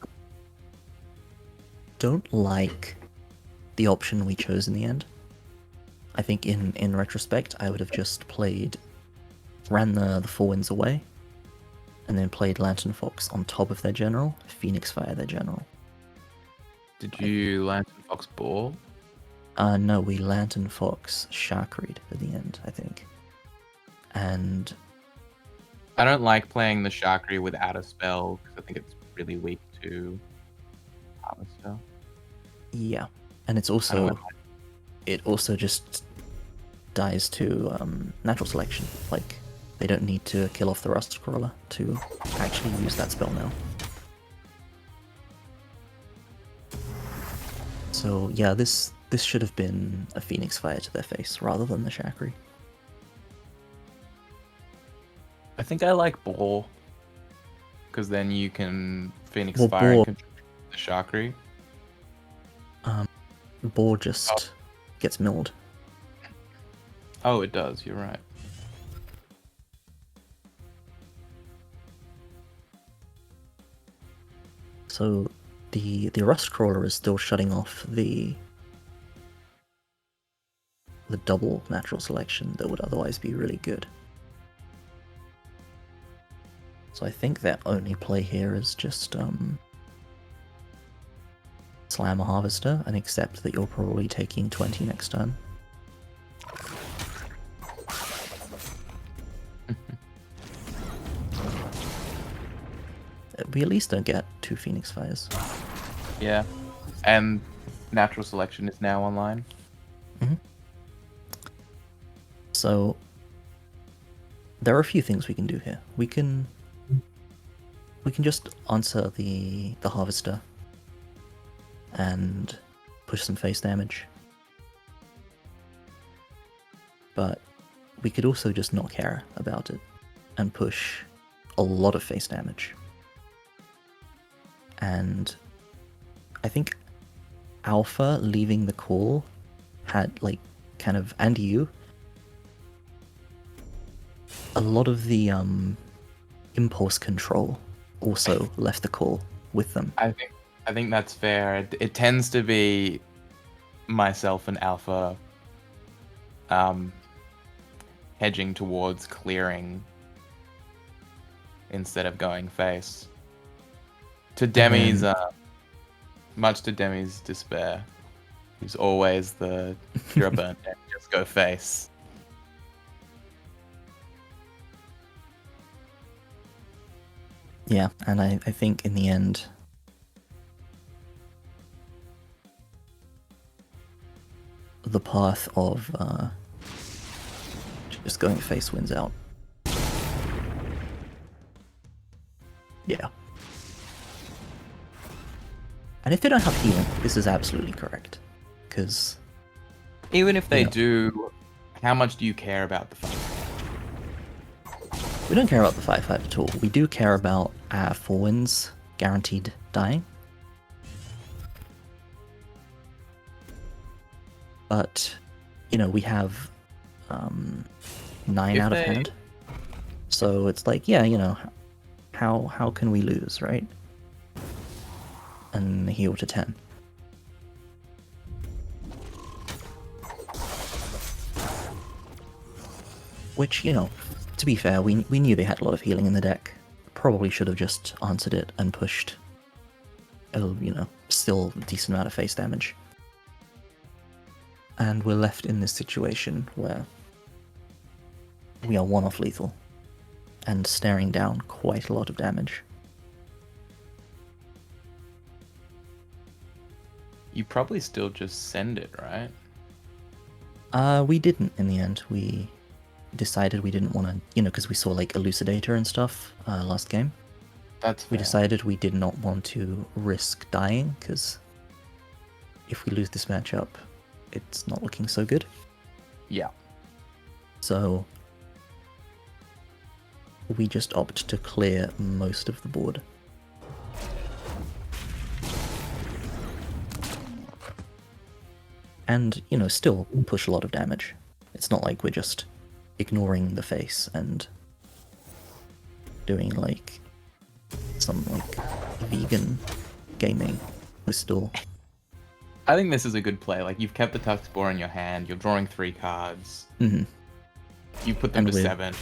don't like the option we chose in the end. I think in retrospect, I would have just ran the 4 wins away, and then played Lantern Fox on top of their general, Phoenix Fire their general. Did you Lantern Fox Ball? No, we Lantern Fox Shark Reed at the end, I think. And I don't like playing the Sharkery without a spell, because I think it's really weak to Harvester. yeah, and it also just dies to Natural Selection. Like, they don't need to kill off the Rust Crawler to actually use that spell now. So yeah, this should have been a Phoenix Fire to their face rather than the Shakri. I think I like Ball, because then you can Phoenix Well, Fire Ball- and control the Sharkery. board just gets milled. Oh, it does. You're right. So the Rust Crawler is still shutting off the double natural selection that would otherwise be really good. So I think that only play here is just slam a Harvester and accept that you're probably taking 20 next turn. We at least don't get 2 Phoenix Fires. Yeah, and natural selection is now online. So there are a few things we can do here. We can just answer the Harvester and push some face damage. But we could also just not care about it and push a lot of face damage. And I think Alpha leaving the call had, like, kind of, and you, a lot of the impulse control also left the call with them. I think that's fair. It tends to be myself and Alpha hedging towards clearing instead of going face. To Demi's much to Demi's despair, who's always the you're a burnt and just go face. Yeah, and I think in the end, the path of just going face wins out. Yeah. And if they don't have healing, this is absolutely correct. Because Even if they do, how much do you care about the fight? we don't care about the 5-5 at all. We do care about our 4 wins guaranteed dying. But, you know, we have 9 out of hand. So it's like, yeah, you know, how can we lose, right? And heal to 10. Which, you know, to be fair, we knew they had a lot of healing in the deck. Probably should have just answered it and pushed, you know, still a decent amount of face damage. And we're left in this situation where we are 1 off lethal and staring down quite a lot of damage. You probably still just send it, right? We didn't in the end. We decided we didn't want to, you know, because we saw like Elucidator and stuff last game. That's We fair. decided we did not want to risk dying, because if we lose this matchup, it's not looking so good. Yeah. So we just opt to clear most of the board. And, you know, still push a lot of damage. It's not like we're just ignoring the face and doing like some like vegan gaming. We're still I think this is a good play. Like, you've kept the Tusk Boar in your hand, you're drawing 3 cards. Mhm. You put them And to we're- 7.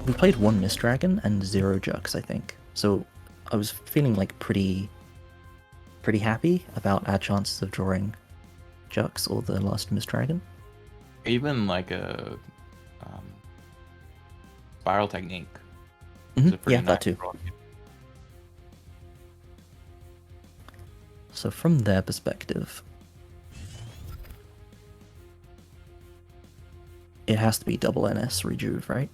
we played 1 Mist Dragon and 0 Jux, I think. So I was feeling like pretty happy about our chances of drawing Jux or the last Mist Dragon. Even like a Spiral Technique. is a pretty Yeah, that nice too. draw. So from their perspective, it has to be double NS Rejuve, right?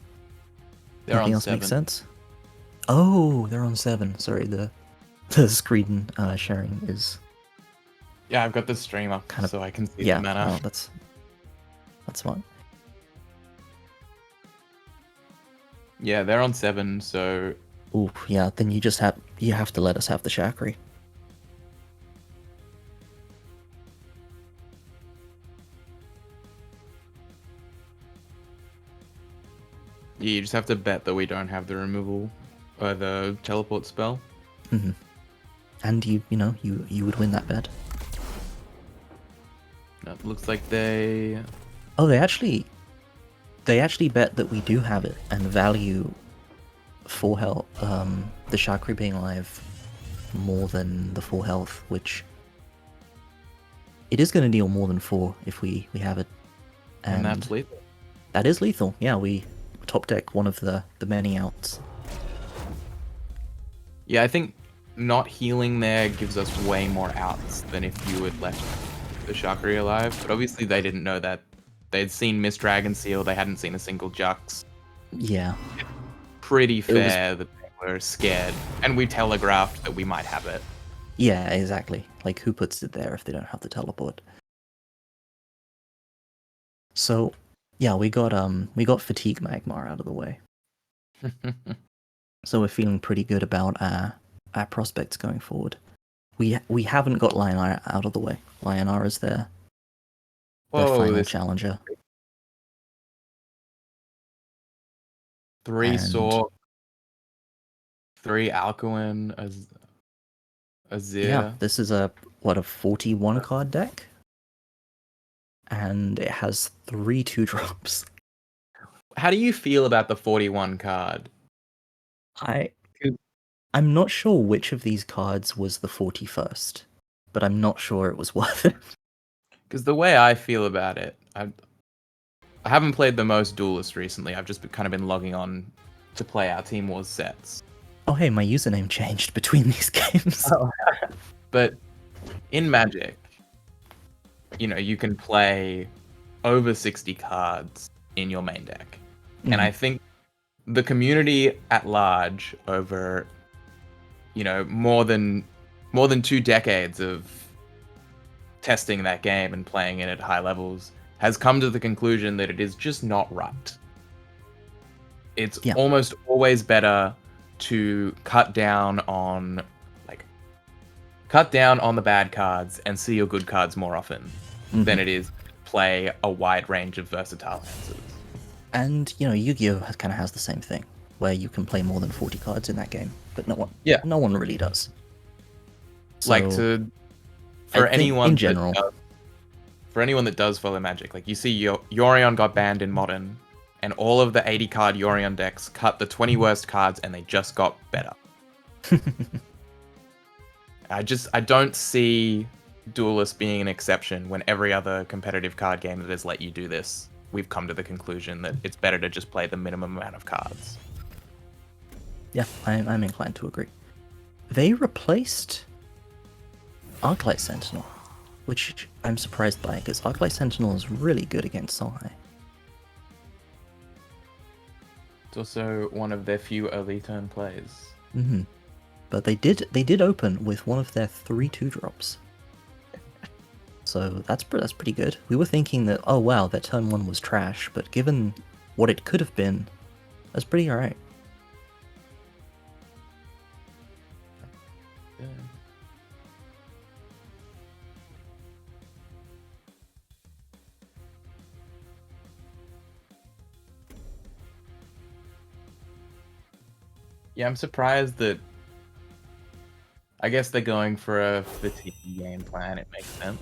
They're Nothing on else 7. makes sense? Oh, they're on 7. Sorry, the screen sharing is Yeah, I've got the stream up kind of... so I can see yeah, the mana. no, that's smart. Yeah, they're on 7, so Ooh, yeah, then you have to let us have the Chakri. You just have to bet that we don't have the removal or the teleport spell. Mm-hmm. And you would win that bet. That looks like they... Oh, they actually bet that we do have it and value full health, the Chakri being alive more than the full health, which it is going to deal more than 4 if we have it. And that's lethal. That is lethal. Yeah, we top deck one of the many outs. Yeah, I think not healing there gives us way more outs than if you had left the Chakri alive. But obviously they didn't know that. They'd seen Miss Dragon Seal, they hadn't seen a single Jux. Yeah. Pretty fair that they were scared. And we telegraphed that we might have it. Yeah, exactly. Like, who puts it there if they don't have the teleport? So, yeah, we got Fatigue Magmar out of the way. So we're feeling pretty good about our prospects going forward. We haven't got Lionar out of the way. Lionar is their final challenger. 3 Saw, 3 Alcuin, Azir. Yeah, this is a 41 card deck, and it has 3 2-drops. How do you feel about the 41 card? I'm not sure which of these cards was the 41st, but I'm not sure it was worth it. Because the way I feel about it, I haven't played the most Duelyst recently. I've just kind of been logging on to play our Team Wars sets. Oh hey, my username changed between these games. Oh. But in Magic, you can play over 60 cards in your main deck. And I think the community at large over, more than 2 decades of testing that game and playing it at high levels has come to the conclusion that it is just not right. It's almost always better to cut down on the bad cards and see your good cards more often than it is play a wide range of versatile answers. And Yu-Gi-Oh kind of has the same thing, where you can play more than 40 cards in that game, but no one really does. So, for anyone that does follow Magic, like you see Yorion got banned in Modern, and all of the 80 card Yorion decks cut the 20 worst cards and they just got better. I don't see Duelyst being an exception when every other competitive card game that has let you do this, we've come to the conclusion that it's better to just play the minimum amount of cards. Yeah, I'm inclined to agree. They replaced Arclight Sentinel, which I'm surprised by, because Arclight Sentinel is really good against Songhai. It's also one of their few early turn plays. But they did open with one of their 3 2-drops. So that's pretty good. We were thinking that, oh wow, their turn 1 was trash, but given what it could have been, that's pretty alright. Yeah, I'm surprised that... I guess they're going for a fatigue game plan, it makes sense.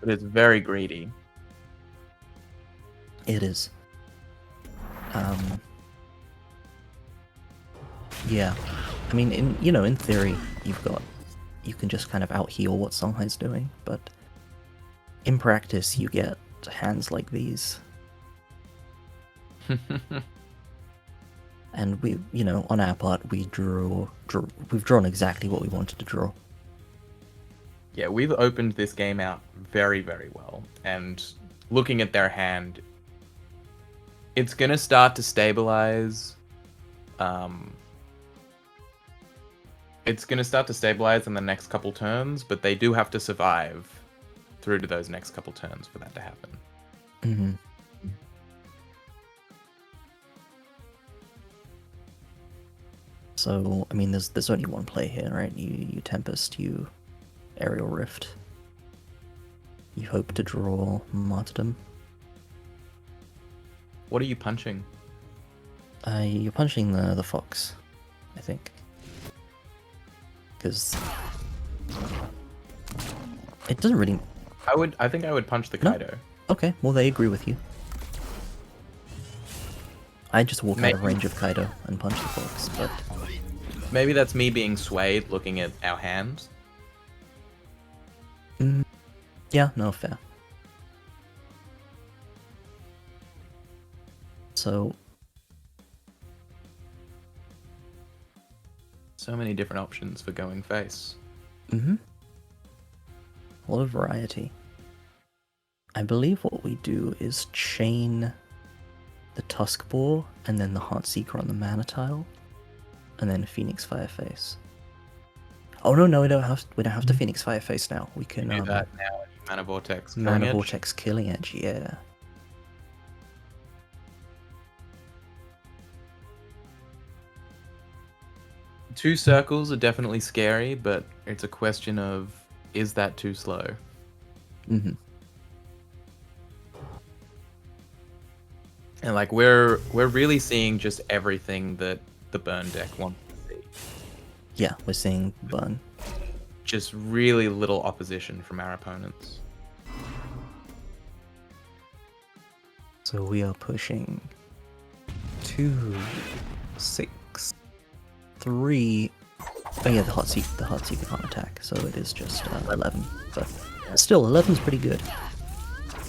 But it's very greedy. It is. Yeah. I mean, in theory, you can just kind of out-heal what Songhai's doing, but in practice, you get hands like these. And we, on our part, we've drawn exactly what we wanted to draw. Yeah, we've opened this game out very, very well. And looking at their hand, it's going to start to stabilize. It's going to start to stabilize in the next couple turns, but they do have to survive through to those next couple turns for that to happen. Mm-hmm. So, I mean, there's only one play here, right? You Tempest, you Aerial Rift. You hope to draw Martyrdom. What are you punching? You're punching the fox, I think. Because it doesn't really... I think I would punch the No. Kaido. Okay, well they agree with you. I just walk out of Maybe- range of Kaido and punch the fox, but... Maybe that's me being swayed looking at our hands. Yeah, no, fair. So, So many different options for going face. a lot of variety. I believe what we do is chain the Tusk Boar and then the Heartseeker on the Mana tile, and then Phoenix Fireface. Oh no, we don't have to Phoenix Fireface now. We can Do that now. Mana Vortex. Killing Mana Edge. Vortex Killing Edge, yeah. Two circles are definitely scary, but it's a question of, is that too slow? Mm-hmm. And like we're really seeing just everything that the burn deck wants to see. Yeah, we're seeing burn. Just really little opposition from our opponents. So we are pushing 2, 6, 3. Oh yeah, the Heartseeker can't attack, so it is just 11. But still, 11's pretty good.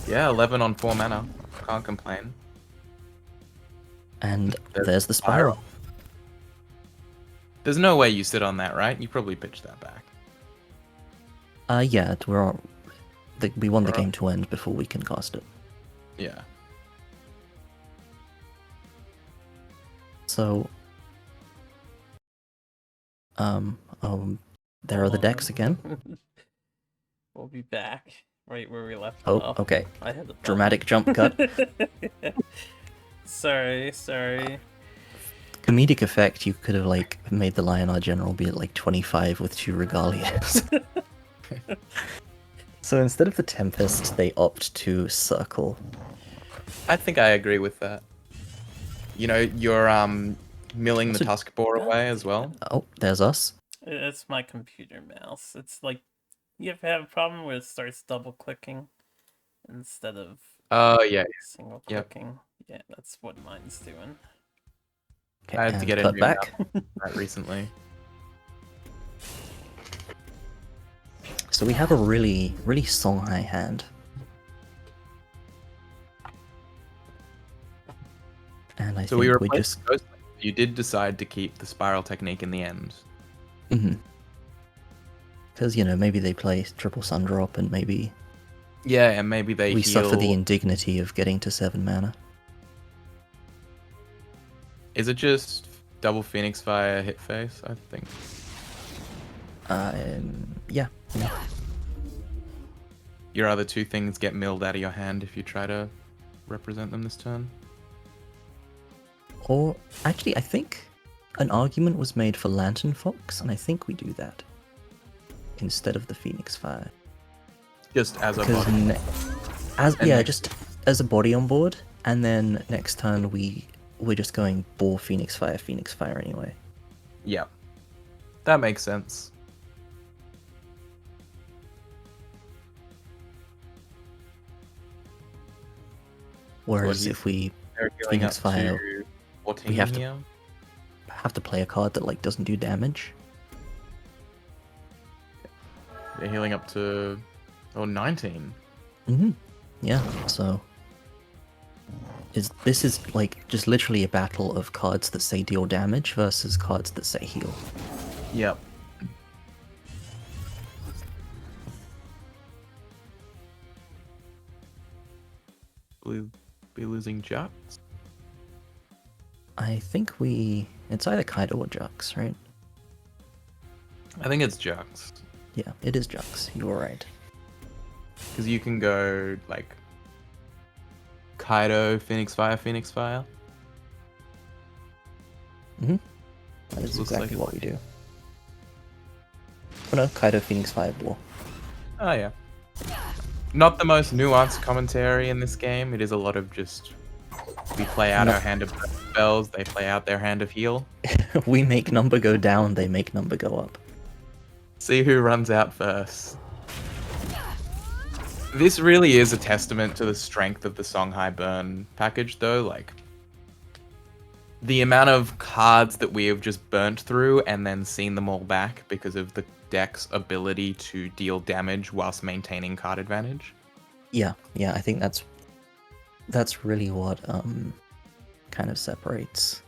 Yeah, 11 on 4 mana. Can't complain. And there's the spiral. There's no way you sit on that, right? You probably pitched that back. Yeah, we want the game to end before we can cast it. Yeah. So, there are the decks again. We'll be back right where we left Oh, off. okay. I had the Dramatic jump cut. Sorry. Comedic effect, you could have like made the Lionar General be at like 25 with 2 Regalias. So instead of the Tempest, they opt to Circle. I think I agree with that. You know, you're milling the Tusk Boar away as well. Oh, there's us. It's my computer mouse. It's like you ever have a problem where it starts double clicking instead of Oh yeah. single Yep. clicking. Yeah, that's what mine's doing. Okay, I had to and get a cut new back. mouse right recently. So we have a really Songhai hand. And I So think we we replaced just... Ghost. You did decide to keep the spiral technique in the end. Because, you know, maybe they play triple Sun Drop and maybe Yeah, and maybe they we heal. suffer the indignity of getting to 7 mana. Is it just double Phoenix Fire hit face? I think. Yeah. Your other two things get milled out of your hand if you try to represent them this turn. Or, actually, I think an argument was made for Lantern Fox, and I think we do that instead of the Phoenix Fire. Just as a Because body. just as a body on board, and then next turn we're just going Boar Phoenix Fire anyway. Yeah. That makes sense. Whereas you- if we They're healing Phoenix up Fire, to 14 we have to- here. have to play a card that like doesn't do damage, They're healing up to 19. yeah. So this is like just literally a battle of cards that say deal damage versus cards that say heal. Yep. We'll be losing Jux. I think it's either Kaido or Jux, right? I think it's Jux. Yeah, it is Jux. You're right. Because you can go like Kaido, Phoenix Fire. That is Looks exactly like what we do. Oh no, Kaido Phoenix Fireball. Oh yeah. Not the most nuanced commentary in this game. It is a lot of just We play out No. our hand of spells, they play out their hand of heal. We make number go down, they make number go up. See who runs out first. This really is a testament to the strength of the Songhai Burn package, though. Like, the amount of cards that we have just burnt through and then seen them all back because of the deck's ability to deal damage whilst maintaining card advantage. Yeah, I think that's really what kind of separates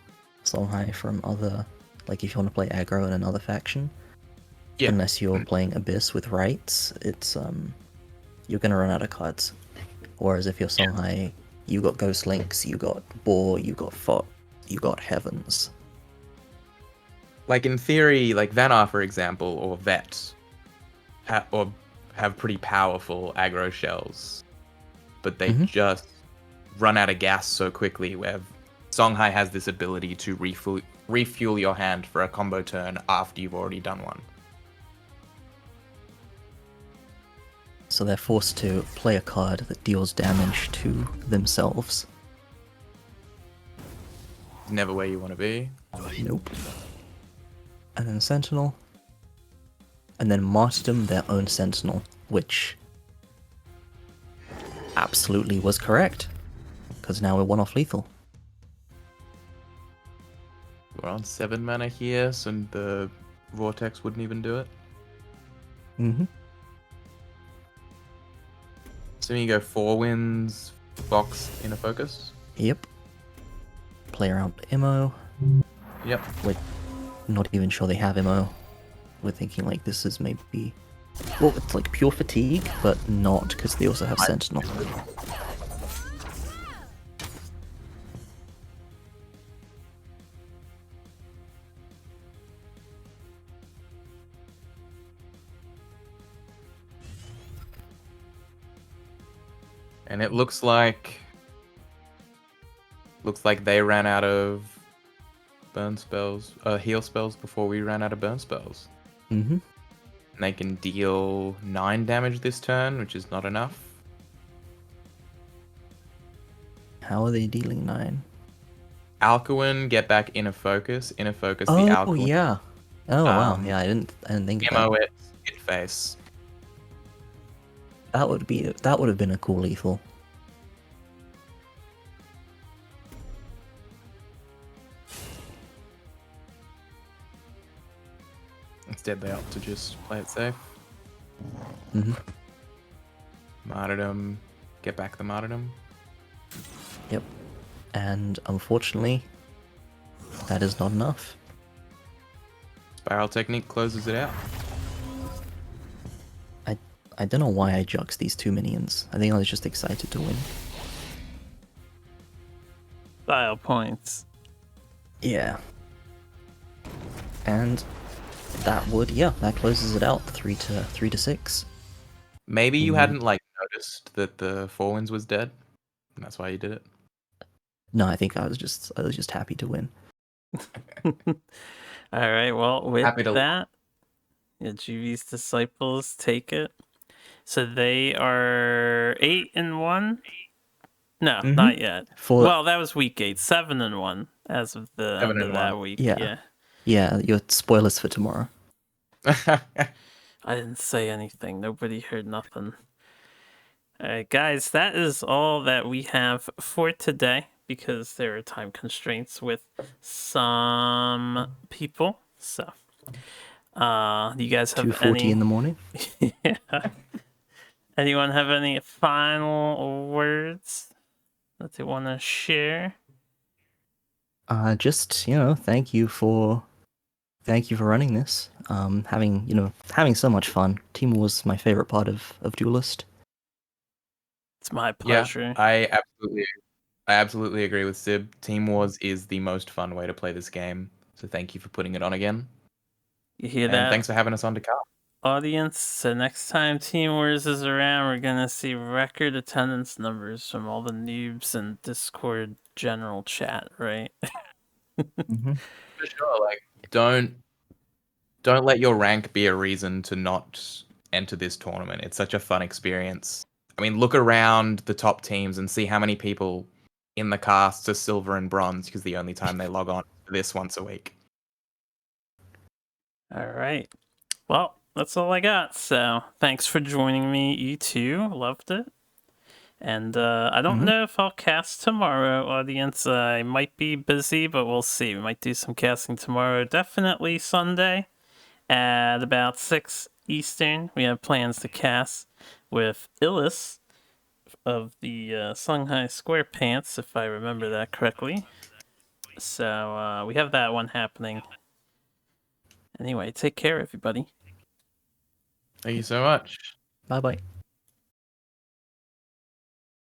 Songhai from other, like if you want to play aggro in another faction. Yeah. Unless you're playing Abyss with rights, it's you're gonna run out of cards. Whereas if you're Songhai, you got Ghost Links, you got Boar, you got Fot, you got Heavens. Like, in theory, like Vanar, for example, or Vet, have pretty powerful aggro shells, but they just run out of gas so quickly, where Songhai has this ability to refuel your hand for a combo turn after you've already done one. So they're forced to play a card that deals damage to themselves. Never where you want to be. Nope. And then Sentinel. And then Martyrdom, their own Sentinel, which absolutely was correct. Because now we're one off lethal. We're on 7 mana here, so the Vortex wouldn't even do it. Mm-hmm. So you go 4 wins, Fox, Inner Focus. Yep. Play around Immo. Yep. We're not even sure they have Immo. We're thinking like this is maybe... Well, it's like pure fatigue, but not, because they also have Sentinel. And it looks like they ran out of burn spells, heal spells before we ran out of burn spells. Mm-hmm. And they can deal 9 damage this turn, which is not enough. How are they dealing 9? Alcuin, get back Inner Focus. Inner Focus the Oh, Alcuin. yeah. Oh, wow. Um, Yeah, I didn't think of that. Ammo it, hit face. That would have been a cool lethal. Instead, they opt to just play it safe. Mm-hmm. Martyrdom, get back the Martyrdom. Yep. And unfortunately, that is not enough. Spiral Technique closes it out. I don't know why I juxed these two minions. I think I was just excited to win. Style points. Yeah. And that closes it out. 3-6. Maybe you hadn't noticed that the 4 wins was dead, and that's why you did it. No, I think I was just happy to win. All right. Well, with Happy to- that, GV's Disciples take it. So they are 8-1. No, not yet. Well, that was week 8. 7-1 as of the end of that week. Yeah. Your spoilers for tomorrow. I didn't say anything. Nobody heard nothing. All right, guys, that is all that we have for today because there are time constraints with some people. So, you guys have 2:40 in the morning. Yeah. Anyone have any final words that they want to share? Just thank you for running this. Having so much fun. Team was my favorite part of Duelyst. It's my pleasure. Yeah, I absolutely agree with Sib. Team Wars is the most fun way to play this game. So thank you for putting it on again. You hear and that? Thanks for having us on to Car. Audience, so next time Team Wars is around, we're gonna see record attendance numbers from all the noobs and Discord general chat, right? Mm-hmm. For sure, don't let your rank be a reason to not enter this tournament. It's such a fun experience. I mean, look around the top teams and see how many people in the cast are silver and bronze because the only time they log on is this once a week. All right. Well, that's all I got. So thanks for joining me, you two. Loved it. And I don't know if I'll cast tomorrow, audience. I might be busy, but we'll see. We might do some casting tomorrow. Definitely Sunday at about 6 Eastern. We have plans to cast with Duelyst of the Shanghai SquarePants, if I remember that correctly. So we have that one happening. Anyway, take care, everybody. Thank you so much. Bye bye.